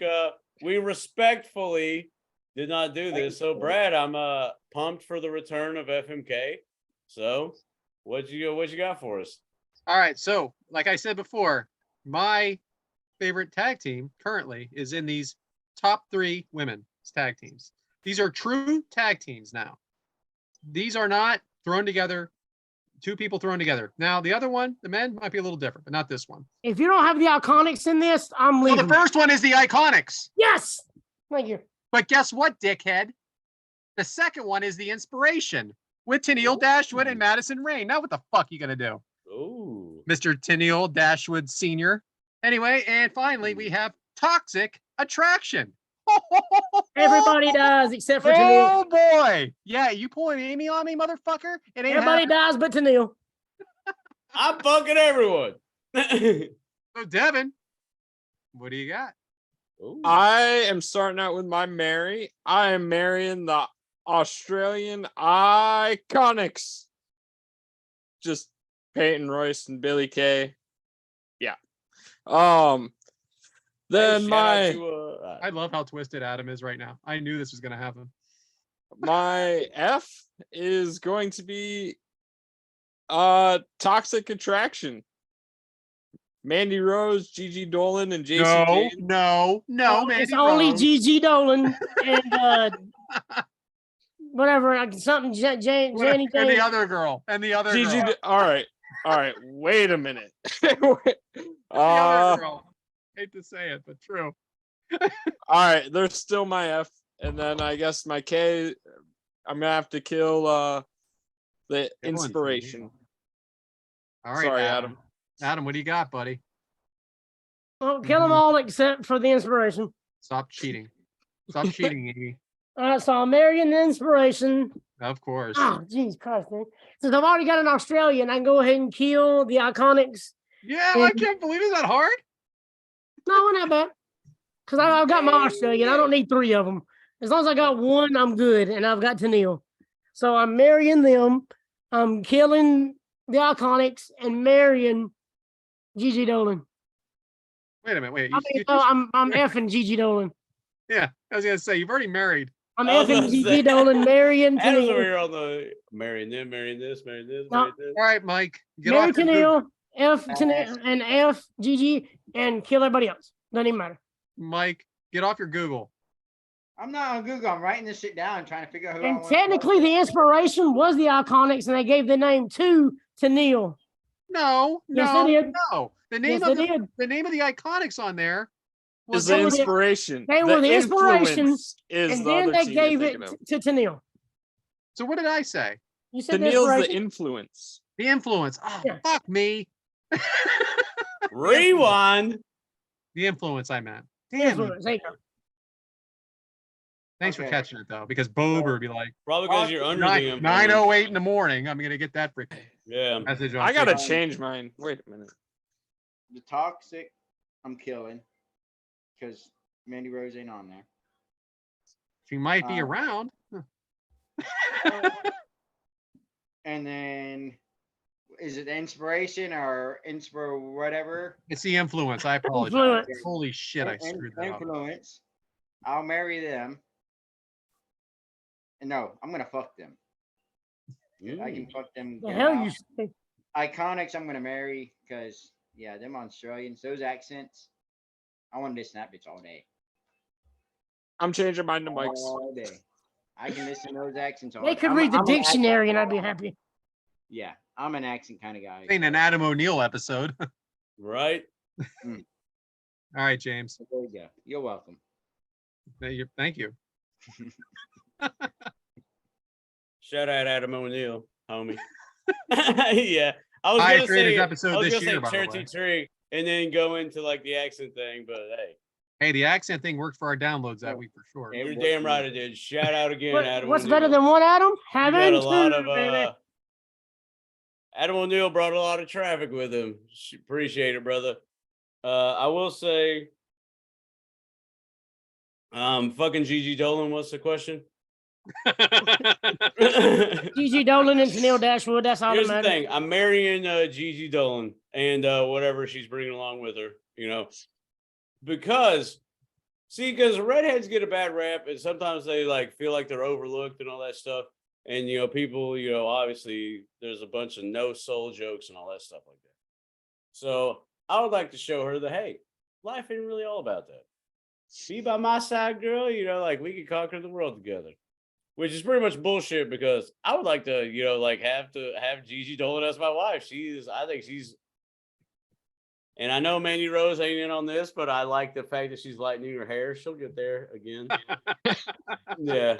we respectfully did not do this. So, Brad, I'm pumped for the return of FMK. So, what you got for us? All right. So, like I said before, my favorite tag team currently is in these top 3 women's tag teams. These are true tag teams now. These are not thrown together, 2 people thrown together. Now, the other one, the men, might be a little different, but not this one. If you don't have the Iconics in this, I'm Well, leaving. the first one is the Iconics. Yes. Thank you. But guess what, dickhead? The second one is the Inspiration with Tennille Dashwood and Madison Rain. Now, what the fuck you gonna do? Ooh. Mr. Tennille Dashwood Sr. Anyway, and finally, we have Toxic Attraction. Everybody dies except for Tennille. Oh boy. Yeah, you pulling Amy on me, motherfucker? It ain't Everybody happening. dies but Tennille. I'm fucking everyone. So, Devin, what do you got? Ooh. I am starting out with my Mary. I am marrying the Australian Iconics. Just Peyton Royce and Billy Kay. Yeah. Then Hey, shout my out to, I love how twisted Adam is right now. I knew this was gonna happen. my F is going to be Toxic Attraction. Mandy Rose, Gigi Dolan, and Jason James. No, It's Mandy only Rose. Gigi Dolan and whatever, something Janie And the Jane. other girl. And the other Gigi, girl. all right. Wait a minute. The other girl. Hate to say it, but true. All right, there's still my F, and then I guess my K. I'm gonna have to kill the Inspiration. All right, Sorry, Adam. Adam, what do you got, buddy? Well, kill them all except for the Inspiration. Stop cheating. Stop cheating, Amy. So I'm marrying the Inspiration. Of course. Oh, jeez Christ, man. Since I've already got an Australian, I can go ahead and kill the Iconics. Yeah, I can't believe it's that hard. No, not bad. Because I've got my Australian. I don't need 3 of them. As long as I got 1, I'm good. And I've got Tennille. So I'm marrying them. I'm killing the Iconics and marrying Gigi Dolan. Wait a minute. Wait. I'm effing Gigi Dolan. Yeah, I was gonna say you've already married. I'm I was effing gonna Gigi say- Dolan, marrying Adam's over Tennille. here on the marrying them, marrying this, marrying this, No. marrying this. All right, Mike. Get Marry off your Tennille, F Tennille, and F Gigi, and kill everybody else. Doesn't even matter. Mike, get off your Google. I'm not on Google. I'm writing this shit down, trying to figure out who I And want to technically, the Inspiration was the Iconics, and they gave the name to Tennille. No, Yes, no, they did. no. The name Yes, of they did. the name of the Iconics on there was Is the they were the- Inspiration? they were the Inspiration, Influence is And the then other they team you're gave it thinking of. to Tennille. So what did I say? You said the Tennille's the Inspiration. influence. The Influence. Oh, Yeah. fuck me. Rewind. The Influence, I meant. Damn. Influence. There you go. Thanks for Okay. catching it though, because Bober would be like Probably because you're under the 9:08 in the morning. I'm gonna get that freaking Yeah. message on. I gotta Facebook. change mine. Wait a minute. The Toxic, I'm killing because Mandy Rose ain't on there. She might be Uh, around. And then, is it the Inspiration or Inspire whatever? It's the Influence. I apologize. Influence. Holy shit, I In- screwed that up. Influence. I'll marry them. And no, I'm gonna fuck them. I can fuck them. The get hell out. you say? Iconics, I'm gonna marry because yeah, them Australians, those accents. I want to listen to that bitch all day. I'm changing mine to Mike's. All day. I can listen to those accents all They day. could I'm- read the I'm an accent- dictionary and I'd be happy. Yeah, I'm an accent kind of guy. Ain't an Adam O'Neill episode. All Right. right, James. There you go. You're welcome. Thank you. Shout out Adam O'Neill, homie. Yeah. I was Highest gonna rated say episode this year, by the Churchy way. Tree and then go into like the accent thing, but hey. Hey, the accent thing worked for our downloads that week for sure. It You're worked damn for right me. it did. Shout out again, Adam What's O'Neill. better than what, Adam? You Having got a lot two, of baby. Adam O'Neill brought a lot of traffic with him. Appreciate it, brother. I will say, fucking Gigi Dolan. What's the question? Gigi Dolan and Tennille Dashwood. That's all Here's that the matters. thing. I'm marrying Gigi Dolan and whatever she's bringing along with her, you know, because redheads get a bad rap and sometimes they like feel like they're overlooked and all that stuff. And, you know, people, you know, obviously there's a bunch of no soul jokes and all that stuff like that. So I would like to show her that, hey, life ain't really all about that. Be by my side, girl. You know, like we can conquer the world together. Which is pretty much bullshit because I would like to, you know, like have Gigi Dolan as my wife. I think she's, and I know Mandy Rose ain't in on this, but I like the fact that she's lightening her hair. She'll get there again. Yeah.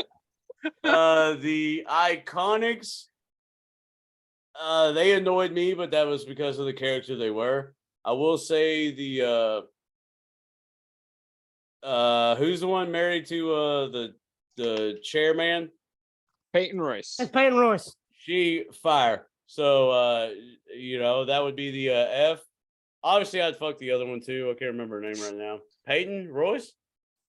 The Iconics, they annoyed me, but that was because of the character they were. I will say who's the one married to the chairman? Peyton Royce. That's Peyton Royce. She fire. So you know, that would be the F. Obviously, I'd fuck the other one too. I can't remember her name right now. Peyton Royce?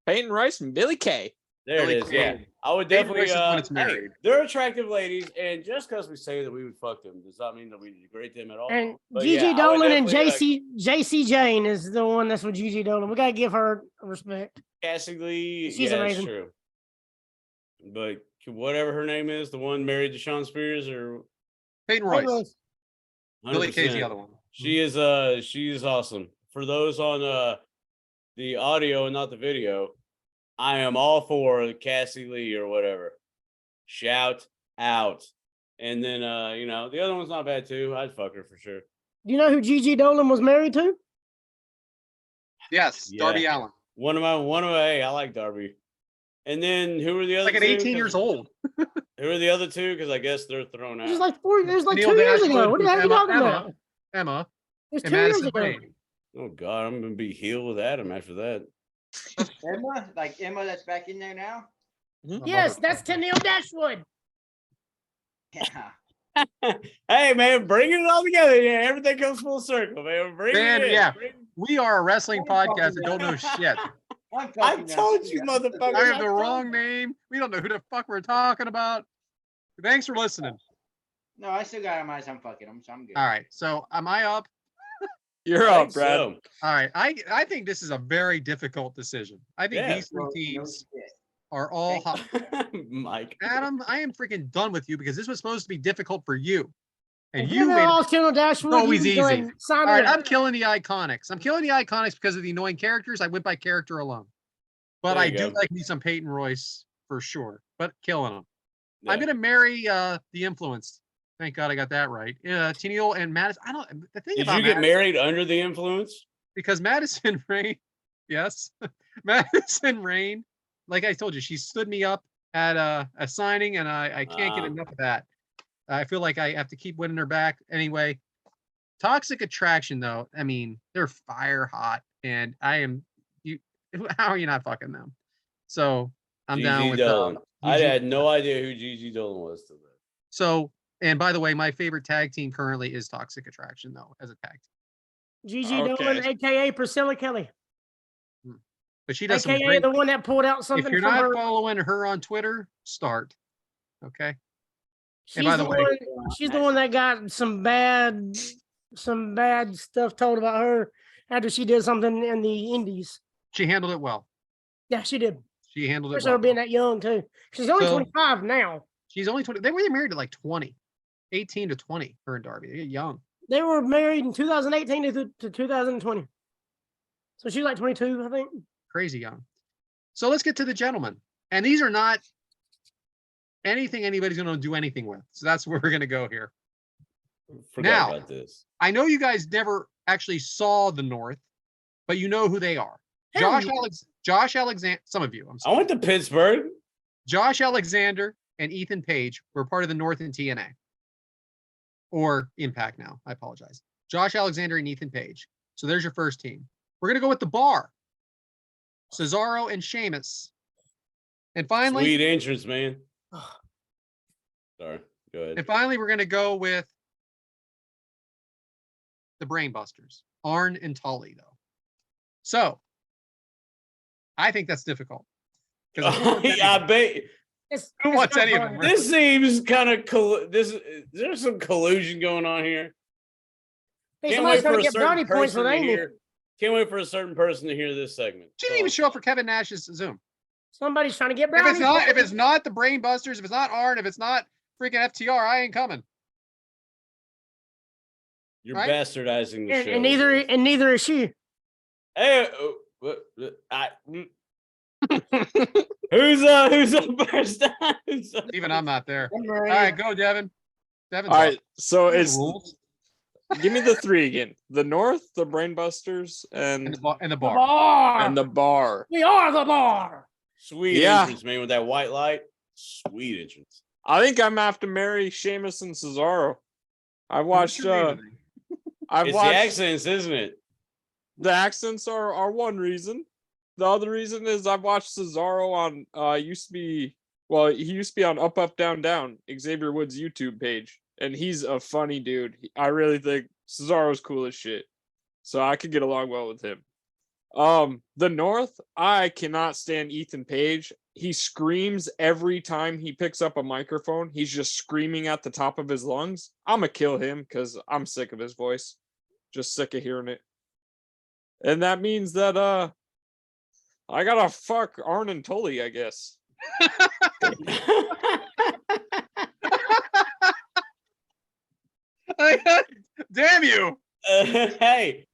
Peyton Royce and Billy Kay. There Billy it is. Kay. Yeah. I would Peyton definitely Royce is when it's hey, married. they're attractive ladies, and just because we say that we would fuck them does not mean that we degrade them at all. And But Gigi yeah, I would Dolan and definitely, JC Jane is the one that's with Gigi Dolan. We gotta give her respect. Cassie Lee, She's yeah, amazing. it's true. But whatever her name is, the one married to Sean Spears or Peyton Peyton Royce. Royce. Billy Kay's 100%. the other one. She is awesome. For those on the audio and not the video, I am all for Cassie Lee or whatever. Shout out. And then you know, the other one's not bad too. I'd fuck her for sure. Do you know who Gigi Dolan was married to? Yes, Yeah. Darby Allin. One of my hey, I like Darby. And then who are the other Like at two? 18 years old. Who are the other two? Because I guess they're thrown It out. was like 4 years, like Neil 2 years Dashwood ago. What the with hell are you talking about? Emma, It was and 2 years Madison ago. Rain. Oh God, I'm gonna be healed with Adam after that. Emma that's back in there now? Yes, that's Tennille Dashwood. Yeah. Hey man, bringing it all together. Yeah, everything comes full circle, man. Bring Man, it in. yeah. Bring- We are a wrestling podcast that don't know shit. I told you, motherfucker. I have the wrong name. We don't know who the fuck we're talking about. Thanks for listening. No, I still got him as I'm fucking him, so I'm good. All right. So am I up? You're I up, think Brad. so. All right. I think this is a very difficult decision. I think Yeah. these three Well, no teams shit. are all hot. Mike. Adam, I am freaking done with you because this was supposed to be difficult for you. And If you you're made all it. Tennille Dashwood, always you can go ahead easy. and sign All right, it up. I'm killing the Iconics. I'm killing the Iconics because of the annoying characters. I went by character alone. But There I you do go. like me some Peyton Royce for sure. But killing them. Yeah. I'm gonna marry the influenced. Thank God I got that right. Tennille and Madison. I don't. The thing Did about you get Madison, married under the influence? because Madison Rain, yes, Madison Rain. Like I told you, she stood me up at a signing, and I can't get Ah. enough of that. I feel like I have to keep winning her back. Anyway, Toxic Attraction, though. I mean, they're fire hot, and I am. You, how are you not fucking them? So I'm down Gigi with Dolan. I Gigi. had no idea who Gigi Dolan was to that. So, and by the way, my favorite tag team currently is Toxic Attraction, though, as a tag team. Gigi Okay. Dolan, aka Priscilla Kelly, But she does some aka great. the one that pulled out If something you're from not her. following her on Twitter, start. Okay. She's by the the way- one. She's the one that got some bad stuff told about her after she did something in the Indies. She handled it well. Yeah, she did. She handled it Especially well. her being that young too. She's only So- 25 now. She's only 20. They were married at like 20, 18 to 20. Her and Darby. They're young. They were married in 2018 to 2020. So she's like 22, I think. Crazy young. So let's get to the gentlemen. And these are not anything anybody's going to do anything with. So that's where we're going to go here. Forgot Now- about this. I know you guys never actually saw the North, but you know who they are. Hell Josh yeah. Alexander. Some of you. I'm I sorry. went to Pittsburgh. Josh Alexander and Ethan Page, who are part of the North in TNA. Or Impact now. I apologize. Josh Alexander and Ethan Page. So there's your first team. We're going to go with the Bar. Cesaro and Sheamus. And finally, Sweet entrance, man. Sorry. Go ahead. and finally, we're going to go with the Brainbusters. Arn and Tully, though. So I think that's difficult. I bet Who wants any of them? this seems kind of there's some collusion going on here. Hey, Can't wait somebody's trying for to a get brownie certain points person with to Amy. hear. Can't wait for a certain person to hear this segment. She didn't even show up for Kevin Nash's Zoom. Somebody's trying to get If brownie it's not, if points. it's not the Brainbusters, if it's not Arn, if it's not freaking FTR, I ain't coming. You're right? bastardizing the show. and neither is she. Hey, who's up first? Even I'm not there. I'm All ready. right, go, Devin. Devin's All right, so up. it's Rules give me the three again: the North, the Brainbusters, and and the The bar. bar. and the Bar. We are the bar. Sweet Yeah. entrance, man, with that white light. Sweet entrance. I think I'm gonna have to marry Sheamus and Cesaro. I watched. I've It's watched. the accents, isn't it? The accents are one reason. The other reason is I've watched Cesaro on he used to be on Up Up Down Down, Xavier Woods' YouTube page, and he's a funny dude. I really think Cesaro's cool as shit, so I could get along well with him. The North, I cannot stand Ethan Page. He screams every time he picks up a microphone. He's just screaming at the top of his lungs. I'm gonna kill him because I'm sick of his voice. Just sick of hearing it. And that means that I gotta fuck Arn and Tully, I guess. Damn you! Hey,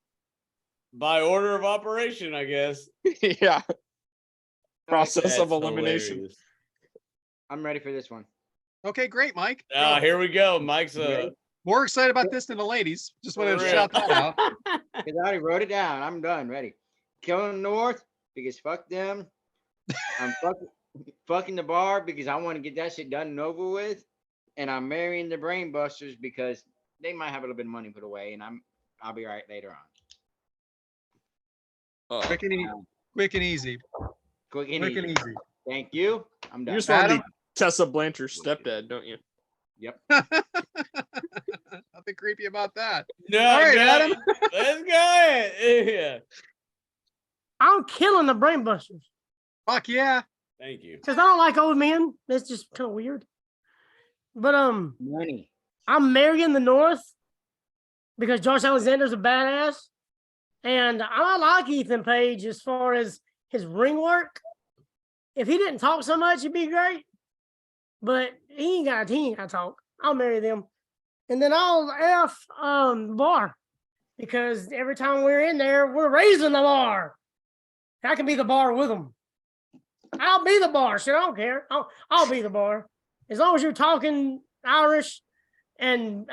by order of operation, I guess. Yeah. Process of That's elimination. hilarious. I'm ready for this one. Okay, great, Mike. Ah, Go. here we go. Mike's More excited about this than the ladies. Just wanted to For shout that out. Because I already wrote it down. I'm done. Ready. Killing North because fuck them. I'm fucking the Bar because I want to get that shit done and over with. And I'm marrying the Brainbusters because they might have a little bit of money put away, and I'll be all right later on. Quick and easy. Quick and easy. Quick and Quick and easy. easy. Thank you. I'm You done. just want to be Adam? Tessa Blanchard's stepdad, don't you? Yep. Nothing creepy about that. no. All right, go- Adam. Let's go. Yeah. I'm killing the Brainbusters Fuck yeah. Thank you. because I don't like old men. That's just kind of weird. But Money. I'm marrying the North because Josh Alexander's a badass, and I like Ethan Page as far as his ring work. If he didn't talk so much, it'd be great. But he ain't got to talk. I'll marry them, and then I'll Bar because every time we're in there, we're raising the bar. I can be the bar with them. I'll be the bar. Shit, I don't care. I'll be the bar as long as you're talking Irish and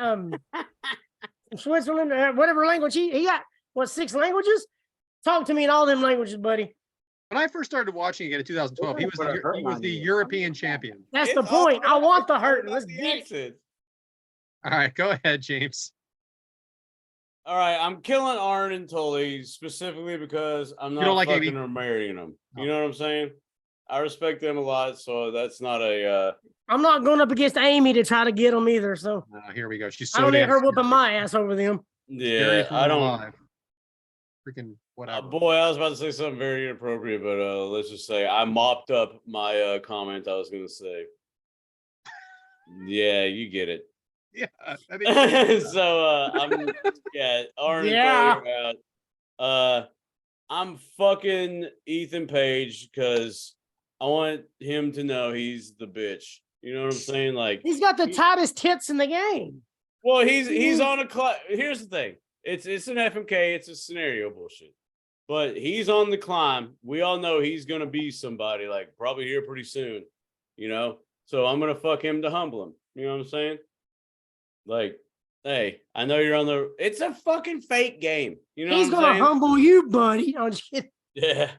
Switzerland or whatever language he got. What, 6 languages? Talk to me in all them languages, buddy. When I first started watching again in 2012, he was Put a hurting on the you. European champion. That's It's the point. I all want the about hurt. the Let's get it. accents. All right, go ahead, James. All right, I'm killing Arn and Tully specifically because I'm not don't like fucking Amy? or marrying them. You Oh. know what I'm saying? I respect them a lot, so that's not a. I'm not going up against Amy to try to get them either. So Here we go. She's I so don't need damn her whooping scary. my ass over them. Yeah, Scary from I don't. alive. Freaking whatever. Boy, I was about to say something very inappropriate, but let's just say I mopped up my comment I was going to say. Yeah, you get it. Yeah. I think So I'm Arn Yeah. and Tully are out. I'm fucking Ethan Page because I want him to know he's the bitch. You know what I'm saying? Like, He's got the tightest tits in the game. well, he's on a here's the thing. It's an FMK, it's a scenario bullshit. But he's on the climb. We all know he's gonna be somebody, like probably here pretty soon, you know. So I'm gonna fuck him to humble him. You know what I'm saying? Like, hey, I know you're on the it's a fucking fake game. You know He's what I'm gonna saying? humble you, buddy. I'm just kidding. Yeah.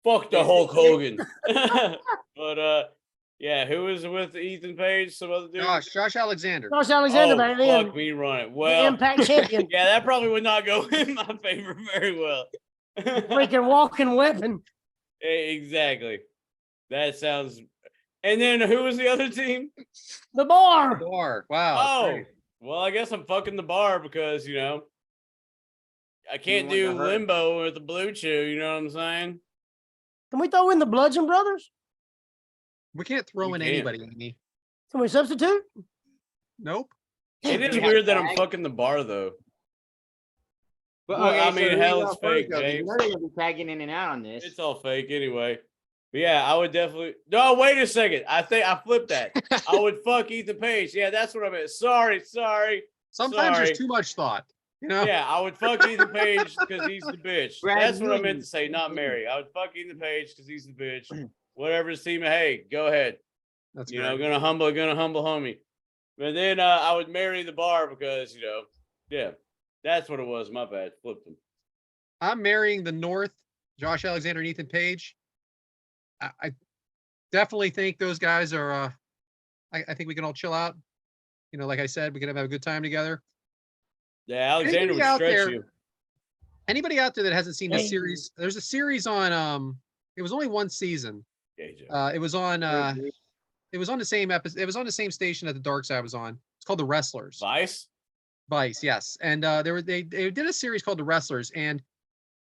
Fuck the Hulk Hogan. But Yeah, who was with Ethan Page? Some other dude? Josh Alexander. Josh Alexander Oh, back then, fuck me running. the Well, Impact champion, yeah, that probably would not go in my favor very well. freaking walking weapon. Exactly. That sounds. And then who was the other team? The bar. Bar. Wow. Oh, great. well, I guess I'm fucking the bar because, I can't want do the hurt. limbo with the Blue Chew. You know what I'm saying? Can we throw in the Bludgeon Brothers? We can't throw You in can't. anybody, Amy. Can we substitute? Nope. It is Yeah. weird that I'm fucking the bar, though. But Well, okay, I mean, so hell, who it's got fake, first, though? 'Cause you James. know they're gonna be tagging in and out on this. It's all fake anyway. But yeah, I would definitely. No, wait a second. I think I flipped that. I would fuck Ethan Page. Yeah, that's what I meant. Sorry. Sometimes Sorry. there's too much thought. You know? Yeah, I would fuck Ethan Page because he's the bitch. Brad That's what I Newton. meant to say, not Mary. I would fuck Ethan Page because he's the bitch. Whatever his team. Hey, go ahead. That's Gonna humble homie. But then I would marry the bar because yeah, that's what it was. My bad. Flipped him. I'm marrying the North, Josh Alexander and Ethan Page. I definitely think those guys are. I think we can all chill out. Like I said, we can have a good time together. Yeah, Alexander Anybody would out stretch there- you. Anybody out there that hasn't seen the Hey. series? There's a series on. It was only one season. Yeah, Joe. It was on. It was on the same episode. It was on the same station that the Dark Side was on. It's called The Wrestlers. Vice. Vice, yes. And they did a series called The Wrestlers, and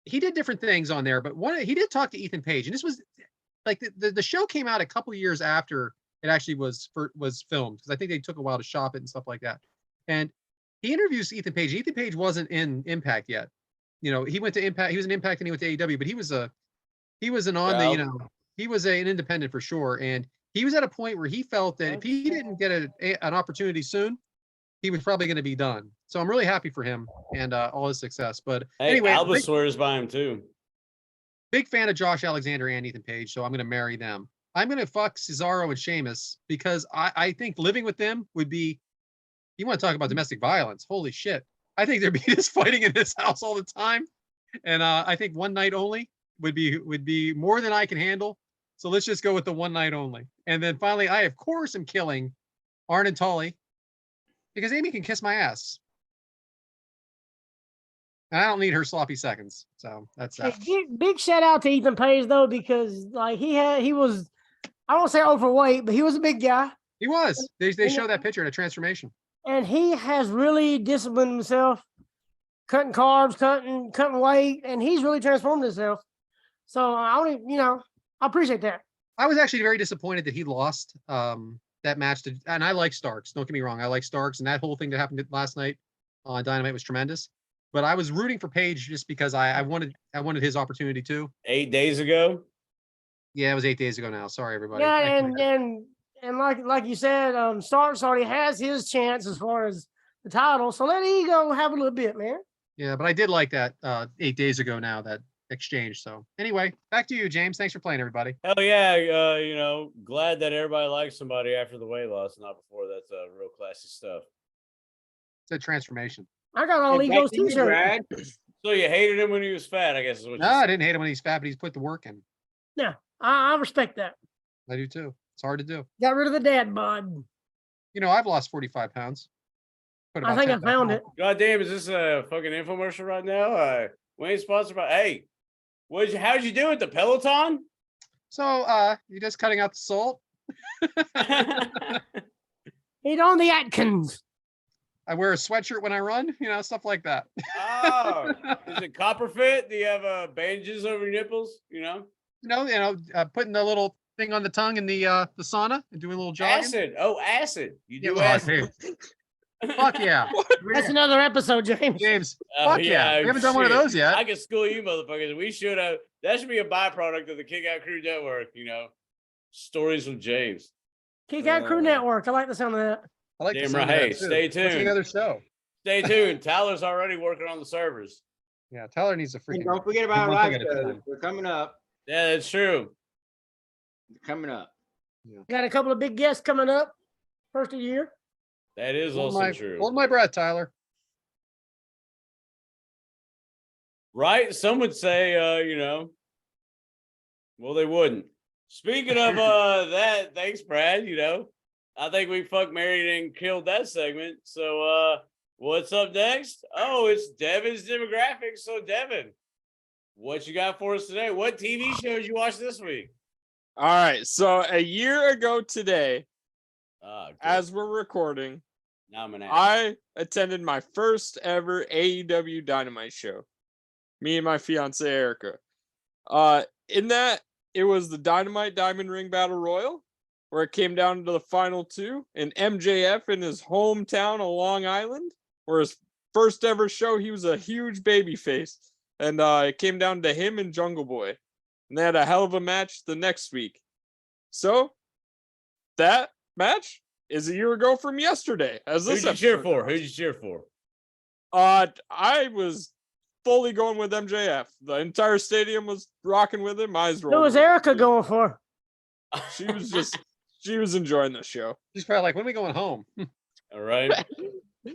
he did different things on there. But he did talk to Ethan Page, and this was like the show came out a couple years after it actually was filmed, because I think they took a while to shop it and stuff like that. And he interviews Ethan Page. Ethan Page wasn't in Impact yet. He went to Impact. He was in Impact and he went to AEW, but he was an he was an independent for sure. And he was at a point where he felt that if he didn't get an opportunity soon, he was probably going to be done. So I'm really happy for him and all his success. But Hey, anyway, Alba swears by him too. big fan of Josh Alexander and Ethan Page, so I'm going to marry them. I'm going to fuck Cesaro and Sheamus because I think living with them would be. You want to talk about domestic violence? Holy shit! I think there'd be just fighting in this house all the time, and I think one night only would be more than I can handle. So let's just go with the one night only. And then finally, I of course am killing Arn and Tully because Amy can kiss my ass. And I don't need her sloppy seconds. So that's that. Hey, big shout out to Ethan Page though, because like he was, I don't say overweight, but he was a big guy, He was. They show that picture in a transformation. and he has really disciplined himself, cutting carbs, cutting weight, and he's really transformed himself. So I appreciate that. I was actually very disappointed that he lost that match and I like Starks. Don't get me wrong. I like Starks, and that whole thing that happened last night on Dynamite was tremendous. But I was rooting for Page just because I wanted his opportunity too. 8 days ago. Yeah, it was 8 days ago now. Sorry, everybody. Yeah, and like you said, Starks already has his chance as far as the title. So let Ego have a little bit, man. Yeah, but I did like that 8 days ago now, that exchange. So anyway, back to you, James. Thanks for playing, everybody. Hell yeah, glad that everybody likes somebody after the weight loss, not before. That's real classy stuff. It's a transformation. I got all And Ego's back to you, t-shirt. Brad. So you hated him when he was fat, I guess is what No, you I said. didn't hate him when he's fat, but he's put the work in. Yeah, I respect that. I do too. It's hard to do. Got rid of the dad bod. I've lost 45 pounds. Put I about think I 10 back found on. it. God damn, is this a fucking infomercial right now? We ain't sponsored by. Hey, how'd you do it? The Peloton? So you're just cutting out the salt. Eat on the Atkins. I wear a sweatshirt when I run, stuff like that. Oh, is it copper fit? Do you have bandages over your nipples? Putting the little thing on the tongue in the sauna and doing a little jogging. Acid. Oh, acid. You do Oh, acid. hey, fuck yeah. That's another episode, James. James, Oh, fuck yeah. We haven't done one of shit. those yet. I can school you motherfuckers. We should have. That should be a byproduct of the Kick Out Crew Network, Stories with James. Kick Out Crew Network. I like the sound of that. I like the Damn sound right. of Hey, that, too. stay What's tuned. the other show? Stay tuned. Tyler's already working on the servers. Yeah, Tyler needs to And freaking. don't forget about one live thing at a shows. time. We're coming up. Yeah, that's true. Coming up. Got a couple of big guests coming up. First of the year. That is Hold also my, true. hold my breath, Tyler. Right? Some would say, well, they wouldn't. Speaking of that, thanks, Brad. You know, I think we fucked, married, and killed that segment. So what's up next? Oh, it's Devyn's demographics. So Devyn, what you got for us today? What TV shows you watched this week? All right. So a year ago today, Good. as we're recording, Now I'm an ass. I attended my first ever AEW Dynamite show. Me and my fiance Erica. In that, it was the Dynamite Diamond Ring Battle Royal, where it came down to the final two, and MJF in his hometown of Long Island, where his first ever show, he was a huge baby face, and it came down to him and Jungle Boy, and they had a hell of a match the next week. So that match is a year ago from yesterday. As this Who'd you cheer episode for? goes. Who'd you cheer for? I was fully going with MJF. The entire stadium was rocking with him. Eyes Who rolling. was Erica going for? She was enjoying the show. She's probably like, when are we going home? All right.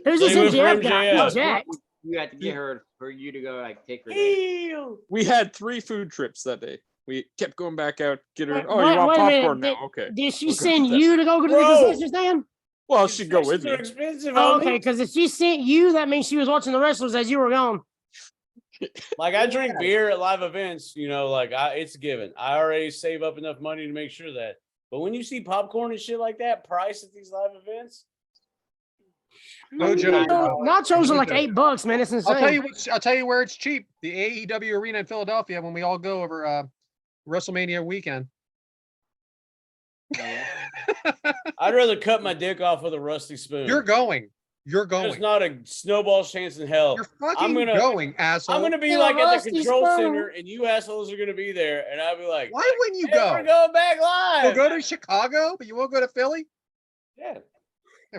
Who's this Same with MJF guy? MJF. He's jacked. You have to get her for you to go like take her there. We had 3 food trips that day. We kept going back out, get her. Wait, Oh, you want wait a minute. popcorn now? Okay. Did she We'll go send with that. you to go to the Bro. concession stand? Well, she'd go with They're me. expensive. Oh, homie. okay, because if she sent you, that means she was watching the wrestlers as you were gone. Like I drink beer at live events, you know, like it's a given. I already save up enough money to make sure that. But when you see popcorn and shit like that, price at these live events, No joke. Nachos are like $8, man. It's insane. I'll tell you where it's cheap. The AEW Arena in Philadelphia when we all go over WrestleMania weekend. I'd rather cut my dick off with a rusty spoon. You're going. You're There's going. not a snowball chance in hell. You're fucking gonna- going, asshole. I'm gonna be Yeah, like at rusty the control spoon. center, and you assholes are gonna be there, and I'll be like, Why wouldn't you "Hey, we're go? going back You'll live." go to Chicago, but you won't go to Philly? Yeah,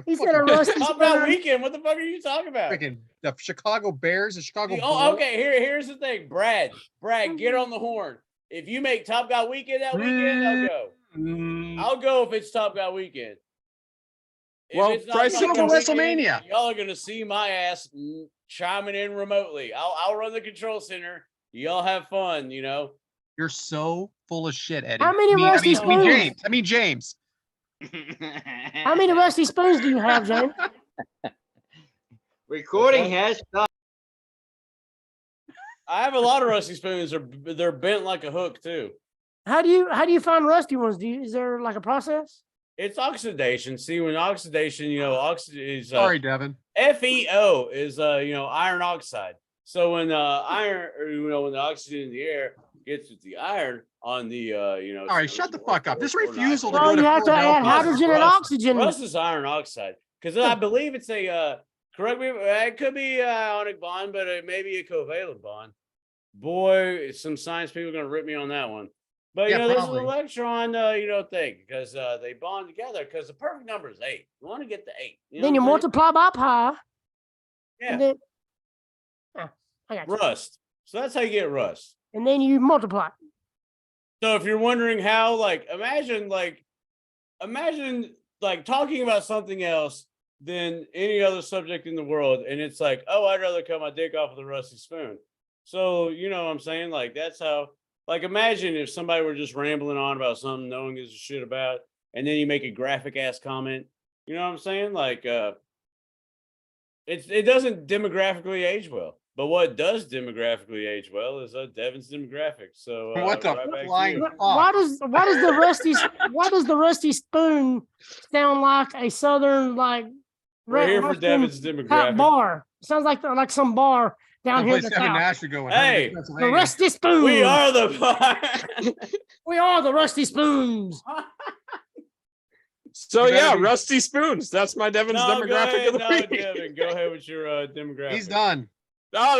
He said a rusty Top Gun spoon. weekend. What the fuck are you talking about? Freaking the Chicago Bears, the Chicago Oh, Bulls. okay. Here's the thing, Brad, get on the horn. If you make Top Gun weekend that weekend, I'll go. Mm, I'll go if it's Top Gun weekend. If Well, it's not price Top it Gun for weekend, WrestleMania. y'all are gonna see my ass chiming in remotely. I'll run the control center. Y'all have fun, you know. You're so full of shit, Eddie. How many rusty spoons? James. I mean James. How many rusty spoons do you have, James? Recording has stopped. I have a lot of rusty spoons. They're bent like a hook too. How do you find rusty ones? Is there like a process? It's oxidation. See, when oxidation, you know, is Sorry, Devin. FeO is you know, iron oxide. So when iron, or, you know, when the oxygen in the air gets with the iron on the you know. All right, shut the fuck up. This refusal to Well, go to you have to add Philadelphia. hydrogen and Rust. oxygen. Rust is iron oxide because I believe it's a correct me. It could be ionic bond, but it may be a covalent bond. Boy, some science people are gonna rip me on that one. But Yeah, you know, there's probably. an electron, you know, thing because they bond together. Because the perfect number is 8. You want to get the 8. You know Then you what I'm multiply by pi. saying? And then, I got Yeah, you. rust. So that's how you get rust. And then you multiply. So if you're wondering how, like, imagine talking about something else than any other subject in the world, and it's like, oh, I'd rather cut my dick off with a rusty spoon. So you know what I'm saying? Like that's how. Like imagine if somebody were just rambling on about something no one gives a shit about, and then you make a graphic ass comment. You know what I'm saying? Like it doesn't demographically age well. But what does demographically age well is Devyn's demographic. So What the right back to flying you. fuck? Why does the rusty spoon sound like a southern like We're here for Western Devyn's type demographic. bar? Sounds like some bar down here in the Kevin south. Nash would go in. Hey, The rusty spoon. We are the We are the rusty spoons. So You better yeah, be- Rusty Spoons. That's my Devon's demographic of the week. Devyn, go ahead with your demographic. He's done. Oh,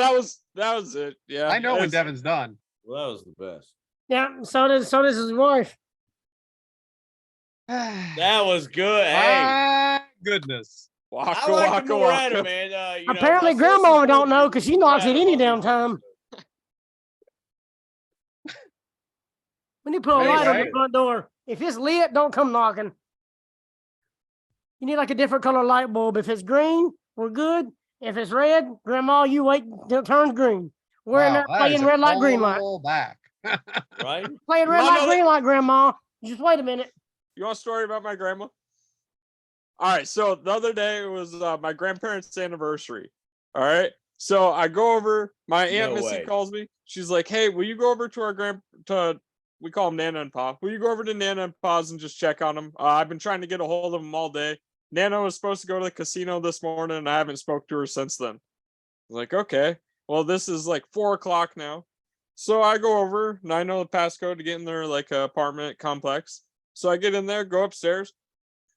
that was it. Yeah, I know when It's- Devin's done. Well, that was the best. Yeah, so does his wife. That was good. Hey, Ah, goodness. Waka I like waka the Moretta, waka. man. You know, Apparently, my Grandma sister don't told know me because she knocks at Moretta any on damn these time. episodes. We need to put a Hey, light on right. the front door. If it's lit, don't come knocking. You need like a different color light bulb. If it's green, we're good. If it's red, Grandma, you wait till it turns green. We're in there Wow, that is playing a red light, green light. call back. Right? Playing red No, light, no, green light, Grandma. Just wait a minute. You want a story about my grandma? All right. So the other day it was my grandparents' anniversary. All right. So I go over. My aunt No Missy way. calls me. She's like, "Hey, will you go over to our we call them Nana and Pa. Will you go over to Nana and Pa's and just check on them? I've been trying to get a hold of them all day. Nana was supposed to go to the casino this morning, and I haven't spoke to her since then." I was like, "Okay. Well, this is like 4:00 now." So I go over, and I know the passcode to get in their like apartment complex. So I get in there, go upstairs.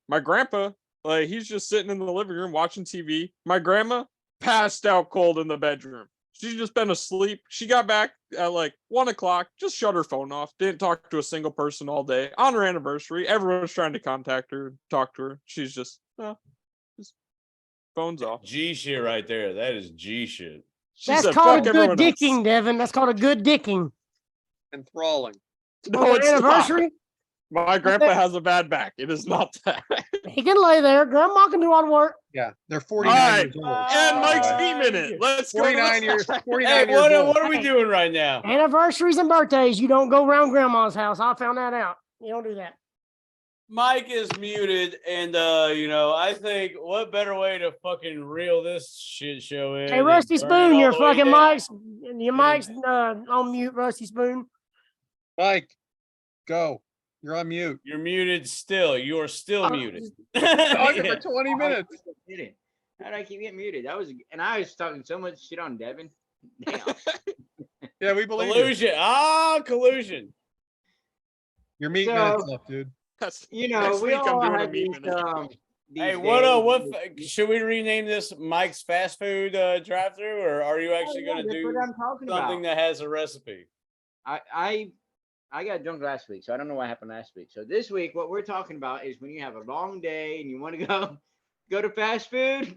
My grandpa, like, he's just sitting in the living room watching TV. My grandma passed out cold in the bedroom. She's just been asleep. She got back at like 1:00, just shut her phone off. Didn't talk to a single person all day. On her anniversary, everyone's trying to contact her, talk to her. She's just phone's off. G shit right there. That is G shit. She That's said, called "Fuck a good everyone else." dicking, Devin. That's called a good dicking. Enthralling. No, On it's their not. anniversary, My grandpa has a bad back. It is not that. he can lay there. Grandma can do all the work. Yeah, they're All 49 right. years old. And Mike's Oh, meat minute. Let's go. 49 years. 49 Hey, years old. what are we doing right now? Anniversaries and birthdays, you don't go around grandma's house. I found that out. You don't do that. Mike is muted, and I think what better way to fucking reel this shit show in? Hey, and Rusty burn it Spoon, all your the way fucking down? mic's on mute, Rusty Spoon. Mike, go. You're on mute. You're muted still. You are still Oh, muted. Talking Yeah. for 20 minutes. How did I keep getting muted? And I was talking so much shit on Devin. Damn. Yeah, we believe you. Collusion. Ah, collusion. Your meat So- minutes left, dude. We Next week I'm all doing a have meat these, minute. Hey, days- should we rename this Mike's fast food drive-through, or are you actually Oh, going to that's do what I'm talking something about. that has a recipe? I got drunk last week, so I don't know what happened last week. So this week, what we're talking about is when you have a long day and you want to go to fast food.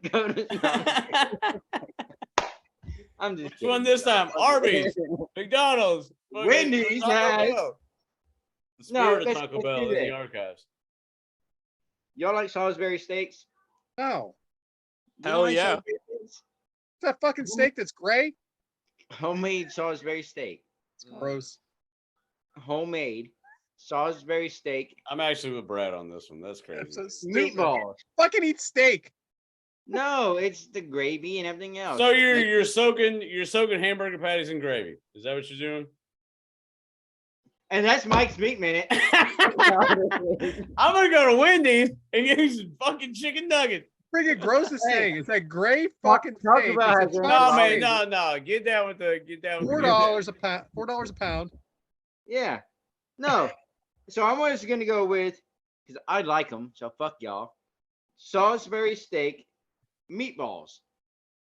I'm just Which one kidding. this time? Arby's, McDonald's, fucking Wendy's Taco has- Bell. The No, spirit of let's- Taco let's Bell do in the this. archives. Y'all like Salisbury steaks? No. You Hell don't like yeah. Salisbury steaks? It's that fucking steak that's gray. Homemade Salisbury steak. It's gross. Homemade Salisbury steak. I'm actually with Brad on this one. That's crazy. It's so stupid. Meatballs. Fucking eat steak. No, it's the gravy and everything else. So you're soaking hamburger patties in gravy. Is that what you're doing? And that's Mike's meat minute. I'm gonna go to Wendy's and get me some fucking chicken nuggets. Freaking grossest Hey. thing. It's that gray fucking talk steak. about It's a how No, chop man, steak. no. Get down with the $4 a pound. $4 a pound. Yeah. No. So I'm just gonna go with, because I like them, so fuck y'all. Salisbury steak meatballs.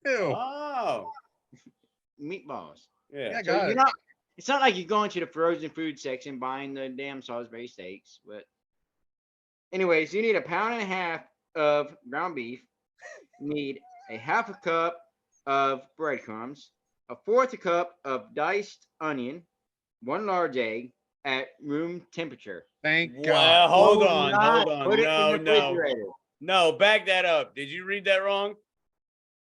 Ew. Oh, Meatballs. yeah. Yeah, So got you're it. not, it's not like you're going to the frozen food section buying the damn Salisbury steaks, but anyways, you need 1.5 pounds of ground beef, you need a 1/2 cup of breadcrumbs, 1/4 cup of diced onion, 1 large egg at room temperature. Thank Well, God. hold Do on. not put it in the No. refrigerator. No, back that up. Did you read that wrong?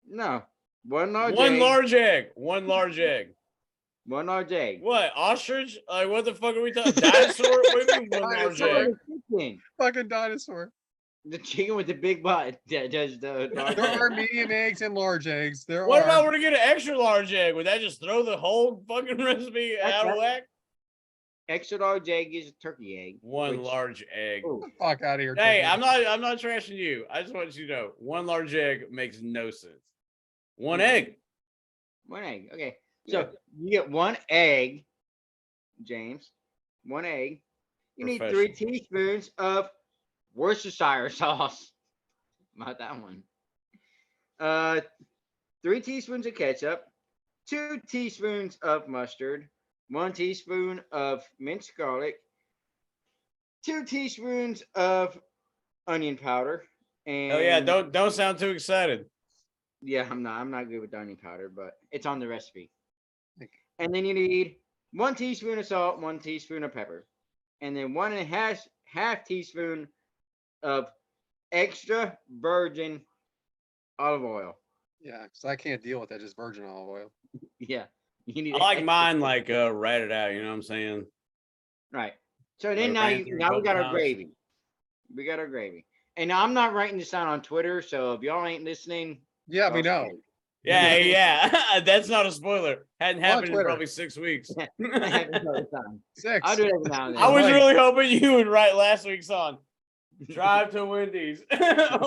No. 1 large One egg. large egg. One large egg. 1 large egg. What? Ostrich? Like, what the fuck are we talking? Dinosaur? What do you mean one large Dinosaur. egg? Chicken. Fucking dinosaur. The chicken with the big butt that does the. There are medium eggs and large eggs. There What are. about we're to get an extra large egg? Would that just throw the whole fucking recipe out of whack? Extra large egg is a turkey egg. One which- large egg. Oh, Fuck out of here. Hey, Turkey. I'm not trashing you. I just want you to know one large egg makes no sense. One Okay. egg. 1 egg. Okay. So you get 1 egg, James. 1 egg. You need 3 Professional. teaspoons of Worcestershire sauce. Not that one. 3 teaspoons of ketchup, 2 teaspoons of mustard, 1 teaspoon of minced garlic, 2 teaspoons of onion powder, and Oh yeah, don't sound too excited. yeah, I'm not good with onion powder, but it's on the recipe. Thank And then you need 1 teaspoon of salt, 1 teaspoon of pepper, and then 1.5 teaspoon of extra virgin olive oil. Yeah, because I can't deal with that. Just virgin olive oil. Yeah, you need. I like mine like ratted out, you know what I'm saying? Right. So then now, ran through a now we couple got our times. gravy. We got our gravy. And I'm not writing this down on Twitter, so if y'all ain't listening, Yeah, we y'all know. stay. Yeah. That's not a spoiler. Hadn't On happened in Twitter. probably 6 weeks. I haven't all the time. 6. I'll do it every now and then. I was Right. really hoping you would write last week's on. Drive to Wendy's,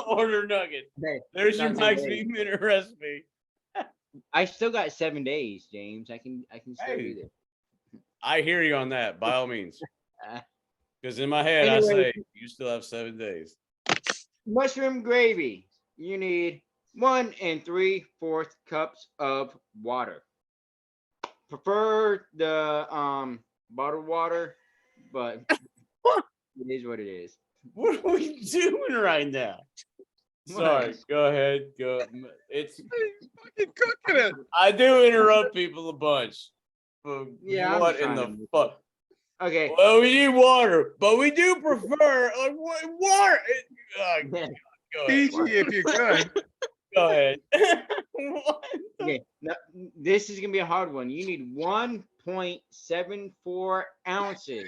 order nugget. Hey, There's your not Mike's today. Meat Minute recipe. I still got 7 days, James. I can still Hey. do this. I hear you on that, by all means. Uh, Because in my head, Anyway. I say you still have 7 days. Mushroom gravy. You need 1 3/4 cups of water. Prefer the bottled water, but it is what it is. What are we doing right now? Sorry, go ahead. Go. It's. Fucking cooking it. I do interrupt people a bunch. But Yeah, I'm what just in the trying to- fuck? Okay. Well, we need water, but we do prefer water. Go ahead. PG if you could. Go ahead. What the- Okay. Now, this is gonna be a hard one. You need 1.74 ounces.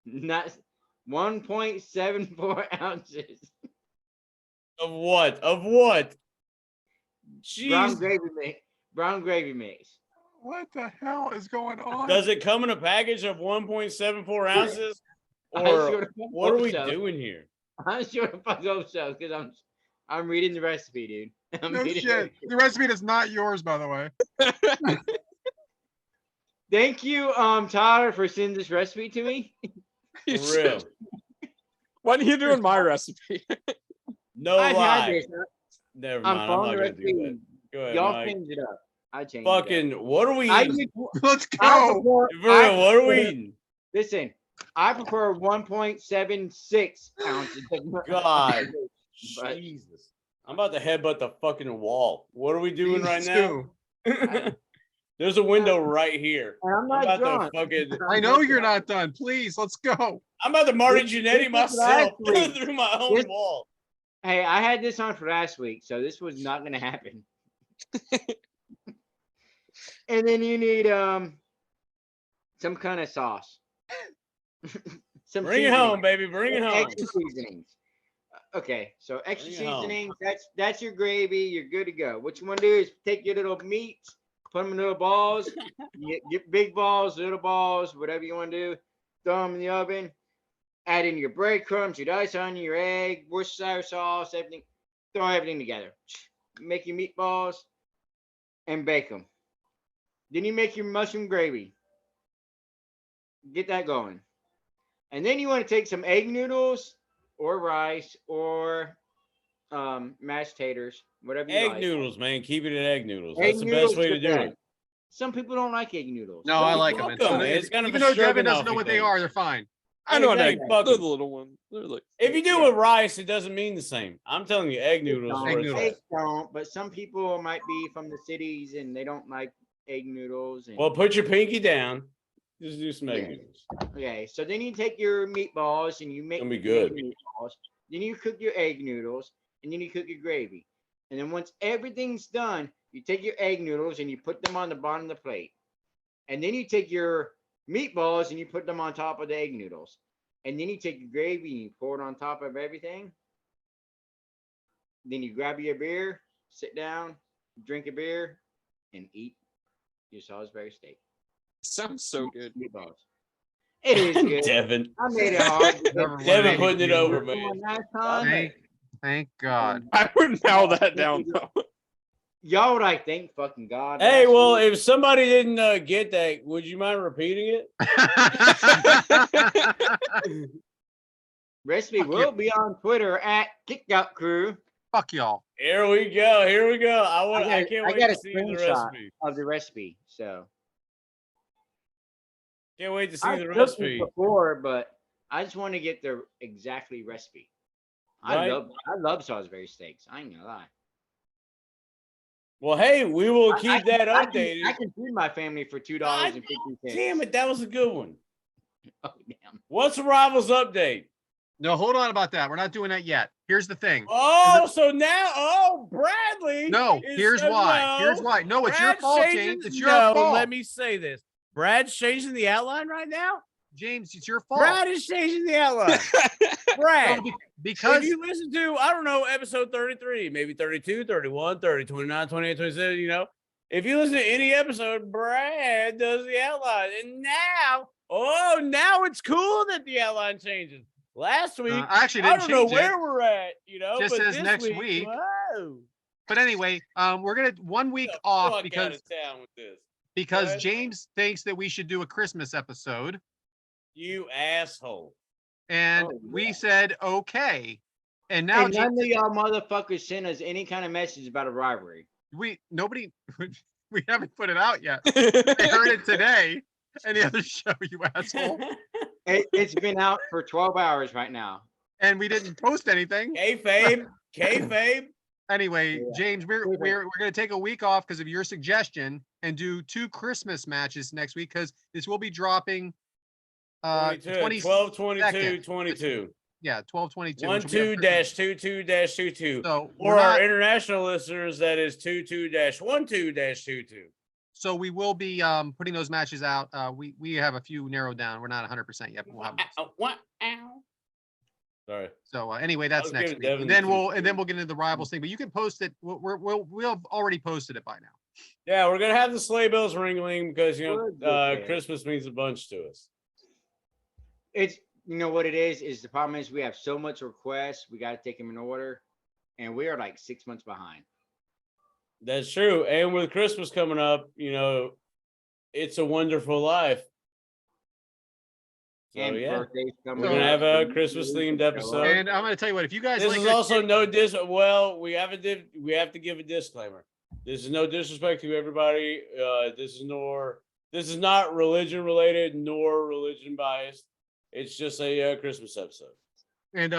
Not 1.74 ounces. Of what? Of what? Brown Jeez. gravy mix. Brown gravy mix. What the hell is going on? Does it come in a package of 1.74 ounces? I sure Or the fuck what are hope we so. doing here? I'm sure the fuck hope so, because I'm reading the recipe, dude. I'm No reading the shit. recipe. The recipe is not yours, by the way. Thank you, Tyler, for sending this recipe to me. You For real. should. Why are you doing my recipe? No I've had lie. this. Never I'm mind. I'm following not the going to do that. recipe. Go ahead, Y'all Mike. changed it up. I changed it up. Fucking, what are we I eating? use- Let's I go. prefer- For real, I what are we prefer- eating? Listen, I prefer 1.76 ounces. God. But- Jesus. I'm about to headbutt the fucking wall. What are we doing Me right too. now? There's a window right here. And I'm I'm not about drunk. to fucking. I know you're not done. Please, let's go. I'm about to Marty This Jannetty was myself last week. through my own This- wall. Hey, I had this on for last week, so this was not gonna happen. And then you need some kind of sauce. Some Bring it seasoning. home, baby. Bring it home. Extra seasonings. Okay, so extra Bring it home. seasonings. That's your gravy. You're good to go. What you want to do is take your little meats, put them in little balls. Get big balls, little balls, whatever you want to do. Throw them in the oven. Add in your breadcrumbs, your diced onion, your egg, Worcestershire sauce, everything. Throw everything together. Make your meatballs and bake them. Then you make your mushroom gravy. Get that going. And then you want to take some egg noodles or rice or mashed taters, whatever you Egg like. noodles, man. Keep it at egg noodles. Egg That's the noodles best way to with do that. it. Some people don't like egg noodles. No, I like fuck them. 'em, man. It's kind of Even a though Devin doesn't stroganoff-y know what they thing. are, they're fine. I know an egg. Exactly. Fuck They're 'em. the little one. They're like If you do it with rice, it doesn't mean the same. I'm telling you, egg noodles. Don't. are where it's noodles. They at. don't, but some people might be from the cities and they don't like egg noodles. And, Well, put your pinky down. Just do some egg Yeah. noodles. okay, so then you take your meatballs and you make Gonna be your good. meatballs. Then you cook your egg noodles and then you cook your gravy. And then once everything's done, you take your egg noodles and you put them on the bottom of the plate. And then you take your meatballs and you put them on top of the egg noodles. And then you take your gravy and you pour it on top of everything. Then you grab your beer, sit down, drink a beer, and eat your Salisbury steak. sounds so good. Meatballs. It is good. Devin. I made it hard. Never Devin mind. putting it over, man. Last time, Thank God. I would nail that down though. y'all would like thank fucking God. Hey, last well, week. if somebody didn't get that, would you mind repeating it? Recipe fuck will be on Twitter at Kickout Crew Fuck y'all. Here we go. Here we go. I can't I wait got to a see the screenshot recipe. of the recipe. So Can't wait to see I've the cooked this recipe. before, but I just want to get the exactly recipe. Right. I love Salisbury steaks. I ain't gonna lie. Well, hey, we will I keep can- that I updated. can feed my family for $2.50. Damn it, that was a good one. Oh damn. What's the Rivals update? No, hold on about that. We're not doing that yet. Here's the thing. Oh, so now, Bradley. No, is- here's why. Here's why. No, it's your Brad's fault, changing- James. It's your no, fault. let me say this. Brad's changing the outline right now. James, it's your fault. Brad is changing the outline. Brad, Because if you listen to, I don't know, episode 33, maybe 32, 31, 30, 29, 28, 27, you know, if you listen to any episode, Brad does the outline. And now it's cool that the outline changes. Last week, I actually I didn't don't know change it. where we're at, you know, Just but says this next week. Whoa. But anyway, we're gonna 1 week Get the off fuck out because of town with this. because What? James thinks that we should do a Christmas episode, You asshole. and Oh, we yeah. said okay. And now And none James, of y'all motherfuckers sent us any kind of message about a rivalry. nobody we haven't put it out yet. I heard it today. Any other show, you asshole. It's been out for 12 hours right now. And we didn't post anything. Kayfabe. Anyway, Yeah. James, we're gonna take a week off because of your suggestion and do 2 Christmas matches next week because this will be dropping 22, 12, 22, 22. Yeah, 12/22. 12-22-22. So For our international listeners, that is 22-12-22. So we will be putting those matches out. We have a few narrowed down. We're not 100% yet, but we'll have those. Sorry. So anyway, that's was next giving week. Devyn And then the we'll two. and then we'll get into the rivals thing. But you can post it. We'll have already posted it by now. Yeah, we're gonna have the sleigh bells ringling because Good, good. Christmas means a bunch to us. It's, you know what it is the problem is we have so much requests, we got to take them in order, and we are like 6 months behind. That's true. And with Christmas coming up, you know, it's a wonderful life. So And yeah, birthdays coming we're gonna up, have a and Christmas themed show episode. up. And I'm gonna tell you what, if you guys This like is our also kid- no dis. Well, we have to give a disclaimer. This is no disrespect to everybody. This is not religion related nor religion biased. It's just a Christmas episode. and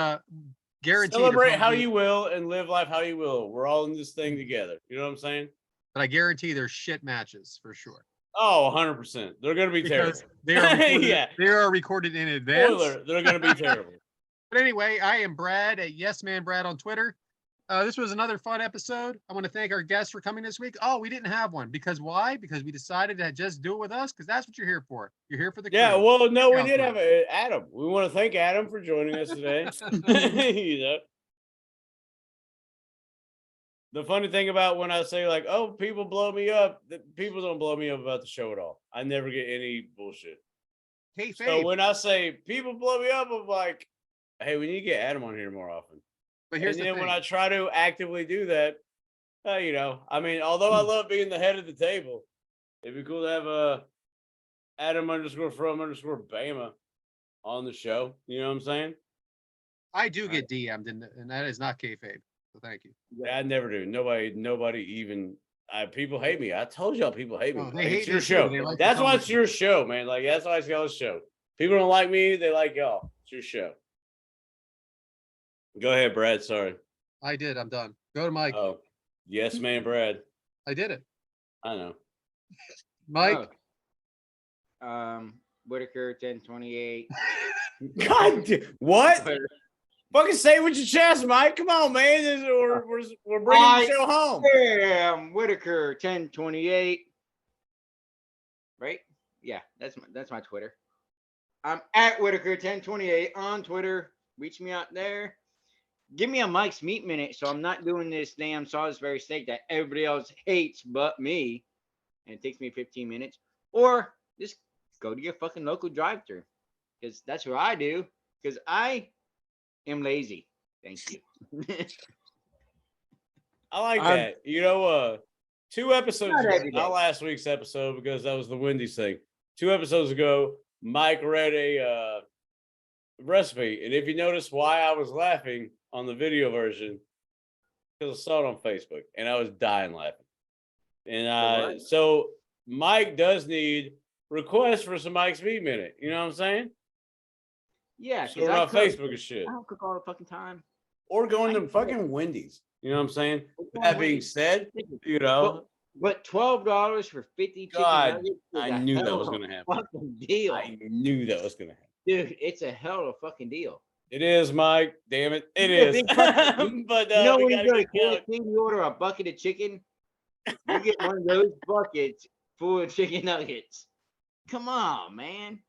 guaranteed Celebrate it'll how be- you will and live life how you will. We're all in this thing together. You know what I'm saying? but I guarantee there's shit matches for sure. Oh, 100%. They're gonna be Because terrible. they are recorded, Yeah. they are recorded in advance. Spoiler, they're gonna be terrible. But anyway, I am Brad at Yes Man Brad on Twitter. This was another fun episode. I want to thank our guests for coming this week. Oh, we didn't have one because why? Because we decided to just do it with us because that's what you're here for. You're here for the Yeah, crew. well, no, we Yeah, did bro. have Adam. We want to thank Adam for joining us today. You know, the funny thing about when I say like, "Oh, people blow me up," people don't blow me up about the show at all. I never get any bullshit. Hey, So when I say people blow me up, I'm like, "Hey, we need to get Adam on here more often." but here's And the then thing. when I try to actively do that, you know, I mean, although I love being the head of the table, it'd be cool to have Adam _from_ Bama on the show. You know what I'm saying? I do get DM'd, and that is not kayfabe. So thank you. Yeah, I never do. Nobody even. People hate me. I told y'all people hate me. Oh, they Like, hate it's your me too. show. They like to That's come why with it's me. your show, man. Like that's why it's y'all's show. People don't like me. They like y'all. It's your show. Go ahead, Brad. Sorry. I did. I'm done. Go to Mike. Oh, yes, man, Brad. I did it. I know. Mike. Whitaker 1028. God, what? Fucking say it with your chest, Mike. Come on, man. We're bringing the show home. Whitaker 1028. Right? Yeah, that's my Twitter. I'm at Whitaker 1028 on Twitter. Reach me out there. Give me a Mike's Meat Minute so I'm not doing this damn Salisbury steak that everybody else hates but me. And it takes me 15 minutes. Or just go to your fucking local drive-thru. Because that's what I do. Because I am lazy. Thank you. I like that. You know, 2 episodes Not ago, every day. not last week's episode because that was the Wendy's thing. 2 episodes ago, Mike read a recipe. And if you notice why I was laughing on the video version, because I saw it on Facebook and I was dying laughing. And so Mike does need requests for some Mike's Meat Minute. You know what I'm saying? Yeah. So we're on Facebook and shit. I don't cook all the fucking time. Or going to fucking Wendy's. You know what I'm saying? That being said, you know, But $12 for 50 chicken God, nuggets is I a knew that hell was of a going to happen. fucking deal. I knew that was going to happen. Dude, it's a hell of a fucking deal. It is, Mike. Damn it. It Yeah, is. big fucking- But You know we when got you go to to get Kelly. KFC, you order a bucket of chicken, you get one of those buckets full of chicken nuggets. Come on, man.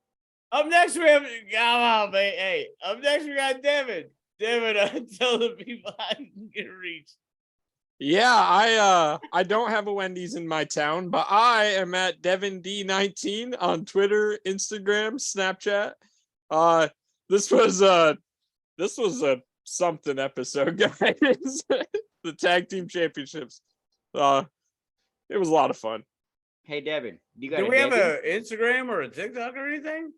Up next we have up next we got Devyn. Devyn, tell the people how you can get reached. Yeah, I don't have a Wendy's in my town, but I am at Devyn D19 on Twitter, Instagram, Snapchat. This was a something episode, guys. The tag team championships. It was a lot of fun. Hey, Devyn, you got Do a we have Devyn? an Instagram or a TikTok or anything?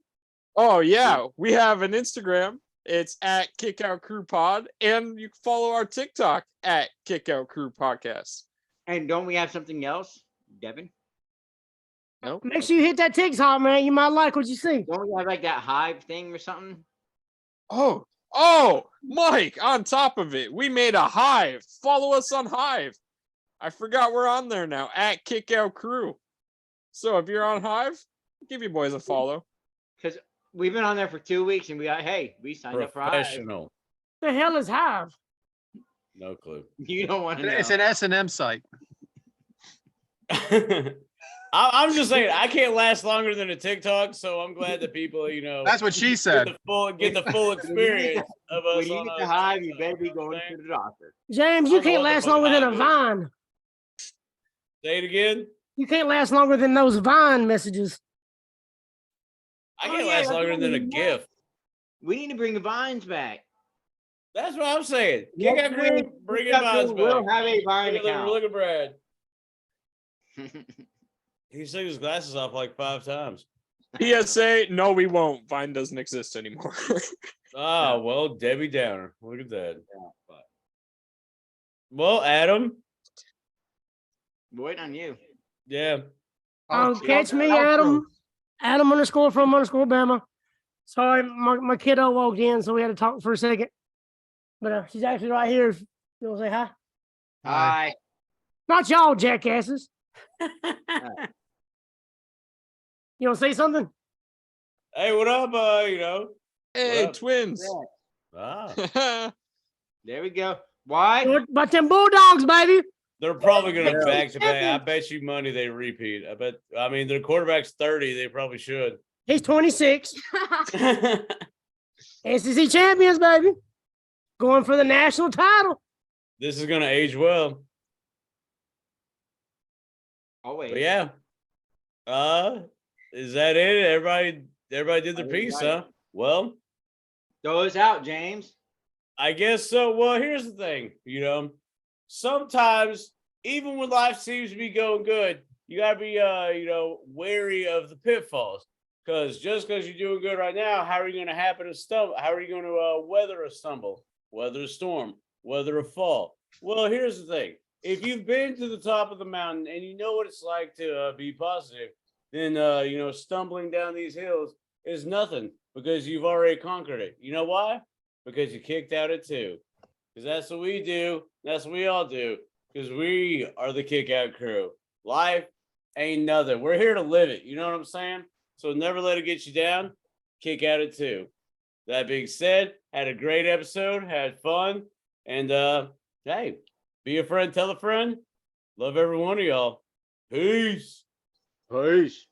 Oh yeah, we have an Instagram. It's at Kickout Crew Pod, and you can follow our TikTok at Kickout Crew Podcast. And don't we have something else, Devyn? Nope. Make sure you hit that TikTok, man. You might like what you see. Don't we have like that Hive thing or something? Oh, Mike, on top of it, we made a Hive. Follow us on Hive. I forgot we're on there now, at Kickout Crew. So if you're on Hive, give you boys a follow. Because we've been on there for 2 weeks and we signed up for Hive. Professional. The hell is Hive? No clue. You don't want to know. It's an S&M site. I'm just saying I can't last longer than a TikTok, so I'm glad that people, That's what she get said. the full experience of us. When you on get a to Hive, you TikTok, better be you know what going I'm to the doctor. James, I you don't know can't what the last fuck longer than a Hive is. Vine. Say it again. You can't last longer than those Vine messages. I Oh, can't yeah, last that's longer what than a we want. gift. We need to bring the Vines back. That's what I'm saying. Kick Next out crew, week, bring it Kickout vibes Crew will back. have a Vine Look account. at Brad. He took his glasses off like 5 times. PSA, no, we won't. Vine doesn't exist anymore. Oh, well, Debbie Downer. Look at that. Well, Adam. Waiting on you. Yeah. Oh, catch me, outro. Adam. Adam _from Bama. Sorry, my kiddo walked in, so we had to talk for a second. But she's actually right here. If you want to say hi? Hi. Not y'all, jackasses. You want to say something? Hey, what up? Hey, What up? twins. Ah, There we go. Why? What about them Bulldogs, baby? they're probably going to Yeah. back to back. I bet you money they repeat. Their quarterback's 30. They probably should. He's 26. SEC champions, baby. Going for the national title. This is going to age well. Oh, wait. But yeah. Is that it? Everybody did their piece, huh? Well, Throw us out, James. I guess so. Well, here's the thing, sometimes even when life seems to be going good, you gotta be wary of the pitfalls. Because just because you're doing good right now, how are you gonna happen to stumble? How are you gonna weather a stumble, weather a storm, weather a fall? Well, here's the thing. If you've been to the top of the mountain and you know what it's like to be positive, then stumbling down these hills is nothing because you've already conquered it. You know why? Because you kicked out at 2. Because that's what we do. That's what we all do. Because we are the kick out crew. Life ain't nothing. We're here to live it. You know what I'm saying? So never let it get you down. Kick out at 2. That being said, had a great episode. Had fun. And hey, be a friend. Tell a friend. Love every one of y'all. Peace. Peace.